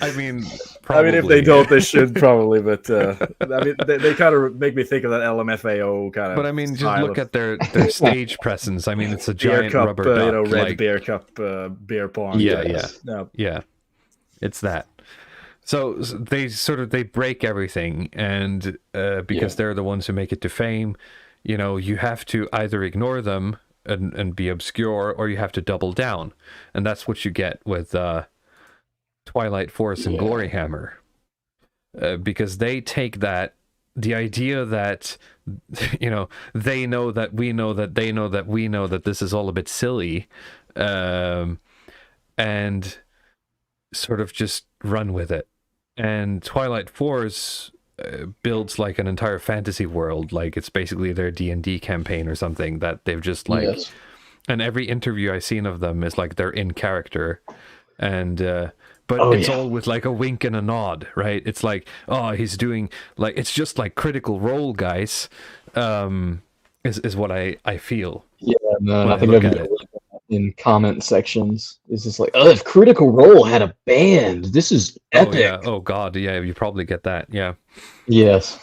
S3: I mean,
S5: I mean, if they
S3: probably.
S5: don't, they should probably. But I mean, they kind of make me think of that LMFAO kind of.
S3: But I mean, just
S5: style
S3: look
S5: of
S3: at their stage presence. I mean, it's a
S5: beer
S3: giant
S5: cup,
S3: rubber duck.
S5: you know, red
S3: like,
S5: beer cup, beer pong.
S3: Yeah,
S4: Yes.
S3: yeah, it's that. So they break everything, and because they're the ones who make it to fame, you know, you have to either ignore them and be obscure, or you have to double down, and that's what you get with Twilight Force and Gloryhammer, because they take the idea that, you know, they know that we know that they know that we know that this is all a bit silly, and sort of just run with it. And Twilight Force builds like an entire fantasy world, like it's basically their D&D campaign or something that they've just like.
S4: Yes.
S3: And every interview I've seen of them is like they're in character, and but it's all with like a wink and a nod, right? It's like, oh, he's doing like, it's just like Critical Role, guys, is what I feel.
S4: Yeah, no,
S3: when
S4: I think
S3: look
S4: I've
S3: at
S4: been
S3: it.
S4: in comment sections. It's just like, oh, if Critical Role had a band, this is epic.
S3: Oh yeah, oh god, yeah, you probably get that, yeah.
S4: Yes.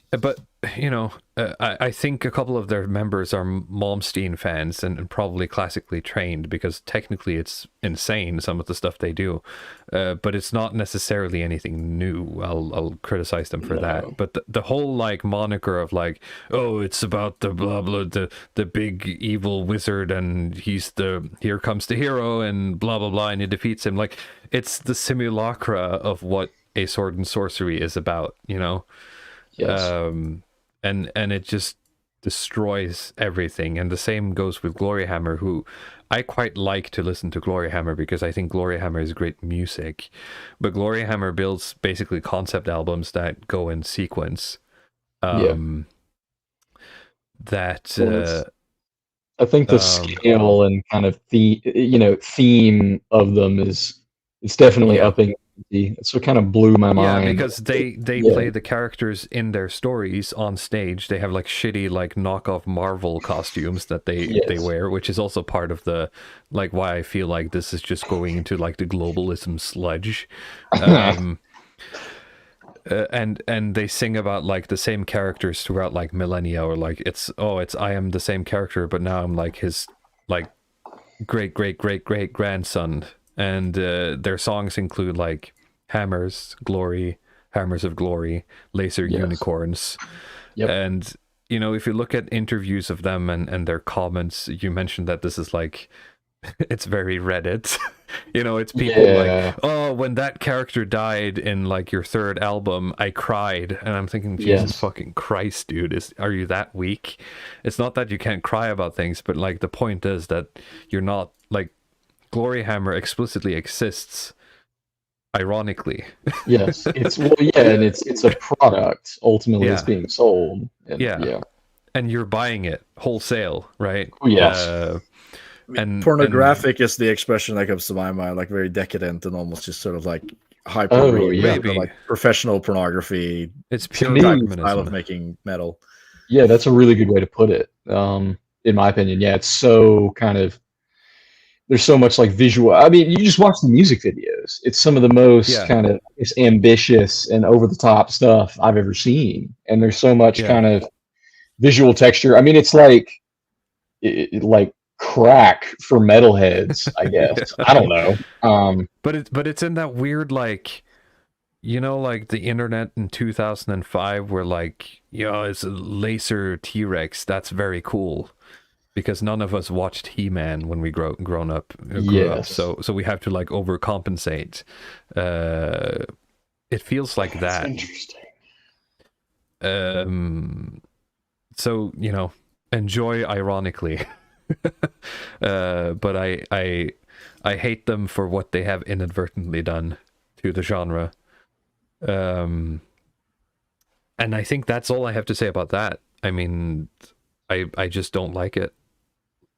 S3: But you know, I think a couple of their members are Malmsteen fans and probably classically trained, because technically it's insane, some of the stuff they do, but it's not necessarily anything new. I'll criticize them for that. But the whole like moniker of like, oh, it's about the blah blah, the big evil wizard, and here comes the hero, and blah blah blah, and he defeats him. Like, it's the simulacra of what a sword and sorcery is about, you know.
S4: Yes.
S3: And it just destroys everything. And the same goes with Gloryhammer, who I quite like to listen to Gloryhammer, because I think Gloryhammer is great music. But Gloryhammer builds basically concept albums that go in sequence. That
S4: I think the scale and kind of theme of them is definitely upping. It's what kind of blew my mind.
S3: Yeah, because they play the characters in their stories on stage. They have like shitty like knockoff Marvel costumes that they wear, which is also part of the like why I feel like this is just going into like the globalism sludge. And they sing about like the same characters throughout like millennia, or like it's I am the same character, but now I'm like his like great grandson. And their songs include like Hammers, Glory, Hammers of Glory, Laser Unicorns.
S4: Yep.
S3: And, you know, if you look at interviews of them and their comments, you mentioned that this is like, it's very Reddit. You know, it's people like, oh, when that character died in like your third album, I cried. And I'm thinking, Jesus fucking Christ, dude, are you that weak? It's not that you can't cry about things, but like the point is that you're not like, Gloryhammer explicitly exists ironically.
S4: Yes, and it's a product. Ultimately, it's being sold. And,
S3: and you're buying it wholesale, right?
S4: Yes.
S5: And pornographic is the expression that comes to my mind, like very decadent and almost just sort of like hyper, like professional pornography.
S3: It's pure
S5: style of making metal.
S4: Yeah, that's a really good way to put it. In my opinion, it's so kind of. There's so much like visual. I mean, you just watch the music videos. It's some of the most kind of ambitious and over the top stuff I've ever seen. And there's so much kind of visual texture. I mean, it's like like crack for metalheads, I guess. I don't know.
S3: But it's in that weird like, you know, like the internet in 2005 where like, it's a laser T-Rex. That's very cool. Because none of us watched He-Man when we grew up, so we have to like overcompensate. It feels like that.
S4: Interesting.
S3: So you know, enjoy ironically, but I hate them for what they have inadvertently done to the genre. And I think that's all I have to say about that. I mean, I just don't like it.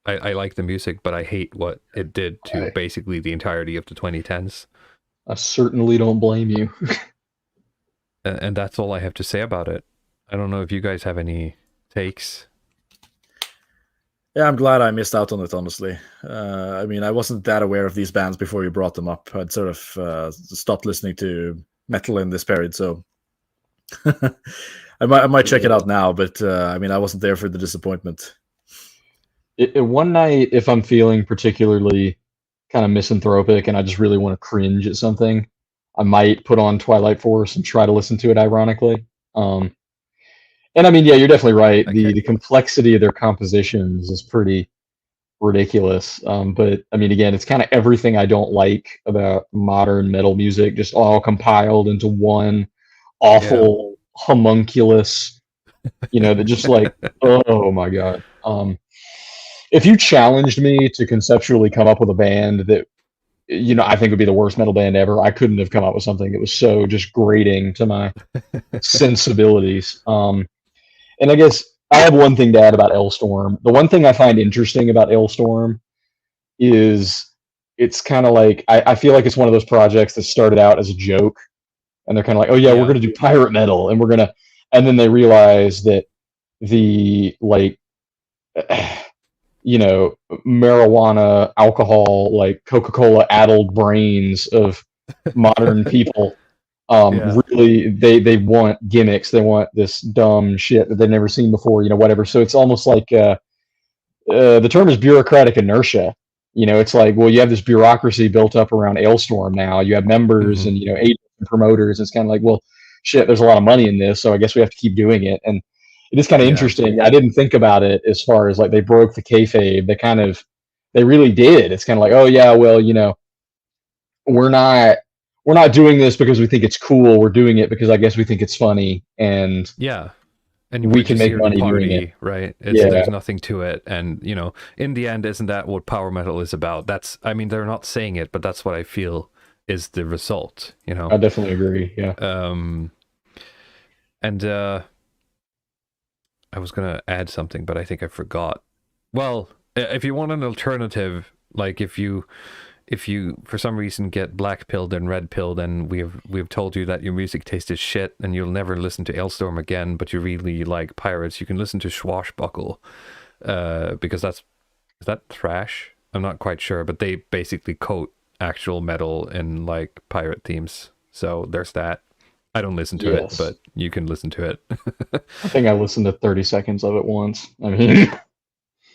S3: I like the music, but I hate what it did to basically the entirety of the 2010s.
S4: I certainly don't blame you.
S3: And that's all I have to say about it. I don't know if you guys have any takes.
S5: Yeah, I'm glad I missed out on it, honestly. I mean, I wasn't that aware of these bands before you brought them up. I'd sort of stopped listening to metal in this period, so I might check it out now, but I mean, I wasn't there for the disappointment.
S4: One night, if I'm feeling particularly kind of misanthropic and I just really want to cringe at something, I might put on Twilight Force and try to listen to it ironically. And I mean, yeah, you're definitely right.
S3: Okay.
S4: The complexity of their compositions is pretty ridiculous. But I mean, again, it's kind of everything I don't like about modern metal music, just all compiled into one awful homunculus. That just like, oh my god. If you challenged me to conceptually come up with a band that I think would be the worst metal band ever, I couldn't have come up with something that was so just grating to my sensibilities. And I guess I have one thing to add about Alestorm. The one thing I find interesting about Alestorm is it's kind of like I feel like it's one of those projects that started out as a joke, and they're kind of like, oh yeah, we're gonna do pirate metal, and then they realize that the marijuana, alcohol, like Coca-Cola addled brains of modern people really they want gimmicks. They want this dumb shit that they've never seen before, whatever. So it's almost like the term is bureaucratic inertia. It's like, well, you have this bureaucracy built up around Alestorm now. You have members and agents and promoters. It's kind of like, well, shit, there's a lot of money in this, so I guess we have to keep doing it. And it is kind of interesting. I didn't think about it as far as like they broke the kayfabe. They really did. It's kind of like, oh yeah, well, we're not doing this because we think it's cool. We're doing it because I guess we think it's funny, and
S3: and
S4: we can make money doing it.
S3: Right? There's nothing to it, and in the end, isn't that what power metal is about? I mean, they're not saying it, but that's what I feel is the result.
S4: I definitely agree. Yeah.
S3: And I was gonna add something, but I think I forgot. Well, if you want an alternative, like if you for some reason get black pilled and red pilled, and we've told you that your music taste is shit and you'll never listen to Alestorm again, but you really like pirates, you can listen to Swashbuckle, because is that thrash? I'm not quite sure, but they basically coat actual metal in like pirate themes. So there's that. I don't listen to it, but you can listen to it.
S4: I think I listened to 30 seconds of it once. I mean,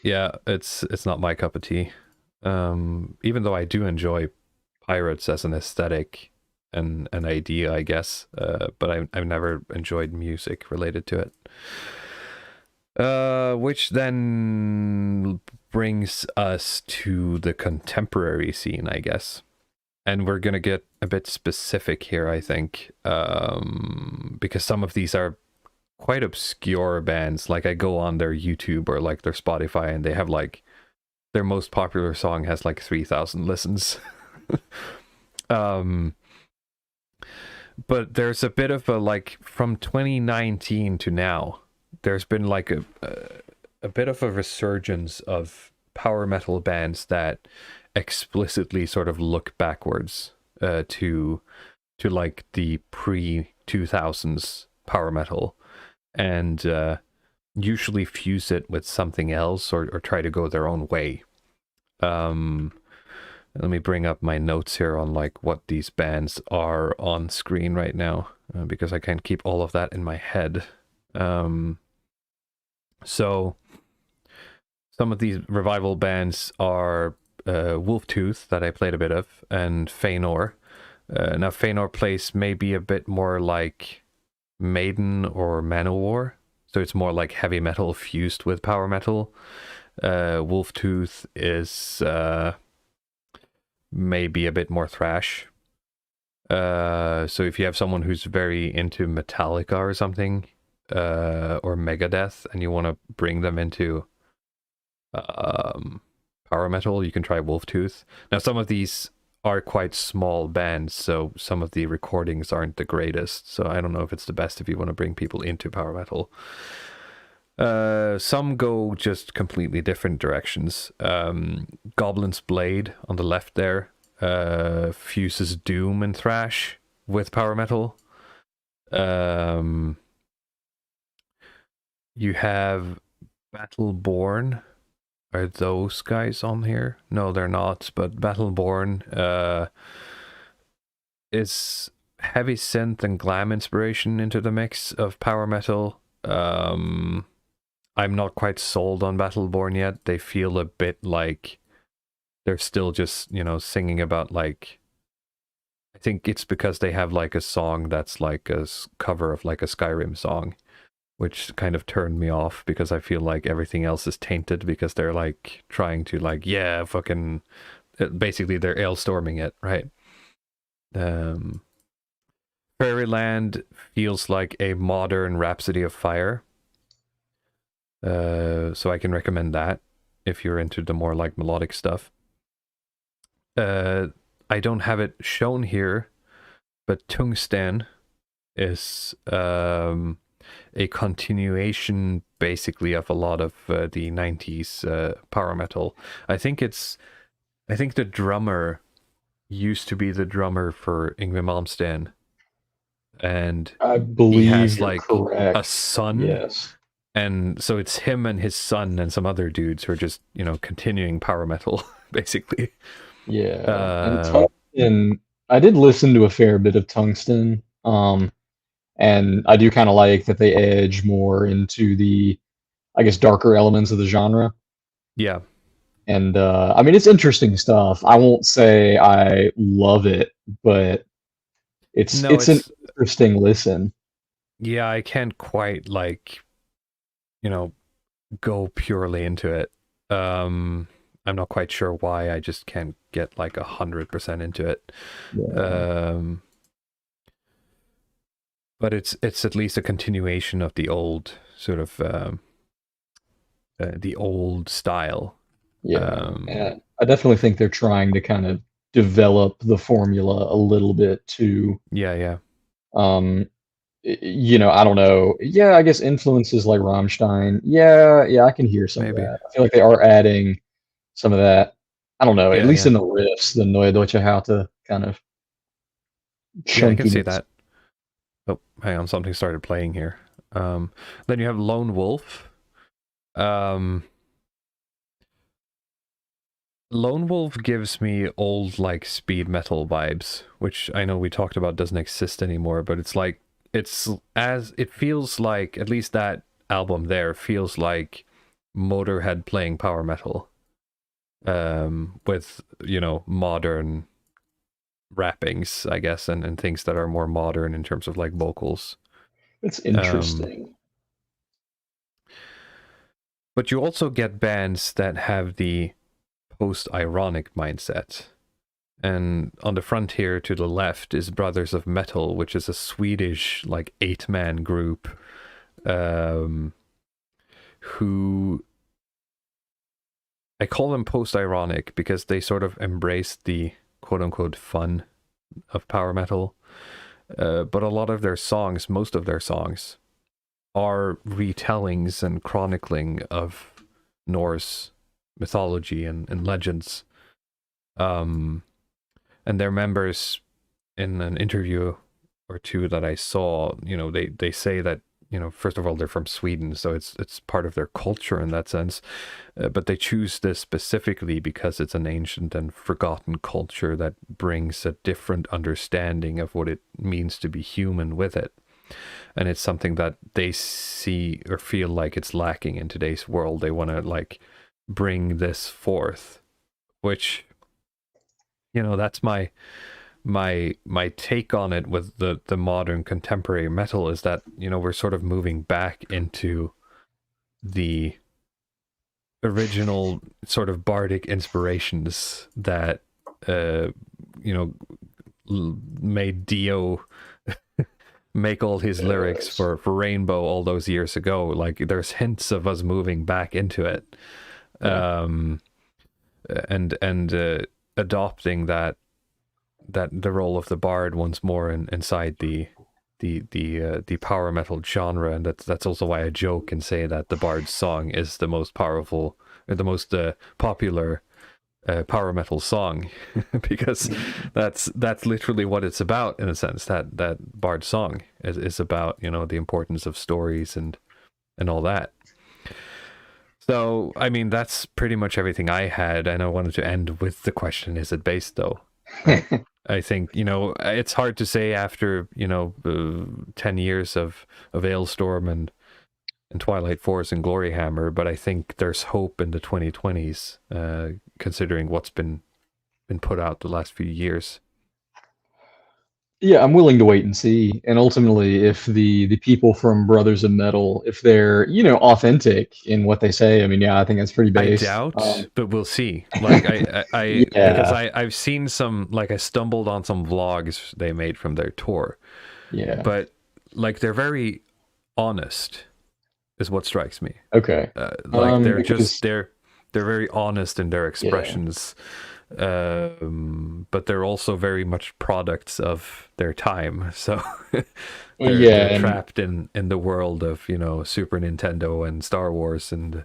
S3: yeah, it's not my cup of tea. Even though I do enjoy pirates as an aesthetic and an idea, I guess, but I've never enjoyed music related to it. Which then brings us to the contemporary scene, I guess. And we're gonna get a bit specific here, I think, because some of these are quite obscure bands. Like I go on their YouTube or like their Spotify, and they have like their most popular song has like 3,000 listens. But there's a bit of a like from 2019 to now, there's been like a bit of a resurgence of power metal bands that explicitly sort of look backwards to like the pre-2000s power metal, and usually fuse it with something else or try to go their own way. Let me bring up my notes here on like what these bands are on screen right now, because I can't keep all of that in my head. So some of these revival bands are Wolftooth, that I played a bit of, and Feanor. Now Feanor plays maybe a bit more like Maiden or Manowar, so it's more like heavy metal fused with power metal. Wolftooth is maybe a bit more thrash. So if you have someone who's very into Metallica or something, or Megadeth, and you want to bring them into power metal, you can try Wolftooth. Now some of these are quite small bands, so some of the recordings aren't the greatest, so I don't know if it's the best if you want to bring people into power metal. Some go just completely different directions. Goblin's Blade on the left there fuses doom and thrash with power metal. You have Battleborn. Are those guys on here? No, they're not. But Battleborn is heavy synth and glam inspiration into the mix of power metal. I'm not quite sold on Battleborn yet. They feel a bit like they're still just, singing about like, I think it's because they have like a song that's like a cover of like a Skyrim song, which kind of turned me off because I feel like everything else is tainted because they're like trying to like, yeah, fucking, basically they're Alestorming it, right? Fairyland feels like a modern Rhapsody of Fire. So I can recommend that if you're into the more like melodic stuff. I don't have it shown here, but Tungsten is a continuation basically of a lot of the 90s power metal. I think the drummer used to be the drummer for Yngwie Malmsteen, and
S4: I
S3: he
S4: believe
S3: has
S4: you're
S3: like
S4: correct.
S3: a son.
S4: Yes.
S3: And so it's him and his son and some other dudes who are just, continuing power metal, basically.
S4: Yeah. And Tungsten, I did listen to a fair bit of Tungsten. And I do kind of like that they edge more into the, I guess, darker elements of the genre.
S3: Yeah.
S4: And I mean, it's interesting stuff. I won't say I love it, but it's an interesting listen.
S3: Yeah, I can't quite like, go purely into it. I'm not quite sure why. I just can't get like 100% into it.
S4: Yeah.
S3: But it's at least a continuation of the old sort of the old style.
S4: Yeah. And I definitely think they're trying to kind of develop the formula a little bit too.
S3: Yeah.
S4: I don't know. Yeah, I guess influences like Rammstein. Yeah, I can hear some of that. I feel like they are adding some of that. I don't know, at least in the riffs, the Neue Deutsche Haute kind of chunkiness.
S3: Yeah, I can see that. Oh, hang on, something started playing here. Then you have Lone Wolf. Lone Wolf gives me old like speed metal vibes, which I know we talked about doesn't exist anymore, but it's like it feels like, at least that album there feels like Motorhead playing power metal, with modern rappings, I guess, and things that are more modern in terms of like vocals.
S4: It's interesting.
S3: But you also get bands that have the post-ironic mindset. And on the frontier to the left is Brothers of Metal, which is a Swedish like 8-man group who I call them post-ironic because they sort of embrace the quote-unquote fun of power metal. But a lot of their songs, most of their songs, are retellings and chronicling of Norse mythology and legends. And their members, in an interview or two that I saw, they say that, first of all, they're from Sweden, so it's part of their culture in that sense. But they choose this specifically because it's an ancient and forgotten culture that brings a different understanding of what it means to be human with it. And it's something that they see or feel like it's lacking in today's world. They want to like bring this forth, which, that's my take on it with the modern contemporary metal, is that, we're sort of moving back into the original sort of bardic inspirations that, made Dio make all his lyrics for Rainbow all those years ago. Like, there's hints of us moving back into it. And adopting that the role of the bard once more inside the power metal genre, and that's also why I joke and say that the bard's song is the most powerful, or the most popular power metal song, because that's literally what it's about, in a sense. That bard song is about the importance of stories and all that. So, I mean, that's pretty much everything I had, and I wanted to end with the question, is it based, though? Right? I think, it's hard to say after, 10 years of Alestorm and Twilight Force and Gloryhammer, but I think there's hope in the 2020s, considering what's been put out the last few years.
S4: Yeah, I'm willing to wait and see. And ultimately, if the people from Brothers of Metal, if they're authentic in what they say, I mean, yeah, I think that's pretty based.
S3: I doubt, but we'll see. Like I
S4: Yeah.
S3: because I've seen some, like I stumbled on some vlogs they made from their tour,
S4: Yeah.
S3: but like they're very honest, is what strikes me.
S4: Okay.
S3: Like they're
S4: because-
S3: they're very honest in their expressions. But they're also very much products of their time, so they're trapped in the world of Super Nintendo and Star Wars, and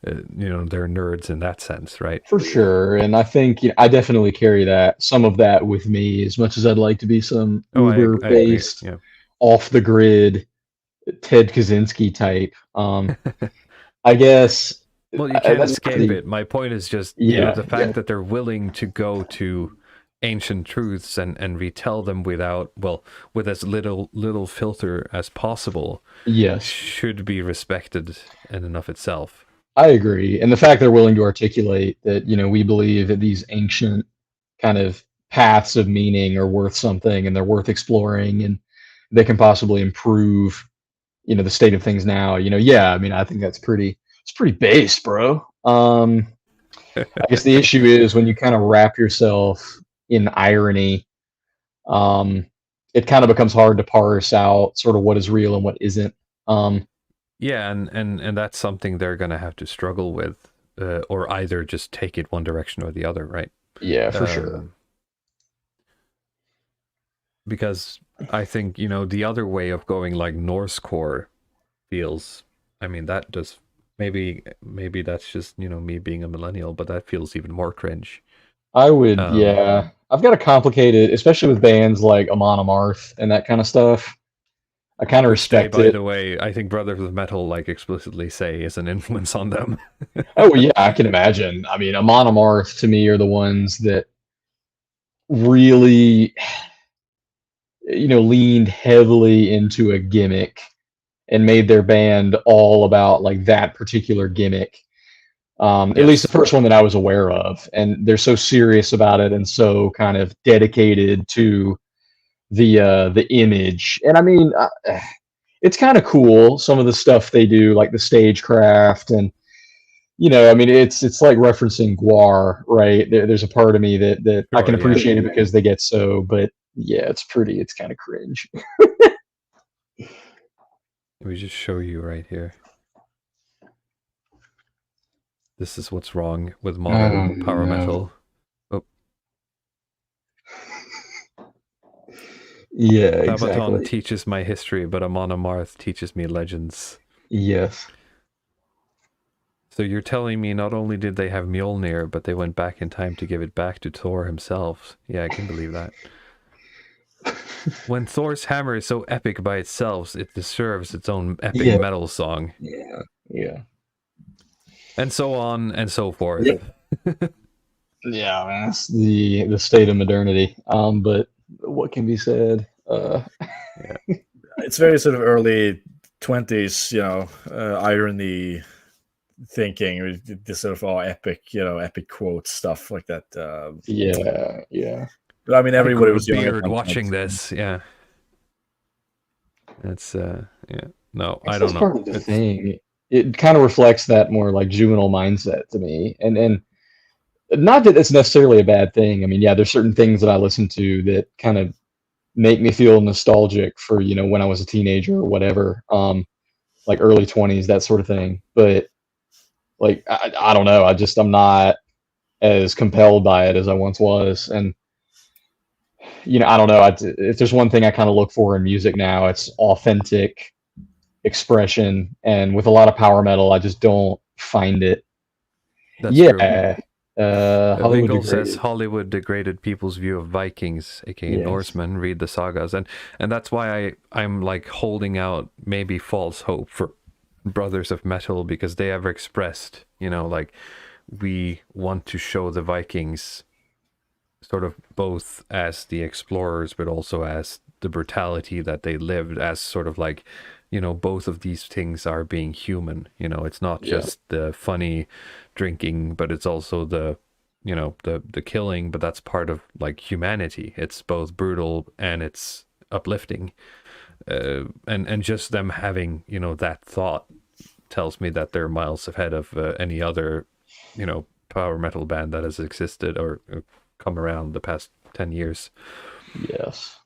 S3: they're nerds in that sense, right?
S4: For sure, and I think I definitely carry some of that with me. As much as I'd like to be some Uber-based, off the grid, Ted Kaczynski type, I guess.
S3: Well, you can't escape it. My point is just the fact that they're willing to go to ancient truths and retell them with as little filter as possible.
S4: Yes,
S3: should be respected in and of itself.
S4: I agree, and the fact they're willing to articulate that we believe that these ancient kind of paths of meaning are worth something and they're worth exploring, and they can possibly improve the state of things now. I mean, I think it's pretty based, bro. I guess the issue is when you kind of wrap yourself in irony, it kind of becomes hard to parse out sort of what is real and what isn't.
S3: Yeah, and that's something they're going to have to struggle with, or either just take it one direction or the other, right?
S4: Yeah, for sure.
S3: Because I think, the other way of going, like Norse core feels, I mean, that does, maybe that's just, me being a millennial, but that feels even more cringe.
S4: I would, I've got a complicated, especially with bands like Amon Amarth and that kind of stuff. I kind of respect
S3: it. By
S4: it.
S3: the way, I think Brothers of Metal like explicitly say is an influence on them.
S4: Oh yeah, I can imagine. I mean, Amon Amarth to me are the ones that really, leaned heavily into a gimmick and made their band all about like that particular gimmick. At least the first one that I was aware of, and they're so serious about it and so kind of dedicated to the image. And I mean, it's kind of cool, some of the stuff they do, like the stagecraft, and I mean, it's like referencing Guar, right? There's a part of me that sure, I can appreciate it because they get so, but yeah, it's kind of cringe.
S3: Let me just show you right here. This is what's wrong with modern power metal. Oh.
S4: Yeah,
S3: Sabaton
S4: exactly.
S3: teaches my history, but Amon Amarth teaches me legends.
S4: Yes.
S3: So you're telling me not only did they have Mjolnir, but they went back in time to give it back to Thor himself. Yeah, I can believe that. When Thor's hammer is so epic by itself, it deserves its own epic metal song.
S4: Yeah.
S3: And so on and so forth.
S4: Yeah, man, that's the state of modernity. But what can be said?
S5: It's very sort of early 20s, irony thinking, this sort of epic, epic quote stuff like that.
S4: Yeah.
S5: But I mean, everybody was
S3: weird watching this. Yeah. It's No, I don't know.
S4: Part of the thing. It kind of reflects that more like juvenile mindset to me, and not that it's necessarily a bad thing. I mean, yeah, there's certain things that I listen to that kind of make me feel nostalgic for when I was a teenager or whatever, like early 20s, that sort of thing. But like I don't know, I'm not as compelled by it as I once was, and I don't know. If there's one thing I kind of look for in music now, it's authentic expression, and with a lot of power metal, I just don't find it.
S3: That's true.
S4: Hollywood
S3: says Hollywood degraded people's view of Vikings, aka Norsemen. Read the sagas, and that's why I'm like holding out maybe false hope for brothers of metal, because they have expressed, like, we want to show the Vikings sort of both as the explorers, but also as the brutality that they lived, as sort of like, both of these things are being human. It's not just the funny drinking, but it's also the the killing, but that's part of like humanity. It's both brutal and it's uplifting. And just them having, that thought tells me that they're miles ahead of any other, power metal band that has existed or come around the past 10 years.
S4: Yes.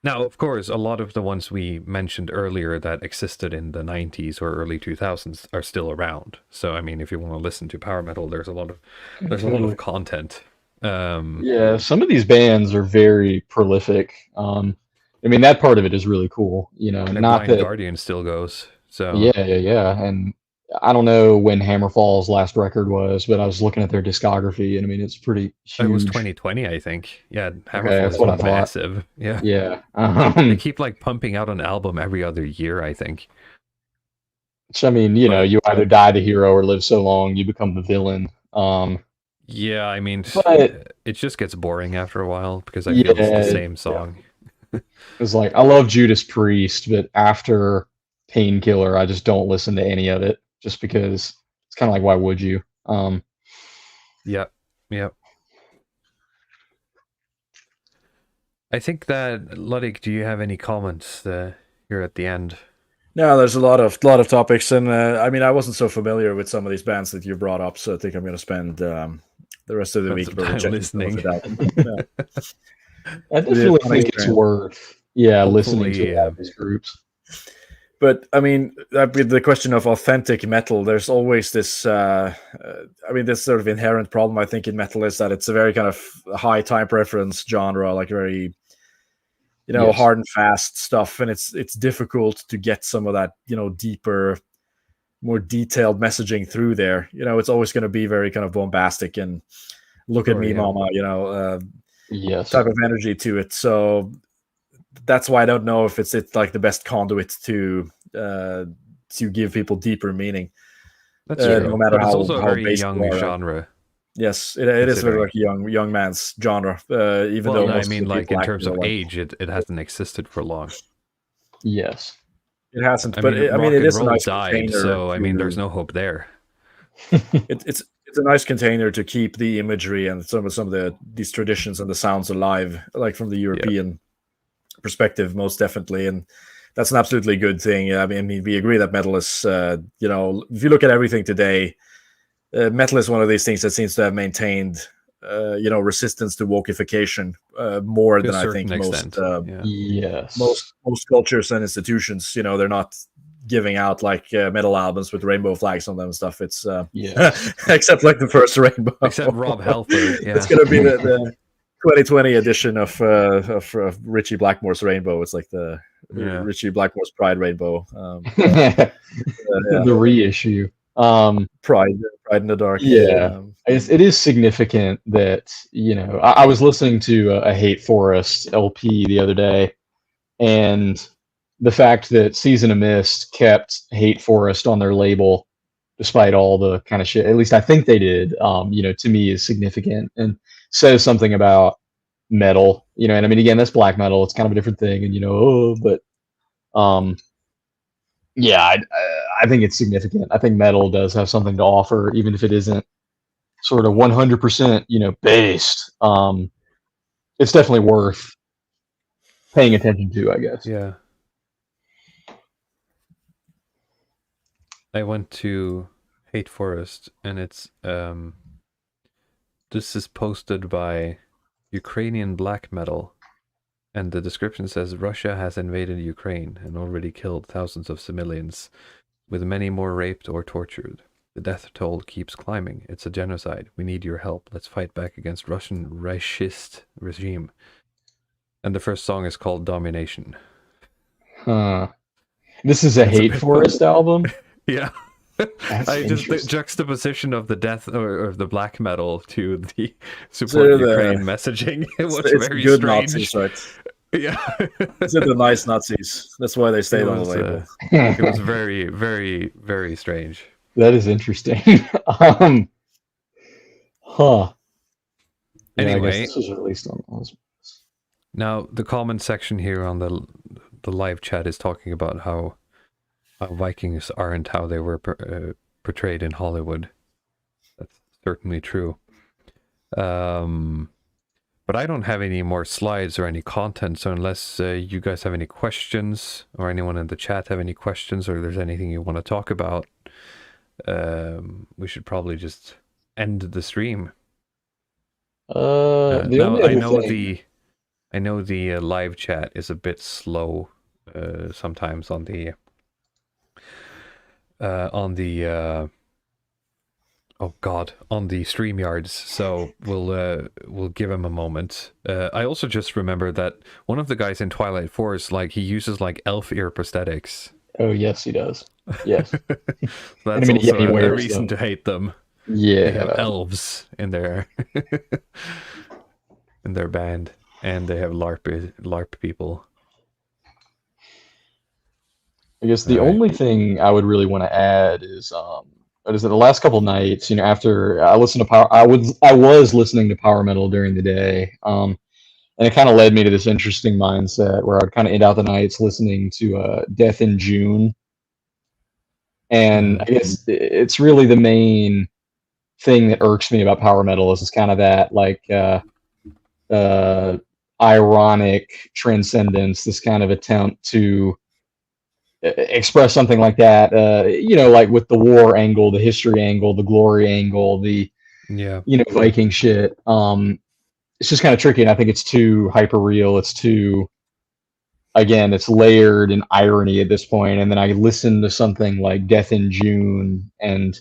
S3: Now, of course, a lot of the ones we mentioned earlier that existed in the 90s or early 2000s are still around. So, I mean, if you want to listen to power metal, there's a lot of content.
S4: Yeah, some of these bands are very prolific. I mean, that part of it is really cool.
S3: And
S4: not
S3: Blind
S4: that.
S3: Guardian still goes. So
S4: Yeah. And I don't know when Hammerfall's last record was, but I was looking at their discography, and I mean, it's pretty huge.
S3: it was 2020, I think. Yeah, Hammerfall
S4: that's
S3: is
S4: what I thought.
S3: massive. Yeah.
S4: Yeah.
S3: They keep like pumping out an album every other year, I think.
S4: Which, I mean, you either die the hero or live so long you become the villain.
S3: Yeah, I mean,
S4: But
S3: it just gets boring after a while because I feel it's the same song.
S4: it's like, I love Judas Priest, but after Painkiller, I just don't listen to any of it, just because it's kind of like, why would you?
S3: Yep. I think that, Luddic, do you have any comments here at the end?
S5: No, there's a lot of topics, and I mean, I wasn't so familiar with some of these bands that you brought up, so I think I'm going to spend the rest of the week
S3: listening.
S4: I definitely think it's worth, listening to a lot of these groups.
S5: But I mean, with the question of authentic metal, there's always this. This sort of inherent problem I think in metal is that it's a very kind of high time preference genre, like very, hard and fast stuff, and it's difficult to get some of that, deeper, more detailed messaging through there. It's always going to be very kind of bombastic and look at me, mama, type of energy to it. So that's why I don't know if it's like the best conduit to give people deeper meaning.
S3: That's true.
S5: No matter
S3: but it's
S5: how
S3: also a very young
S5: are.
S3: genre.
S5: Yes, it is very like young man's genre. Even though
S3: I mean, like in terms of age, it hasn't existed for long.
S4: Yes,
S5: it hasn't.
S3: But
S5: it is a nice
S3: died,
S5: container.
S3: So I mean, there's no hope there.
S5: It's a nice container to keep the imagery and some of these traditions and the sounds alive, like from the European perspective, most definitely, and that's an absolutely good thing. I mean, we agree that metal is, if you look at everything today, metal is one of these things that seems to have maintained, resistance to wokeification more than I think most cultures and institutions. They're not giving out like metal albums with rainbow flags on them and stuff. It's except like the first Rainbow,
S3: except Rob Halford. Yeah.
S5: It's going to be the 2020 edition of Richie Blackmore's Rainbow. It's like the Richie Blackmore's Pride Rainbow.
S4: The reissue.
S5: Pride in the Dark.
S4: It is significant that I was listening to a Hate Forest LP the other day, and the fact that Season of Mist kept Hate Forest on their label despite all the kind of shit, at least I think they did, to me is significant and says something about metal, and I mean, again, that's black metal, it's kind of a different thing, and but I think it's significant. I think metal does have something to offer, even if it isn't sort of 100%, based. It's definitely worth paying attention to, I guess.
S3: Yeah. I went to Hate Forest, and it's this is posted by Ukrainian Black Metal, and the description says Russia has invaded Ukraine and already killed thousands of civilians, with many more raped or tortured. The death toll keeps climbing. It's a genocide. We need your help. Let's fight back against Russian Reichist regime. And the first song is called Domination.
S4: This is a Hate Forest album?
S3: Yeah. The juxtaposition of the death or the black metal to the support Ukraine messaging. It was very
S5: good
S3: strange.
S5: Nazis, right?
S3: Yeah.
S5: These are the nice Nazis. That's why they stayed on the label.
S3: It was very, very, very strange.
S4: That is interesting. Huh. Yeah, I guess
S3: Anyway,
S4: this was released on Oslo.
S3: now the comment section here on the live chat is talking about how Vikings aren't how they were portrayed in Hollywood. That's certainly true. But I don't have any more slides or any content, so unless you guys have any questions, or anyone in the chat have any questions, or there's anything you want to talk about, we should probably just end the stream.
S4: The
S3: Now,
S4: only other thing...
S3: I know the live chat is a bit slow sometimes on the on the StreamYards, so we'll give him a moment. I also just remember that one of the guys in Twilight Force, like, he uses like elf ear prosthetics.
S4: Oh yes, he does. Yes.
S3: That's also a reason to hate them.
S4: Yeah.
S3: They have elves in their in their band, and they have LARP people.
S4: I guess the only thing I would really want to add is the last couple nights, after I listened to I was listening to power metal during the day, and it kind of led me to this interesting mindset where I'd kind of end out the nights listening to Death in June, and I guess it's really the main thing that irks me about power metal is kind of that like ironic transcendence, this kind of attempt to express something like that, like with the war angle, the history angle, the glory angle, the Viking shit. It's just kind of tricky, and I think it's too hyper real. It's too, again, it's layered in irony at this point. And then I listen to something like Death in June, and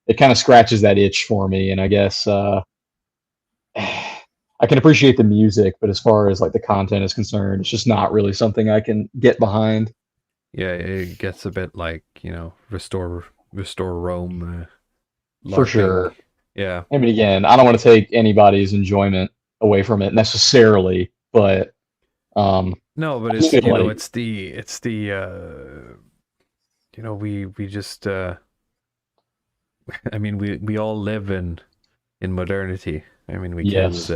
S4: it kind of scratches that itch for me. And I guess I can appreciate the music, but as far as like the content is concerned, it's just not really something I can get behind.
S3: Yeah, it gets a bit like, restore Rome.
S4: For sure.
S3: Yeah.
S4: I mean, again, I don't want to take anybody's enjoyment away from it necessarily, but
S3: no, but it's it's the we just I mean we all live in modernity. I mean we can't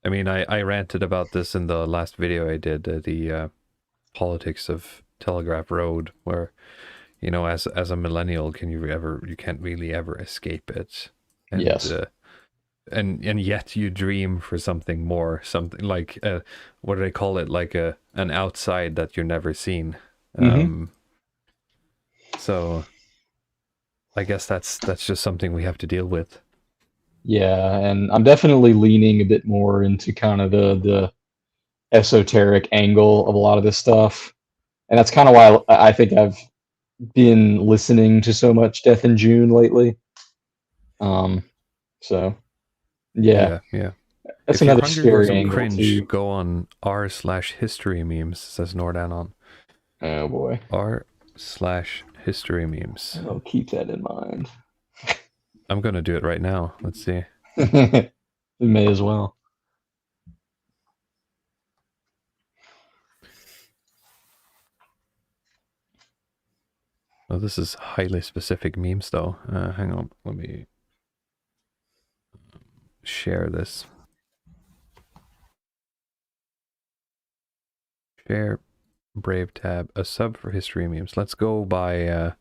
S3: I mean I ranted about this in the last video I did, the politics of Telegraph Road, where as a millennial you can't really ever escape it, and
S4: yes,
S3: and yet you dream for something more, something like what do they call it, like an outside that you're never seen. So I guess that's just something we have to deal with.
S4: Yeah, and I'm definitely leaning a bit more into kind of the esoteric angle of a lot of this stuff. And that's kind of why I think I've been listening to so much Death in June lately. So, yeah. That's another scary angle
S3: cringe,
S4: too.
S3: Go on r/history memes, says Nordanon.
S4: Oh boy.
S3: r/history memes.
S4: I'll keep that in mind.
S3: I'm gonna do it right now. Let's see.
S4: We may as well.
S3: Oh, this is highly specific memes, though. Hang on, let me share this. Share Brave tab, a sub for history memes. Let's go by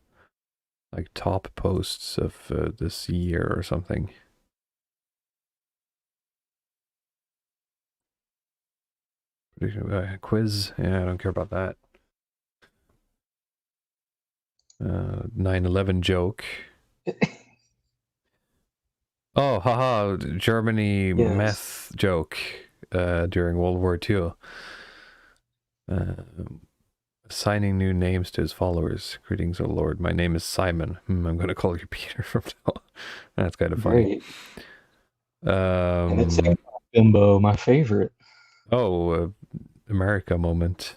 S3: like top posts of this year or something. Quiz. Yeah, I don't care about that. 9/11 joke. Oh, haha, Germany meth joke during World War II. Assigning new names to his followers. Greetings, O Lord. My name is Simon. I'm going to call you Peter from now on. That's kind of funny.
S4: And it's Bimbo, my favorite.
S3: Oh, America moment.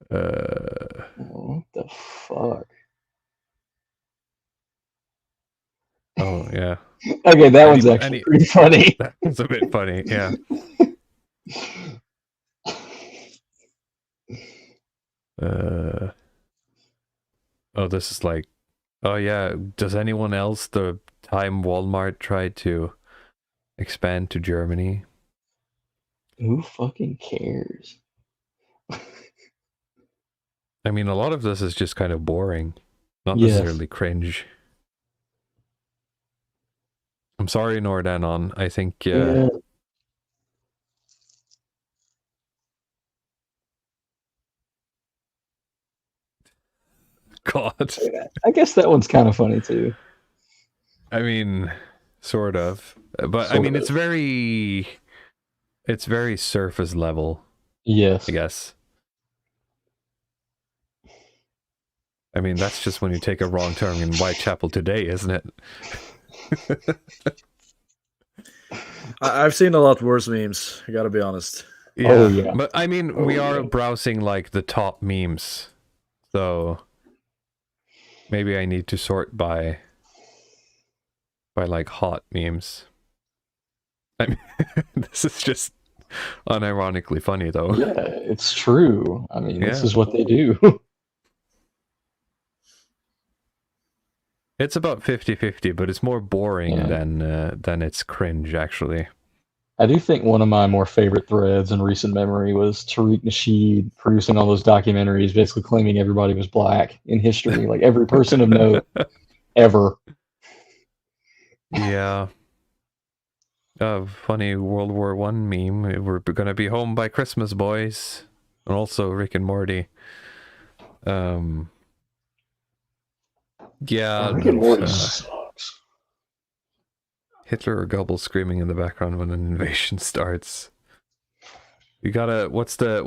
S4: What the fuck?
S3: Oh yeah,
S4: Okay, that one's actually pretty funny.
S3: that's a bit funny. Yeah. Oh, this is like, oh yeah. Does anyone else the time Walmart tried to expand to Germany?
S4: Who fucking cares?
S3: I mean, a lot of this is just kind of boring, not
S4: Yes.
S3: necessarily cringe. I'm sorry, Nordanon. I think
S4: Yeah.
S3: God.
S4: I guess that one's kind of funny too.
S3: I mean, sort of, but I
S4: Sort
S3: mean,
S4: of.
S3: it's very surface level,
S4: Yes.
S3: I guess. I mean, that's just when you take a wrong turn in Whitechapel today, isn't it?
S5: I've seen a lot worse memes. I gotta be honest.
S3: Yeah.
S4: Oh, yeah.
S3: But I mean, we are browsing like the top memes, so maybe I need to sort by like hot memes. I mean, this is just unironically funny though.
S4: Yeah, it's true. I mean, this
S3: Yeah.
S4: is what they do.
S3: It's about 50-50, but it's more boring
S4: Yeah.
S3: than it's cringe actually.
S4: I do think one of my more favorite threads in recent memory was Tariq Nasheed producing all those documentaries, basically claiming everybody was black in history, like every person of note ever.
S3: Yeah. Funny World War One meme. We're gonna be home by Christmas, boys. And also Rick and Morty. Yeah.
S4: Rick and Morty sucks.
S3: Hitler or Goebbels screaming in the background when an invasion starts. You gotta. What's the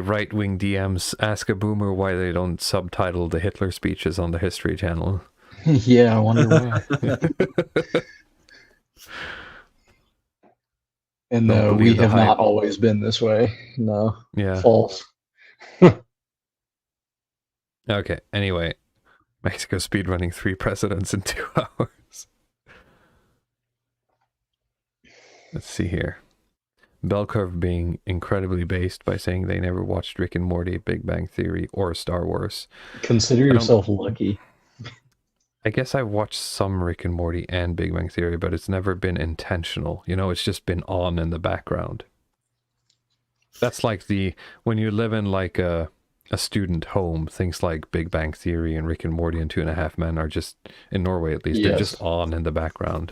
S3: right wing DMs? Ask a boomer why they don't subtitle the Hitler speeches on the History Channel.
S4: Yeah, I wonder why. And
S3: Don't
S4: no, we
S3: believe the
S4: have
S3: hype.
S4: not always been this way. No,
S3: Yeah.
S4: false.
S3: Okay. Anyway, Mexico speedrunning 3 presidents in 2 hours. Let's see here. Bell curve being incredibly based by saying they never watched Rick and Morty, Big Bang Theory, or Star Wars.
S4: Consider yourself lucky.
S3: I guess I've watched some Rick and Morty and Big Bang Theory, but it's never been intentional. You know, it's just been on in the background. That's like when you live in like a student home, things like Big Bang Theory and Rick and Morty and 2.5 Men are just, in Norway at least, they're just on in the background.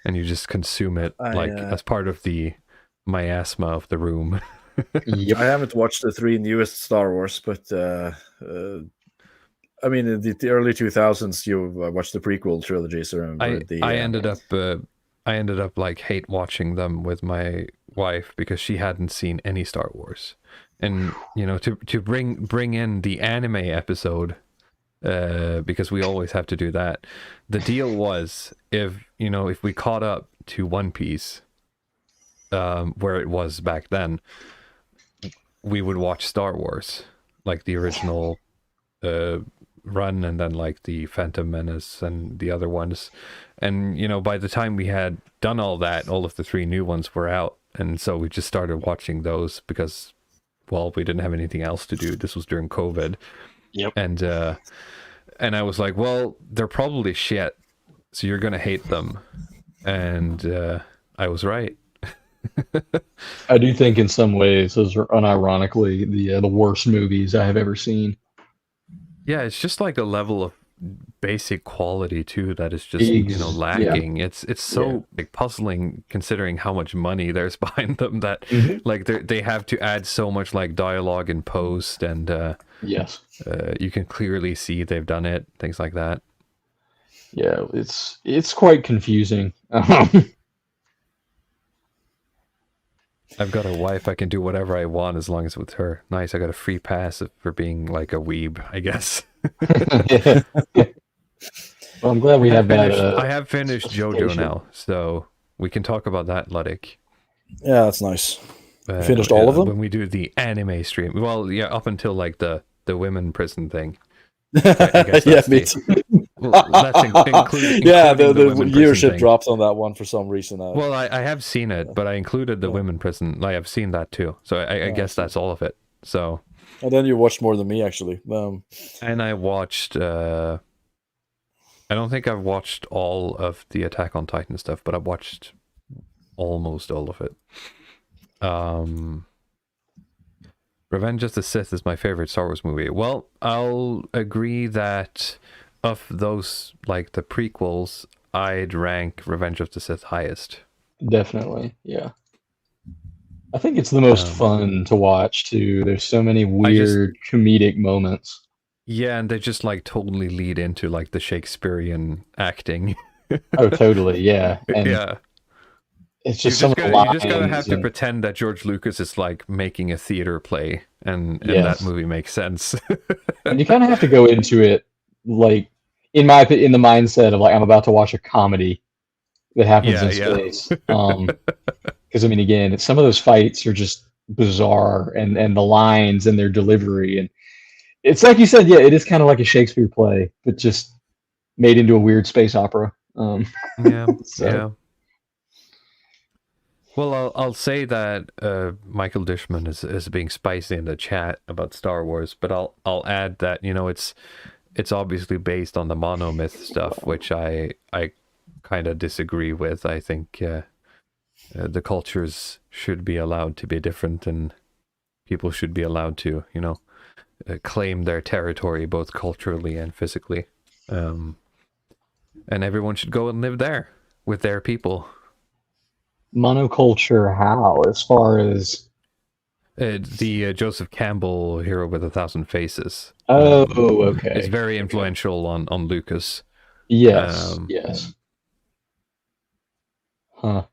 S3: And you just consume it as part of the miasma of the room.
S4: Yep.
S5: I haven't watched the 3 newest Star Wars, but I mean, in the early 2000s, you watched the prequel trilogies.
S3: I ended up like hate watching them with my wife because she hadn't seen any Star Wars, and you know, to bring in the anime episode, because we always have to do that. The deal was if we caught up to One Piece, where it was back then, we would watch Star Wars, like the original run, and then like the Phantom Menace and the other ones. And by the time we had done all that, all of the 3 new ones were out, and so we just started watching those because, well, we didn't have anything else to do. This was during COVID.
S4: Yep.
S3: And I was like, well, they're probably shit, so you're gonna hate them. And I was right.
S4: I do think in some ways those are unironically the worst movies I have ever seen.
S3: Yeah, it's just like a level of basic quality too that is just lacking. Yeah. It's so like puzzling considering how much money there's behind them that like they have to add so much like dialogue in post, and
S4: yes,
S3: you can clearly see they've done it, things like that.
S4: Yeah, it's quite confusing.
S3: I've got a wife, I can do whatever I want as long as with her. Nice, I got a free pass for being like a weeb, I guess.
S4: Well, I'm glad we have that.
S3: I have finished JoJo now, so we can talk about that, Luddic.
S5: Yeah, that's nice. You finished all of them?
S3: When we do the anime stream. Well, yeah, up until like the women prison thing. I guess
S5: yeah, me too.
S3: that's including
S5: yeah, the
S3: women prison
S5: viewership
S3: thing.
S5: dropped on that one for some reason.
S3: Well, I have seen it, but I included the women prison. I have seen that too, so I guess that's all of it. So,
S5: and then you watched more than me actually.
S3: and I watched. I don't think I've watched all of the Attack on Titan stuff, but I've watched almost all of it. Revenge of the Sith is my favorite Star Wars movie. Well, I'll agree that of those, like the prequels, I'd rank Revenge of the Sith highest.
S4: Definitely, yeah. I think it's the most fun to watch too. There's so many weird comedic moments.
S3: Yeah, and they just like totally lead into like the Shakespearean acting.
S4: Oh, totally, yeah. And
S3: yeah.
S4: it's just some of the lines.
S3: You just gotta have to pretend that George Lucas is like making a theater play, and that movie makes sense.
S4: And you kind of have to go into it like in the mindset of like I'm about to watch a comedy that happens in space. Because I mean, again, some of those fights are just bizarre, and the lines and their delivery, and it's like you said, yeah, it is kind of like a Shakespeare play, but just made into a weird space opera.
S3: Yeah. Well, I'll say that Michael Dishman is being spicy in the chat about Star Wars, but I'll add that it's obviously based on the monomyth stuff, which I kind of disagree with. I think the cultures should be allowed to be different, and people should be allowed to, claim their territory both culturally and physically, and everyone should go and live there with their people.
S4: Monoculture, how? As far as
S3: the Joseph Campbell Hero with 1,000 Faces.
S4: Okay.
S3: It's very influential on Lucas.
S4: Yes. Yes. Huh.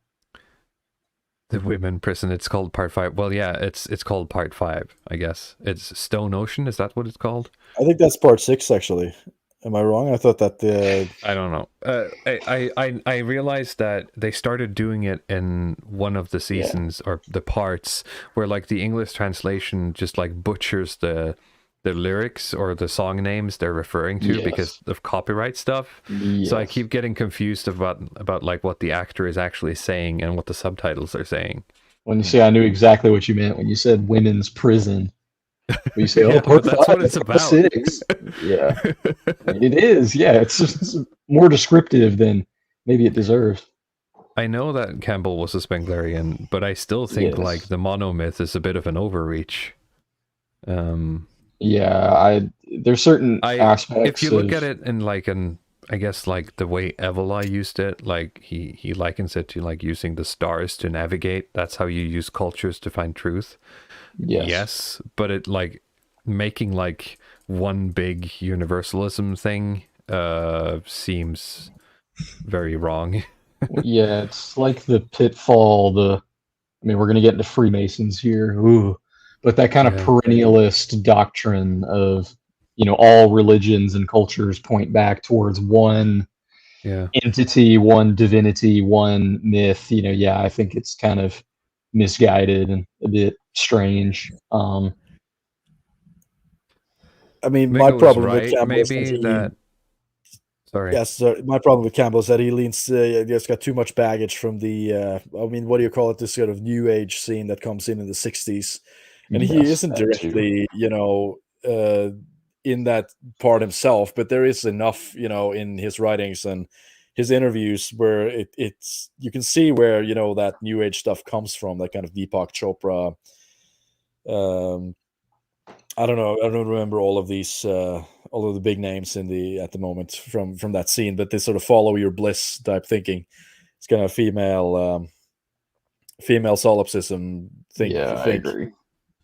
S3: The women prison. It's called Part 5. Well, yeah, it's called Part 5. I guess it's Stone Ocean. Is that what it's called?
S5: I think that's Part 6 actually. Am I wrong? I thought that
S3: I don't know. I realized that they started doing it in one of the seasons or the parts where like the English translation just like butchers the lyrics or the song names they're referring to because of copyright stuff. So I keep getting confused about like what the actor is actually saying and what the subtitles are saying.
S4: When you say, I knew exactly what you meant when you said women's prison. You say,
S3: Part that's 5, what it's about.
S4: 6. Yeah, it is. Yeah, it's just more descriptive than maybe it deserves.
S3: I know that Campbell was a Spenglerian, but I still think like the monomyth is a bit of an overreach.
S4: There's certain aspects.
S3: If you look at it in like I guess like the way Evola used it, like he likens it to like using the stars to navigate. That's how you use cultures to find truth. Yes, but it like making like one big universalism thing seems very wrong.
S4: Yeah, it's like the pitfall. I mean, we're gonna get into Freemasons here. But that kind of perennialist doctrine of all religions and cultures point back towards one entity, one divinity, one myth. I think it's kind of misguided and a bit strange.
S5: I mean, my problem with Campbell my problem with Campbell is that he leans. He's got too much baggage from the. What do you call it? This sort of new age scene that comes in the '60s, and he isn't directly, in that part himself. But there is enough, in his writings and his interviews where it's you can see where that new age stuff comes from, that kind of Deepak Chopra. I don't know. I don't remember all of these, all of the big names at the moment from that scene, but this sort of follow your bliss type thinking. It's kind of female solipsism thing.
S4: Yeah, I agree.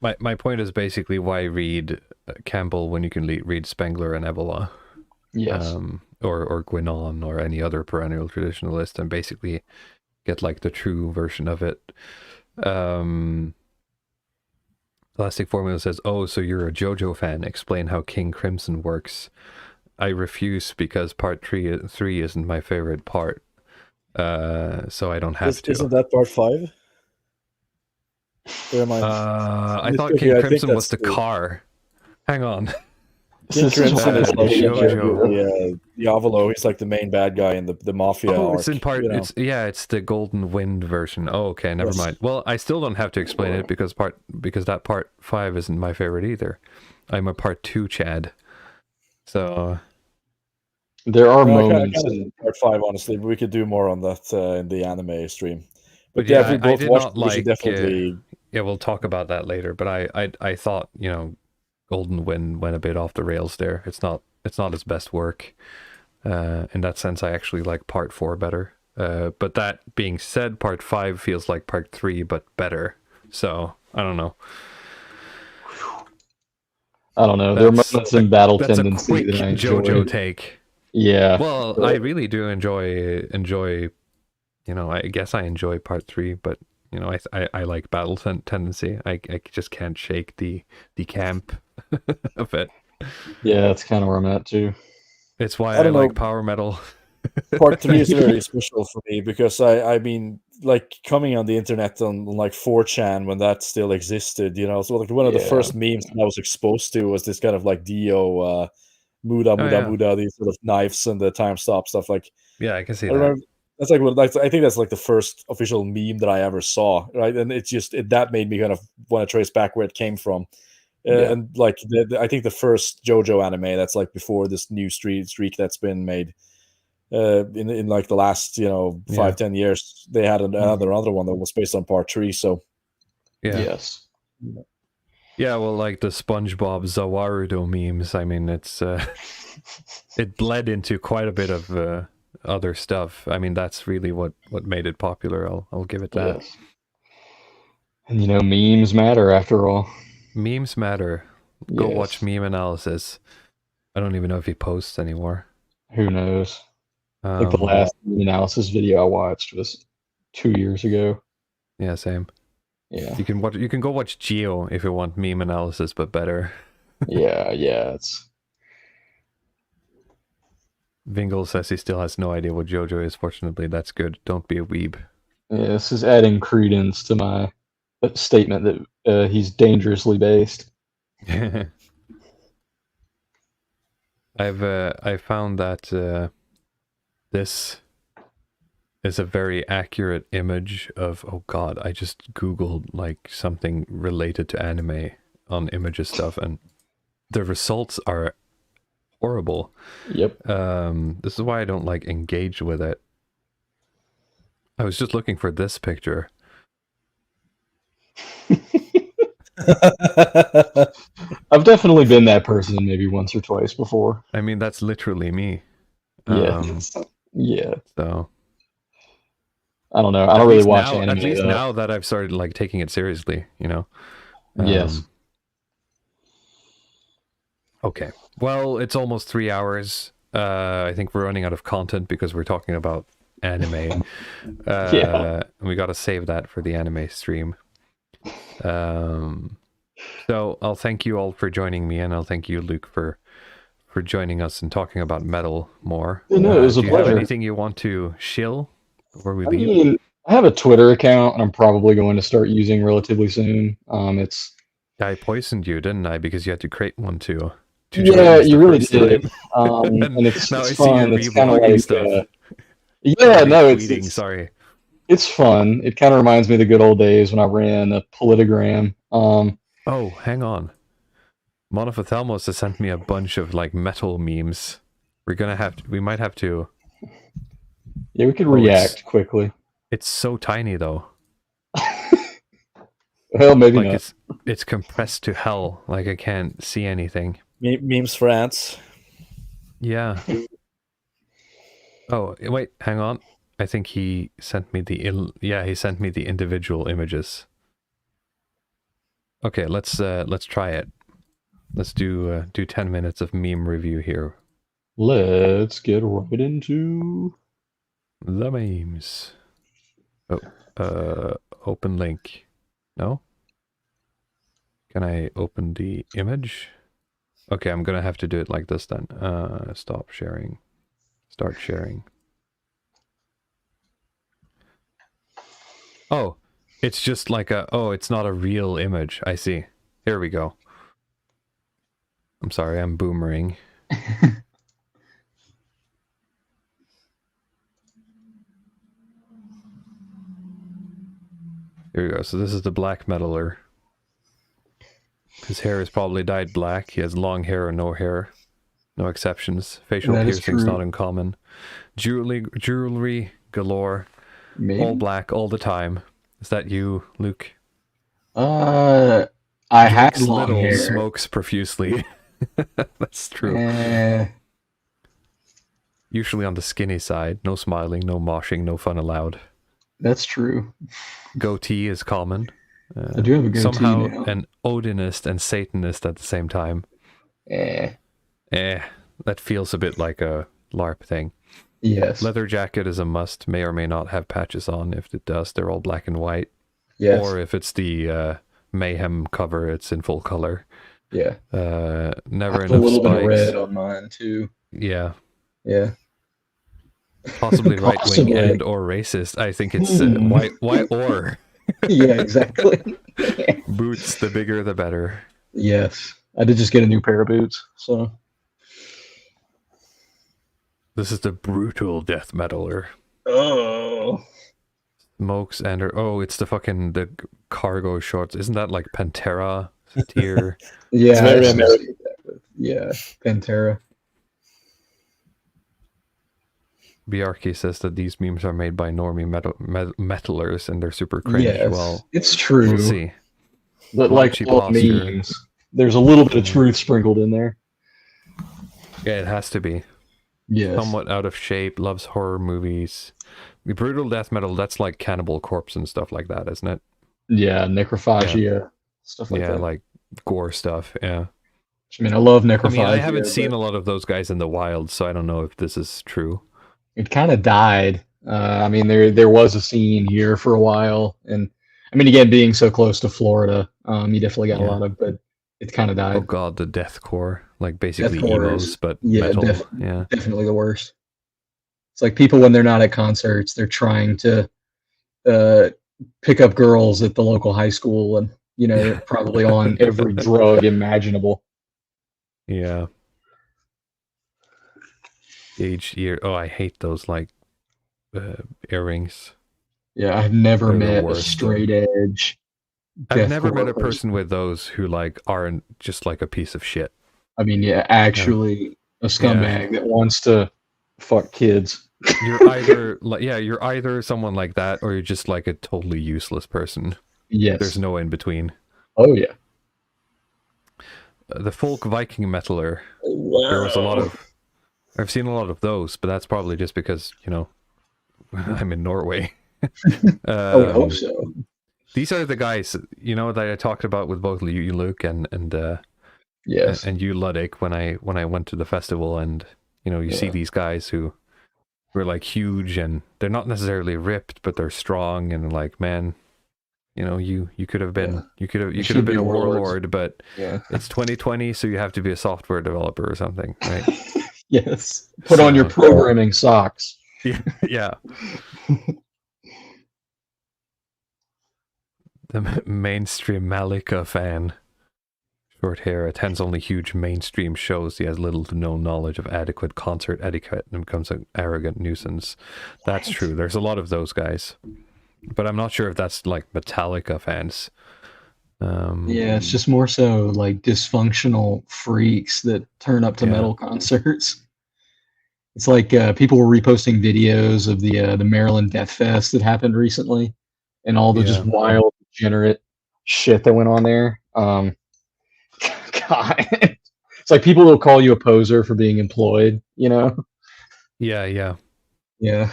S3: My point is basically why read Campbell when you can read Spengler and Evola.
S4: Yes.
S3: Or Guinan or any other perennial traditionalist and basically get like the true version of it. Plastic Formula says, so you're a JoJo fan. Explain how King Crimson works. I refuse because part 3 isn't my favorite part. So I don't have to.
S5: Isn't that part 5?
S3: I thought King Crimson was the car. Hang on.
S4: This
S5: King
S4: is
S5: Crimson is like
S3: Jojo.
S5: Diavolo. He's like the main bad guy in the mafia
S3: Oh,
S5: arc.
S3: it's in part.
S5: You know?
S3: It's the Golden Wind version. Oh, okay, never
S5: Yes.
S3: mind. Well, I still don't have to explain it because that part 5 isn't my favorite either. I'm a part 2 Chad. So
S4: there are
S5: No, I
S4: moments.
S5: kind of part 5, honestly, but we could do more on that in the anime stream.
S3: But
S5: yeah,
S3: yeah,
S5: if we
S3: I
S5: both
S3: did
S5: watched,
S3: not
S5: we should
S3: like.
S5: definitely.
S3: Yeah, we'll talk about that later. But I thought Golden Wind went a bit off the rails there. It's not his best work. In that sense, I actually like part 4 better. But that being said, part 5 feels like part 3, but better. So I don't know.
S4: I don't know. There are moments in battle
S3: That's
S4: tendency
S3: a quick
S4: that I enjoy.
S3: JoJo take.
S4: Yeah.
S3: Well, I really do enjoy. I guess I enjoy part 3, but I like battle tendency. I just can't shake the camp of it.
S4: Yeah, that's kind of where I'm at too.
S3: It's why
S5: I
S3: I
S5: don't know.
S3: like power metal.
S5: Part 3 is very special for me because I mean, like coming on the internet on like 4chan when that still existed, so like one of the
S4: Yeah.
S5: first memes that I was exposed to was this kind of like Dio Muda
S3: Oh,
S5: Muda
S3: yeah.
S5: Muda, these sort of knives and the time stop stuff. Like
S3: Yeah, I can see
S5: I
S3: that.
S5: remember that's like I think that's like the first official meme that I ever saw, right? And it's just that made me kind of want to trace back where it came from.
S4: Yeah.
S5: And like I think the first JoJo anime that's like before this new streak that's been made in like the last 5-10 years, they had another one that was based on part 3. So
S3: Yeah.
S4: Yes.
S3: Yeah, well, like the SpongeBob Zawarudo memes. I mean, it's it bled into quite a bit of other stuff. I mean, that's really what made it popular. I'll give it that.
S4: Yes. And memes matter after all.
S3: Memes matter. Go
S4: Yes.
S3: watch meme analysis. I don't even know if he posts anymore.
S4: Who knows? Like the last meme analysis video I watched was 2 years ago.
S3: Yeah, same.
S4: Yeah.
S3: You can go watch Geo if you want meme analysis, but better.
S4: Yeah. It's
S3: Vingle says he still has no idea what JoJo is. Fortunately, that's good. Don't be a weeb.
S4: yeah. This is adding credence to my statement that he's dangerously based.
S3: I found that this is a very accurate image of, oh god, I just googled like something related to anime on images stuff, and the results are horrible.
S4: Yep.
S3: This is why I don't like engage with it. I was just looking for this picture.
S4: I've definitely been that person maybe once or twice before.
S3: I mean, that's literally me.
S4: Yeah. Yeah.
S3: So
S4: I don't know. I don't really watch anime.
S3: At least now that I've started like taking it seriously,
S4: Yes.
S3: Okay. Well, it's almost 3 hours. I think we're running out of content because we're talking about anime.
S4: Yeah.
S3: We got to save that for the anime stream. So I'll thank you all for joining me, and I'll thank you, Luke, for joining us and talking about metal more.
S4: No, it was a
S3: do you have
S4: pleasure.
S3: anything you want to shill before we
S4: I
S3: leave?
S4: mean, I have a Twitter account, and I'm probably going to start using relatively soon. It's
S3: I poisoned you, didn't I? Because you had to create one too.
S4: yeah, you really did. And it's
S3: now I see
S4: fun.
S3: you
S4: It's kind of
S3: reblogging
S4: like
S3: stuff.
S4: yeah, no,
S3: Tweeting,
S4: it's
S3: sorry.
S4: it's fun. It kind of reminds me of the good old days when I ran a politogram.
S3: Oh, hang on. Monophthalmos has sent me a bunch of like metal memes. We might have to.
S4: Yeah, we could react quickly.
S3: It's so tiny though.
S4: Well, maybe
S3: Like
S4: not.
S3: it's compressed to hell. Like I can't see anything.
S5: memes for ants.
S3: Yeah. Oh, wait, hang on. I think he sent me he sent me the individual images. Okay, let's try it. Let's do 10 minutes of meme review here.
S4: Let's get right into
S3: The memes. Oh, open link. No? Can I open the image? Okay, I'm gonna have to do it like this then. Stop sharing. Start sharing. Oh, it's just like it's not a real image. I see. Here we go. I'm sorry, I'm boomering. Here we go. So this is the black metaler. His hair is probably dyed black. He has long hair or no hair. No exceptions. Facial
S4: That is
S3: piercings
S4: true.
S3: not uncommon. Jewelry galore.
S4: Maybe.
S3: All black all the time. Is that you, Luke?
S4: I had
S3: Drinks
S4: long
S3: little,
S4: hair.
S3: smokes profusely. That's true. Usually on the skinny side. No smiling, no moshing, no fun allowed.
S4: That's true.
S3: Goatee is common.
S4: I do have a goatee
S3: Somehow
S4: now.
S3: an Odinist and Satanist at the same time. That feels a bit like a LARP thing.
S4: Yes.
S3: Leather jacket is a must. May or may not have patches on. If it does, they're all black and white.
S4: Yes.
S3: Or if it's the Mayhem cover, it's in full color.
S4: Yeah.
S3: Never
S4: I have
S3: enough
S4: a little bit of
S3: spikes.
S4: red on mine too.
S3: Yeah.
S4: Yeah.
S3: Possibly right wing
S4: Possibly.
S3: and or racist. I think it's white or.
S4: Yeah, exactly.
S3: Boots, the bigger the better.
S4: Yes. I did just get a new pair of boots, so.
S3: This is the brutal death metaler.
S4: Oh.
S3: Smokes and it's the cargo shorts. Isn't that like Pantera tier?
S4: Yeah.
S5: It's very
S4: I
S5: American.
S4: associate that with- yeah. Pantera.
S3: Bjarki says that these memes are made by normie metalers and they're super cringe.
S4: Yes.
S3: Well,
S4: It's true.
S3: we'll see.
S4: But
S3: Well,
S4: like
S3: cheap
S4: all
S3: posture.
S4: memes, there's a little bit of truth sprinkled in there.
S3: Yeah, it has to be.
S4: Yes.
S3: Somewhat out of shape, loves horror movies. The brutal death metal, that's like Cannibal Corpse and stuff like that, isn't it?
S4: Yeah, necrophagia, stuff like
S3: yeah,
S4: that.
S3: like gore stuff, yeah.
S4: I mean, I love necrophagia.
S3: I mean, I haven't seen
S4: but
S3: a lot of those guys in the wild, so I don't know if this is true.
S4: It kind of died. I mean, there was a scene here for a while, and I mean, again, being so close to Florida, you definitely got a
S3: Yeah.
S4: lot of, but it kind of died.
S3: Oh god, the deathcore. Like basically
S4: Deathcore
S3: emos,
S4: is-
S3: but
S4: yeah,
S3: metal.
S4: def-
S3: Yeah.
S4: Definitely the worst. It's like people when they're not at concerts, they're trying to pick up girls at the local high school, and they're probably on every drug imaginable.
S3: Yeah. Aged ear. Oh, I hate those like earrings.
S4: Yeah, I've never
S3: They're the
S4: met a
S3: worst.
S4: straight edge.
S3: I've never met a
S4: deathcore
S3: person with those who like aren't just like a piece of shit.
S4: I mean, yeah, actually a scumbag that wants to fuck kids.
S3: You're either you're either someone like that or you're just like a totally useless person.
S4: Yes.
S3: There's no in between.
S4: Oh yeah.
S3: The folk Viking metaler. There was a lot of. I've seen a lot of those, but that's probably just because I'm in Norway.
S4: I would hope so.
S3: These are the guys that I talked about with both you, Luke, and
S4: Yes.
S3: and you, Luddic, when I went to the festival, and you see these guys who were like huge, and they're not necessarily ripped, but they're strong, and like, man, you could have been you could have
S4: should
S3: been
S4: be
S3: a
S4: warlords.
S3: warlord, but
S4: Yeah.
S3: it's 2020, so you have to be a software developer or something, right?
S4: Yes. Put on your programming socks.
S3: Yeah. The mainstream Malika fan. Short hair, attends only huge mainstream shows. He has little to no knowledge of adequate concert etiquette and becomes an arrogant nuisance. That's true. There's a lot of those guys. But I'm not sure if that's like Metallica fans.
S4: Yeah, it's just more so like dysfunctional freaks that turn up to
S3: Yeah.
S4: metal concerts. It's like people were reposting videos of the Maryland Death Fest that happened recently, and all the just
S3: Yeah.
S4: wild, degenerate shit that went on there. God, it's like people will call you a poser for being employed.
S3: Yeah.
S4: Yeah.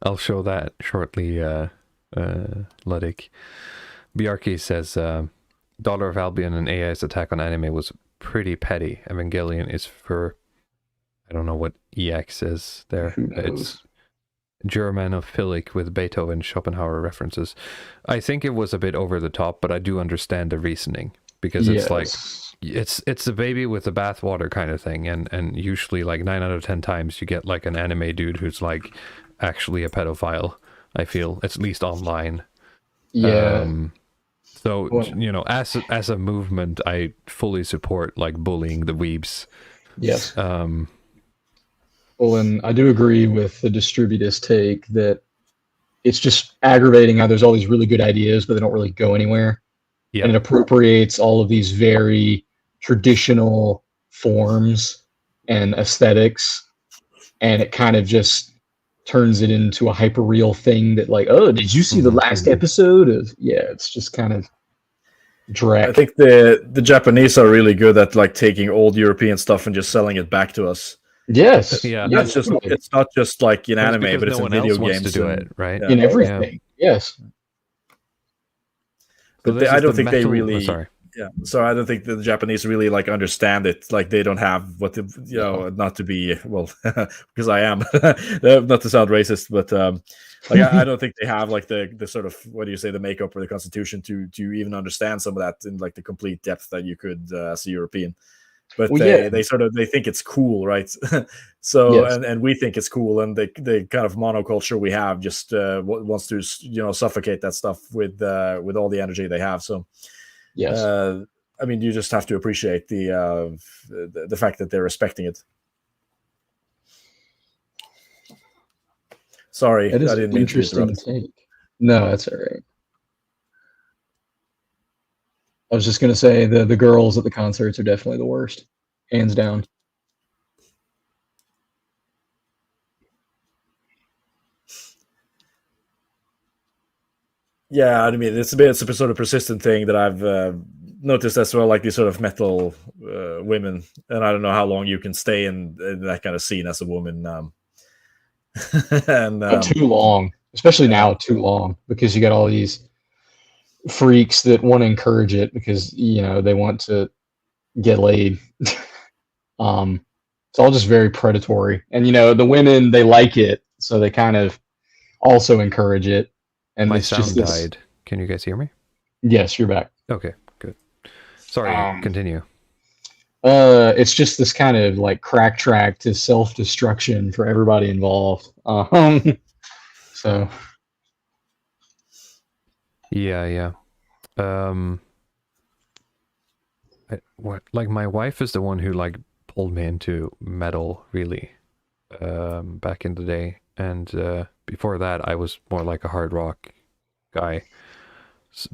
S3: I'll show that shortly, Luddic. Bjarki says, Daughter of Albion and AI's attack on anime was pretty petty. Evangelion is for... I don't know what EX is there.
S4: Who knows?
S3: It's Germanophilic with Beethoven Schopenhauer references. I think it was a bit over the top, but I do understand the reasoning. Because it's like... It's the baby with the bathwater kind of thing, and usually like 9 out of 10 times you get like an anime dude who's like actually a pedophile. I feel, at least online.
S4: Yeah.
S3: So,
S4: Well-
S3: you know, as a movement, I fully support like bullying the weebs.
S4: Yes. Well, and I do agree with the distributist take that it's just aggravating how there's all these really good ideas, but they don't really go anywhere.
S3: Yeah.
S4: And it appropriates all of these very traditional forms and aesthetics, and it kind of just turns it into a hyper-real thing that, like, oh, did you see the last episode of... Yeah, it's just kind of dreck.
S5: I think the Japanese are really good at like taking old European stuff and just selling it back to us.
S4: Yes.
S3: Yeah.
S5: That's just it's not just like in anime,
S3: because
S5: but it's
S3: no
S5: in
S3: one
S5: video
S3: else wants
S5: games
S3: to do
S5: and-
S3: it, right?
S5: yeah.
S4: in everything. Yes.
S5: But
S3: So this
S5: I
S3: is
S5: don't
S3: the
S5: think they
S3: metal-
S5: really.
S3: oh, sorry.
S5: Yeah, so I don't think the Japanese really like understand it. Like they don't have what the not to be well because I am not to sound racist, but like I don't think they have like the sort of what do you say the makeup or the constitution to even understand some of that in like the complete depth that you could as a European. But
S4: Well,
S5: they sort of they think it's cool, right? So
S4: Yes.
S5: and we think it's cool, and the kind of monoculture we have just wants to suffocate that stuff with all the energy they have. So.
S4: Yes.
S5: I mean, you just have to appreciate the fact that they're respecting it. Sorry,
S4: That is
S5: I
S4: an
S5: didn't mean to
S4: interesting
S5: interrupt.
S4: take. No, that's all right. I was just gonna say the girls at the concerts are definitely the worst, hands down.
S5: Yeah, I mean, it's a sort of persistent thing that I've noticed as well, like these sort of metal women, and I don't know how long you can stay in that kind of scene as a woman. And
S4: Not too long, especially now, too long, because you got all these freaks that want to encourage it because they want to get laid. It's all just very predatory, and the women, they like it, so they kind of also encourage it. And
S3: My
S4: it's
S3: sound
S4: just this.
S3: died. Can you guys hear me?
S4: Yes, you're back.
S3: Okay, good. Sorry, continue.
S4: It's just this kind of like crack track to self-destruction for everybody involved. So
S3: Yeah. Like my wife is the one who like pulled me into metal really, back in the day, and before that I was more like a hard rock guy.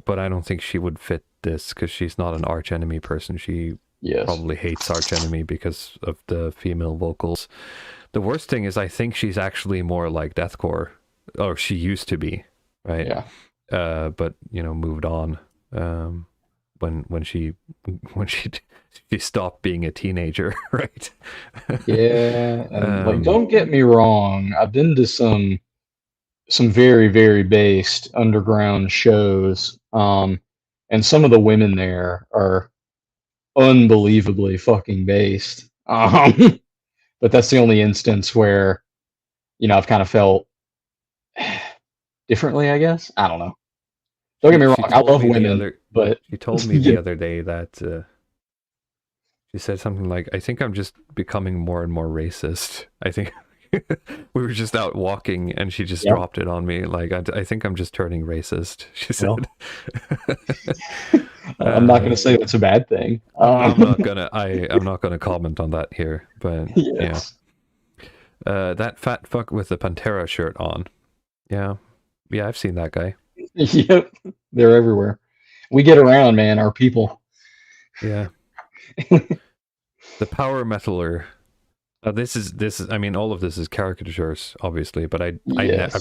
S3: But I don't think she would fit this because she's not an arch enemy person. She
S4: yes,
S3: probably hates Arch Enemy because of the female vocals. The worst thing is I think she's actually more like deathcore, or she used to be, right?
S4: yeah,
S3: But moved on when she she stopped being a teenager, right?
S4: yeah. And like, don't get me wrong, I've been to some very, very based underground shows, and some of the women there are unbelievably fucking based. But that's the only instance where I've kind of felt differently, I guess. I don't know. Don't get me wrong, I love women, but
S3: she told me the other day that she said something like, I think I'm just becoming more and more racist. I think we were just out walking and she just dropped it on me. Like, I think I'm just turning racist, she said.
S4: I'm not going to say that's a bad thing.
S3: I'm not gonna comment on that here, but
S4: yes.
S3: yeah. That fat fuck with the Pantera shirt on. Yeah, I've seen that guy.
S4: Yep, they're everywhere. We get around, man. Our people.
S3: Yeah. The power metaler. This is. I mean, all of this is caricatures, obviously, but I've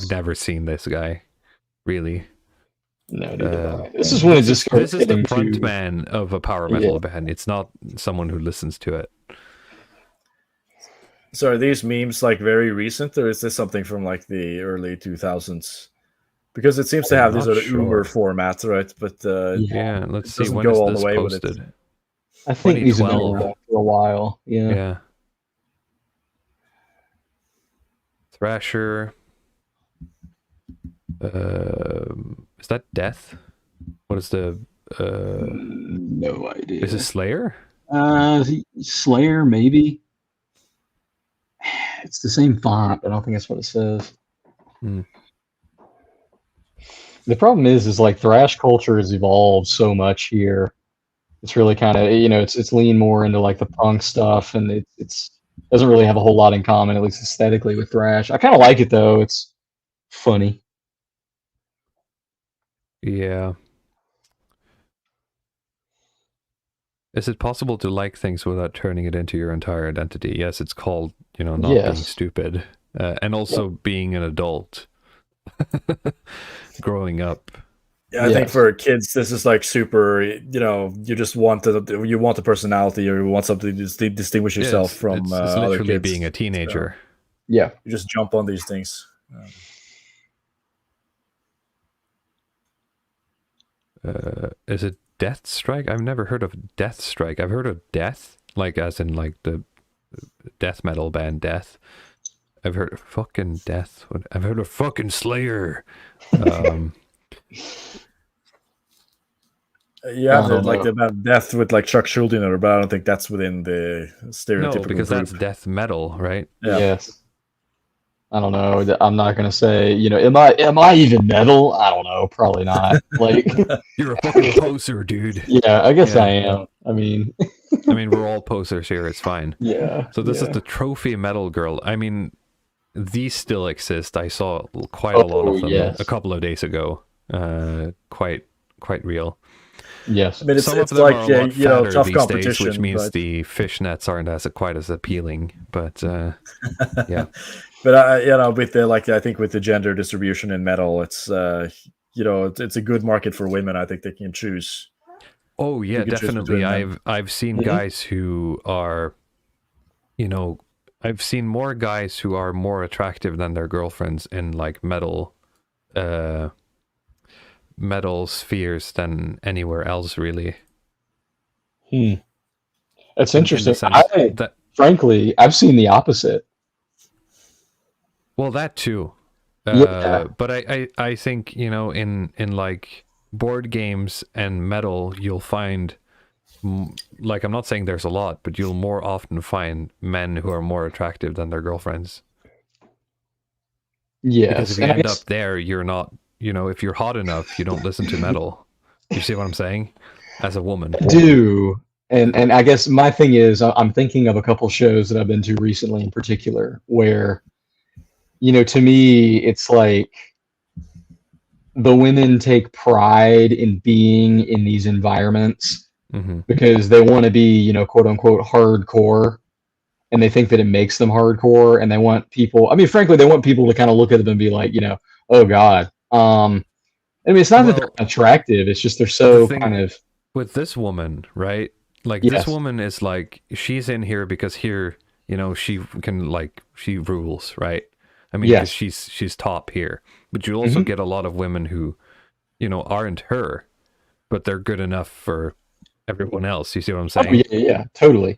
S3: never seen this guy, really.
S4: No, neither have I. This is when it just starts
S3: This is the
S4: getting
S3: front
S4: to...
S3: man of a power metal band. It's not someone who listens to it.
S5: So are these memes like very recent, or is this something from like the early 2000s? Because it seems to have this
S3: not
S5: sort of
S3: sure.
S5: Uber format, right? But
S3: Yeah, let's see.
S5: doesn't
S3: When
S5: go
S3: is
S5: all the
S3: this
S5: way with it.
S3: posted?
S4: I think these have been
S3: 2012.
S4: around for a while. Yeah.
S3: Yeah. Thrasher. Is that Death? What is the
S4: No idea.
S3: is it Slayer?
S4: Slayer, maybe. It's the same font, but I don't think that's what it says. The problem is like thrash culture has evolved so much here. It's really kind of, it's leaned more into like the punk stuff, and it's doesn't really have a whole lot in common, at least aesthetically, with thrash. I kind of like it though. It's funny.
S3: Yeah. Is it possible to like things without turning it into your entire identity? Yes, it's called, not being
S4: Yes.
S3: stupid. And also being an adult. Growing up.
S5: Yeah, I think for kids, this is like super. You just want the personality, or you want something to distinguish yourself from
S3: it's
S5: other
S3: literally
S5: kids.
S3: being a teenager.
S4: Yeah.
S5: You just jump on these things.
S3: Is it Death Strike? I've never heard of Death Strike. I've heard of Death, like as in like the death metal band Death. I've heard of fucking Death. I've heard of fucking Slayer.
S5: Yeah, like the Death with like Chuck Schuldiner, but I don't think that's within the stereotypical
S3: No, because
S5: group.
S3: that's death metal, right?
S5: Yeah.
S4: Yes. I don't know. I'm not gonna say, am I even metal? I don't know. Probably not. Like,
S3: you're a fucking poser, dude.
S4: Yeah, I guess I am. I mean,
S3: we're all posers here. It's fine.
S4: Yeah.
S3: So this is the trophy metal girl. I mean, these still exist. I saw quite a lot of them a couple of days ago. Quite real.
S4: Yes.
S5: I mean,
S3: some
S5: it's
S3: of them
S5: like
S3: are a lot fatter
S5: tough
S3: these
S5: competition,
S3: days, which means
S5: but...
S3: the fishnets aren't quite as appealing. But yeah.
S5: But with the I think with the gender distribution in metal, it's it's a good market for women. I think they can choose.
S3: Oh yeah, definitely. I've seen guys who are, I've seen more guys who are more attractive than their girlfriends in like metal spheres than anywhere else, really.
S4: That's interesting. Frankly, I've seen the opposite.
S3: Well, that too. But I think, in like board games and metal, you'll find, like, I'm not saying there's a lot, but you'll more often find men who are more attractive than their girlfriends.
S4: Yes.
S3: Because if you end up there, you're not, if you're hot enough, you don't listen to metal. You see what I'm saying? As a woman.
S4: I do. And I guess my thing is, I'm thinking of a couple shows that I've been to recently in particular where, to me, it's like the women take pride in being in these environments because they want to be, quote unquote, hardcore. And they think that it makes them hardcore. And they want people, frankly, they want people to kind of look at them and be like, oh God. It's not that they're attractive. It's just they're so kind of...
S3: With this woman, right? Like, this woman is like, she's in here because here, she can, like, she rules, right? Because she's top here. But you also get a lot of women who, aren't her, but they're good enough for everyone else. You see what I'm saying?
S4: Oh, yeah, totally.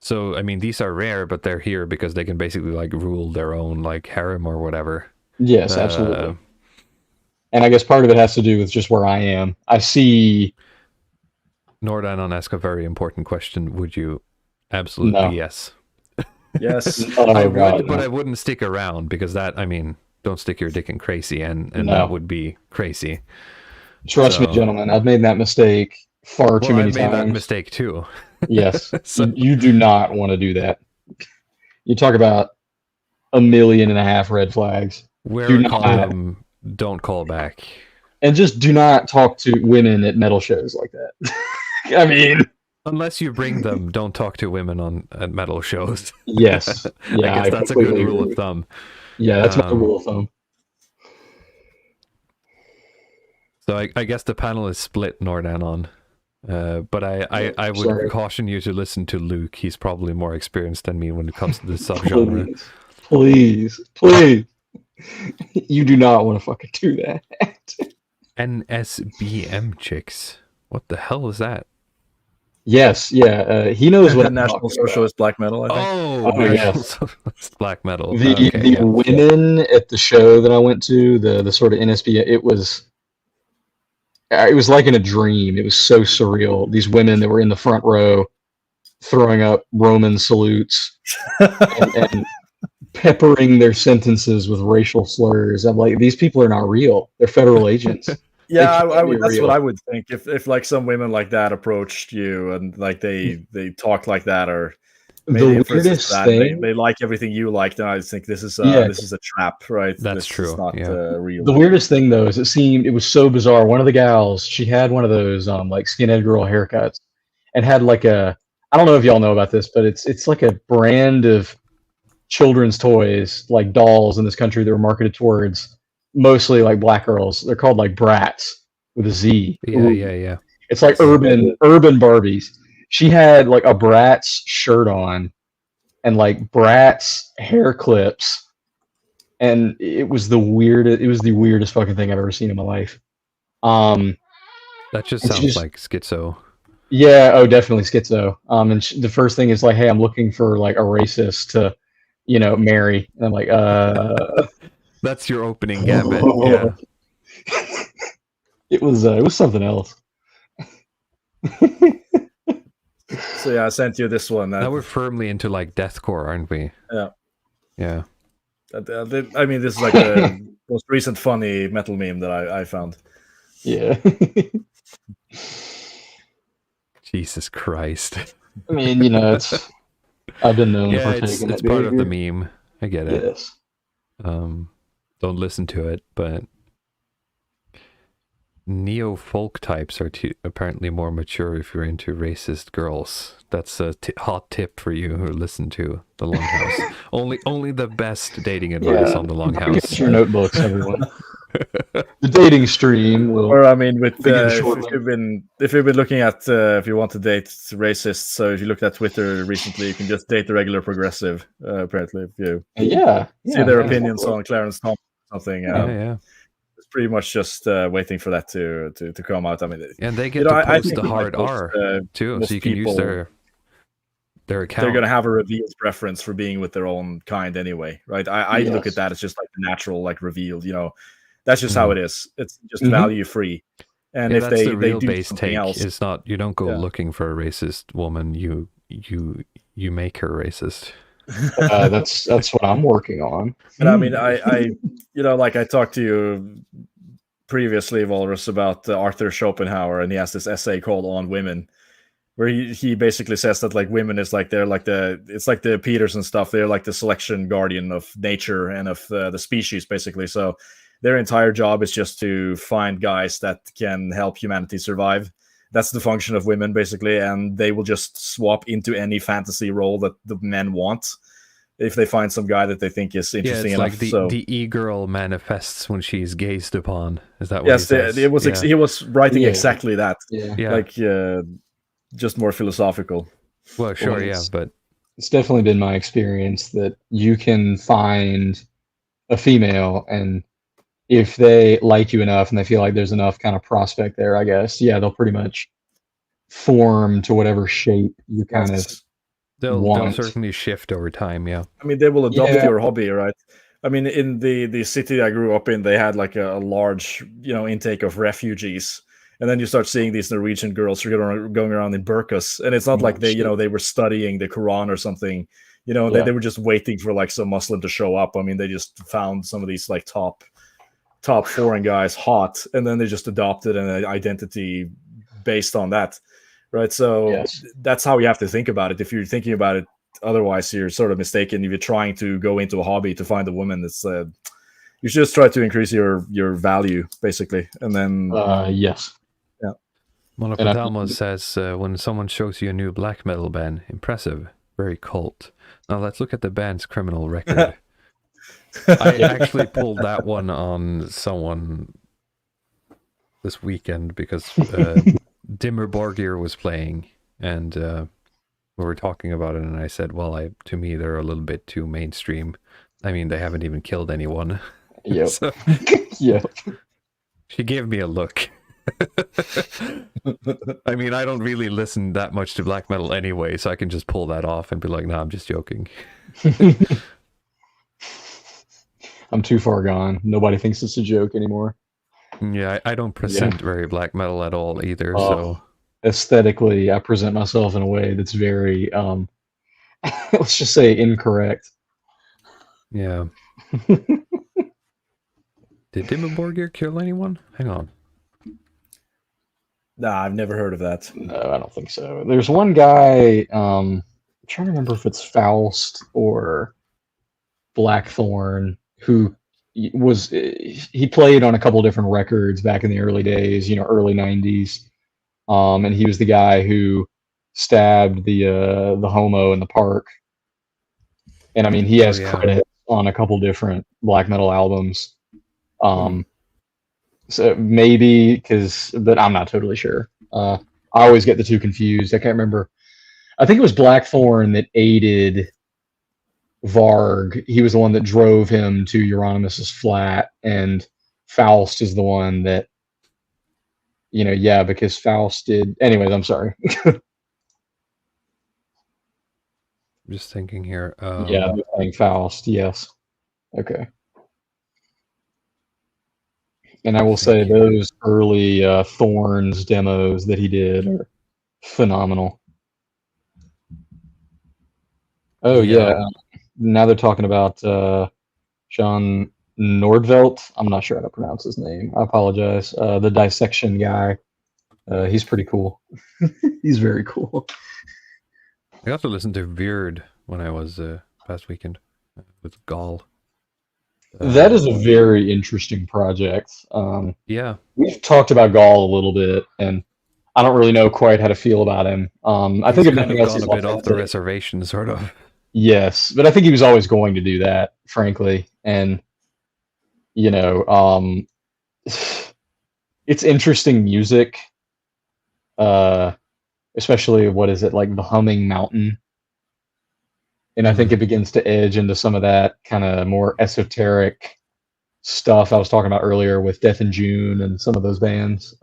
S3: So, these are rare, but they're here because they can basically, like, rule their own, like, harem or whatever.
S4: Yes, absolutely. And I guess part of it has to do with just where I am. I see...
S3: Nordanon asked a very important question. Would you? Absolutely yes.
S5: Yes.
S3: I would, but I wouldn't stick around because that, don't stick your dick in crazy, and that would be crazy.
S4: Trust me, gentlemen, I've made that mistake far too many times.
S3: I've made that mistake too.
S4: Yes. You do not want to do that. You talk about 1.5 million red flags.
S3: Wear a condom, don't call back.
S4: And just do not talk to women at metal shows like that.
S3: Unless you bring them, don't talk to women at metal shows.
S4: Yes. Yeah,
S3: I guess that's a good rule of thumb.
S4: Yeah, that's my rule of thumb.
S3: So I guess the panel is split, Nordanon. But I would caution you to listen to Luke. He's probably more experienced than me when it comes to this subgenre.
S4: Please. You do not want to fucking do that.
S3: NSBM chicks. What the hell is that?
S4: Yes, yeah. He knows what
S5: National Socialist Black Metal, I think.
S3: Oh yes. Black Metal.
S4: The women at the show that I went to, the sort of NSB, it was like in a dream. It was so surreal. These women that were in the front row throwing up Roman salutes and peppering their sentences with racial slurs. I'm like, these people are not real. They're federal agents.
S5: Yeah,
S4: can't be
S5: that's
S4: real.
S5: what I would think if like some women like that approached you and like they talk like that, or maybe
S4: The
S5: for instance
S4: weirdest
S5: that
S4: thing,
S5: they like everything you like, then I think this is
S4: Yeah.
S5: this is a trap, right?
S3: That's
S5: this
S3: true,
S5: is not
S3: yeah.
S5: real.
S4: the weirdest thing though is it was so bizarre. One of the gals, she had one of those like skinhead girl haircuts, and had like I don't know if y'all know about this, but it's like a brand of children's toys, like dolls in this country that were marketed towards mostly like black girls. They're called like brats with a Z.
S3: Yeah.
S4: It's like urban Barbies. She had like a Bratz shirt on and like Bratz hair clips, and it was the weirdest fucking thing I've ever seen in my life.
S3: That just
S4: And she
S3: sounds
S4: just-
S3: like schizo.
S4: Yeah, oh, definitely schizo. And the first thing is like, hey, I'm looking for like a racist to, marry. And I'm like,
S3: That's your opening gambit.
S4: Oh.
S3: Yeah.
S4: It was something else.
S5: So yeah, I sent you this one.
S3: Now we're firmly into like deathcore, aren't we?
S5: Yeah.
S3: Yeah.
S5: I mean, this is like the most recent funny metal meme that I found.
S4: Yeah.
S3: Jesus Christ.
S4: I mean, I've been known
S3: Yeah,
S4: for taking
S3: it's
S4: that
S3: part of the
S4: behavior.
S3: meme. I get it.
S4: Yes.
S3: Don't listen to it, but neo-folk types are apparently more mature if you're into racist girls. That's a hot tip for you who listen to the Longhouse. only the best dating advice on the
S4: Get
S3: Longhouse.
S4: your notebooks, everyone. The dating stream will.
S5: Or I mean, with
S4: begin
S5: if
S4: shortly.
S5: you've been looking at if you want to date racists, so if you looked at Twitter recently, you can just date the regular progressive. Apparently, if you
S4: Yeah.
S5: see their opinions on Clarence Thomas or something,
S3: Yeah.
S5: it's pretty much just waiting for that to come out. I mean,
S3: And they get
S5: You know,
S3: to
S5: I
S3: post
S5: think
S3: the
S5: like
S3: hard
S5: most,
S3: R too,
S5: most
S3: so you can use
S5: people-
S3: their account.
S5: they're going to have a revealed preference for being with their own kind anyway, right? I look
S4: Yes.
S5: at that as just like the natural, like revealed. That's just how it is. It's just
S4: Mhm.
S5: value free. And
S3: Yeah,
S5: if
S3: that's
S5: they
S3: the real
S5: do
S3: base
S5: something
S3: take.
S5: else,
S3: It's not, you don't go
S5: Yeah.
S3: looking for a racist woman. You make her racist.
S4: That's what I'm working on.
S5: but I mean, I like I talked to you previously, Walrus, about Arthur Schopenhauer, and he has this essay called "On Women," where he basically says that like women is like it's like the Peterson stuff. They're like the selection guardian of nature and of the species, basically. So their entire job is just to find guys that can help humanity survive. That's the function of women, basically, and they will just swap into any fantasy role that the men want if they find some guy that they think is
S3: Yeah,
S5: interesting
S3: it's
S5: enough.
S3: like
S5: so
S3: the e-girl manifests when she's gazed upon. Is that what he
S5: yes,
S3: says?
S5: it was
S3: Yeah.
S5: he was writing
S4: Yeah.
S5: exactly that,
S4: Yeah.
S3: Yeah.
S5: like just more philosophical.
S3: Well, sure,
S4: Well,
S3: yeah,
S4: it's-
S3: but
S4: It's definitely been my experience that you can find a female, and if they like you enough and they feel like there's enough kind of prospect there, I guess, yeah, they'll pretty much form to whatever shape you kind of.
S5: Yes.
S3: they'll
S4: want.
S3: certainly shift over time. Yeah.
S5: I mean, they will adopt
S4: Yeah.
S5: your hobby, right? I mean, in the city I grew up in, they had like a large, intake of refugees, and then you start seeing these Norwegian girls who are going around in burqas, and it's not
S4: Oh,
S5: like they,
S4: shit.
S5: they were studying the Quran or something.
S4: Yeah.
S5: They were just waiting for like some Muslim to show up. I mean, they just found some of these like top foreign guys hot, and then they just adopted an identity based on that, right? So
S4: Yes.
S5: that's how you have to think about it. If you're thinking about it otherwise, you're sort of mistaken. If you're trying to go into a hobby to find a woman, that's you should just try to increase your value, basically, and then
S4: Yes.
S3: Monopotalmo says, when someone shows you a new black metal band, impressive, very cult. Now let's look at the band's criminal record. I actually pulled that one on someone this weekend because Dimmer Borgir was playing, and we were talking about it, and I said, well, to me, they're a little bit too mainstream. I mean, they haven't even killed anyone.
S4: Yep.
S3: So
S4: Yep.
S3: she gave me a look. I mean, I don't really listen that much to black metal anyway, so I can just pull that off and be like, nah, I'm just joking.
S4: I'm too far gone. Nobody thinks it's a joke anymore.
S3: Yeah, I don't present very black metal at all either,
S4: Oh.
S3: so
S4: Aesthetically, I present myself in a way that's very, let's just say, incorrect.
S3: Yeah. Did Dimmu Borgir kill anyone? Hang on.
S5: Nah, I've never heard of that.
S4: No, I don't think so. There's one guy, I'm trying to remember if it's Faust or Blackthorn, who he played on a couple different records back in the early days, early 90s. And he was the guy who stabbed the homo in the park. And I mean, he has credits on a couple different black metal albums. So maybe but I'm not totally sure. I always get the two confused. I can't remember. I think it was Blackthorn that aided Varg. He was the one that drove him to Euronymous' flat, and Faust is the one that, because Faust did. Anyways, I'm sorry.
S3: Just thinking here.
S4: Yeah, I'm playing Faust. Yes. Okay. And I will say those early Thorns demos that he did are phenomenal. Oh yeah. Now they're talking about John Nordvelt. I'm not sure how to pronounce his name. I apologize. The dissection guy. He's pretty cool. He's very cool.
S3: I got to listen to Veered when I was past weekend with Gall.
S4: That is a very interesting project.
S3: Yeah.
S4: We've talked about Gall a little bit, and I don't really know quite how to feel about him. I think
S3: he's kind of gone a bit off the reservation, sort of.
S4: Yes, but I think he was always going to do that, frankly. And it's interesting music. Especially what is it, like the Humming Mountain? And I think it begins to edge into some of that kind of more esoteric stuff I was talking about earlier with Death in June and some of those bands.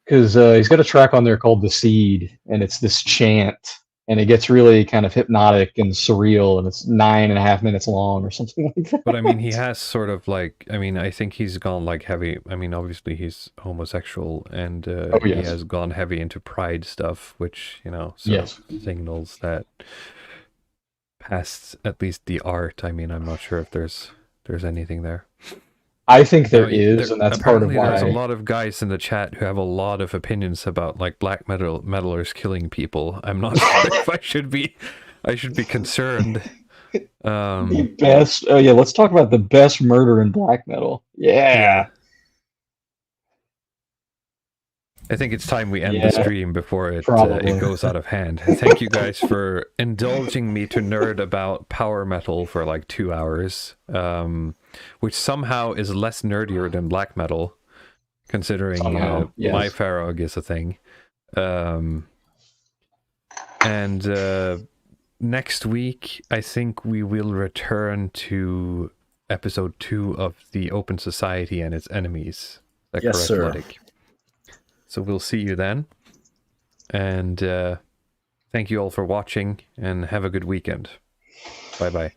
S4: Because he's got a track on there called The Seed, and it's this chant, and it gets really kind of hypnotic and surreal, and it's 9.5 minutes long or something like that.
S3: But I mean, he has sort of like, I think he's gone like heavy. I mean, obviously he's homosexual, and he has gone heavy into pride stuff, which, sort of signals that past at least the art. I mean, I'm not sure if there's anything there.
S4: I think there is, and that's part of why.
S3: There's a lot of guys in the chat who have a lot of opinions about like black metalers killing people. I'm not sure if I should be concerned.
S4: The best. Oh yeah, let's talk about the best murder in black metal. Yeah.
S3: I think it's time we end the stream before it goes out of hand. Thank you guys for indulging me to nerd about power metal for like 2 hours, which somehow is less nerdier than black metal, considering my Farog is a thing. And next week, I think we will return to episode 2 of the Open Society and its enemies. Is that correct,
S5: sir.
S3: Luddic? So we'll see you then. And thank you all for watching, and have a good weekend. Bye-bye.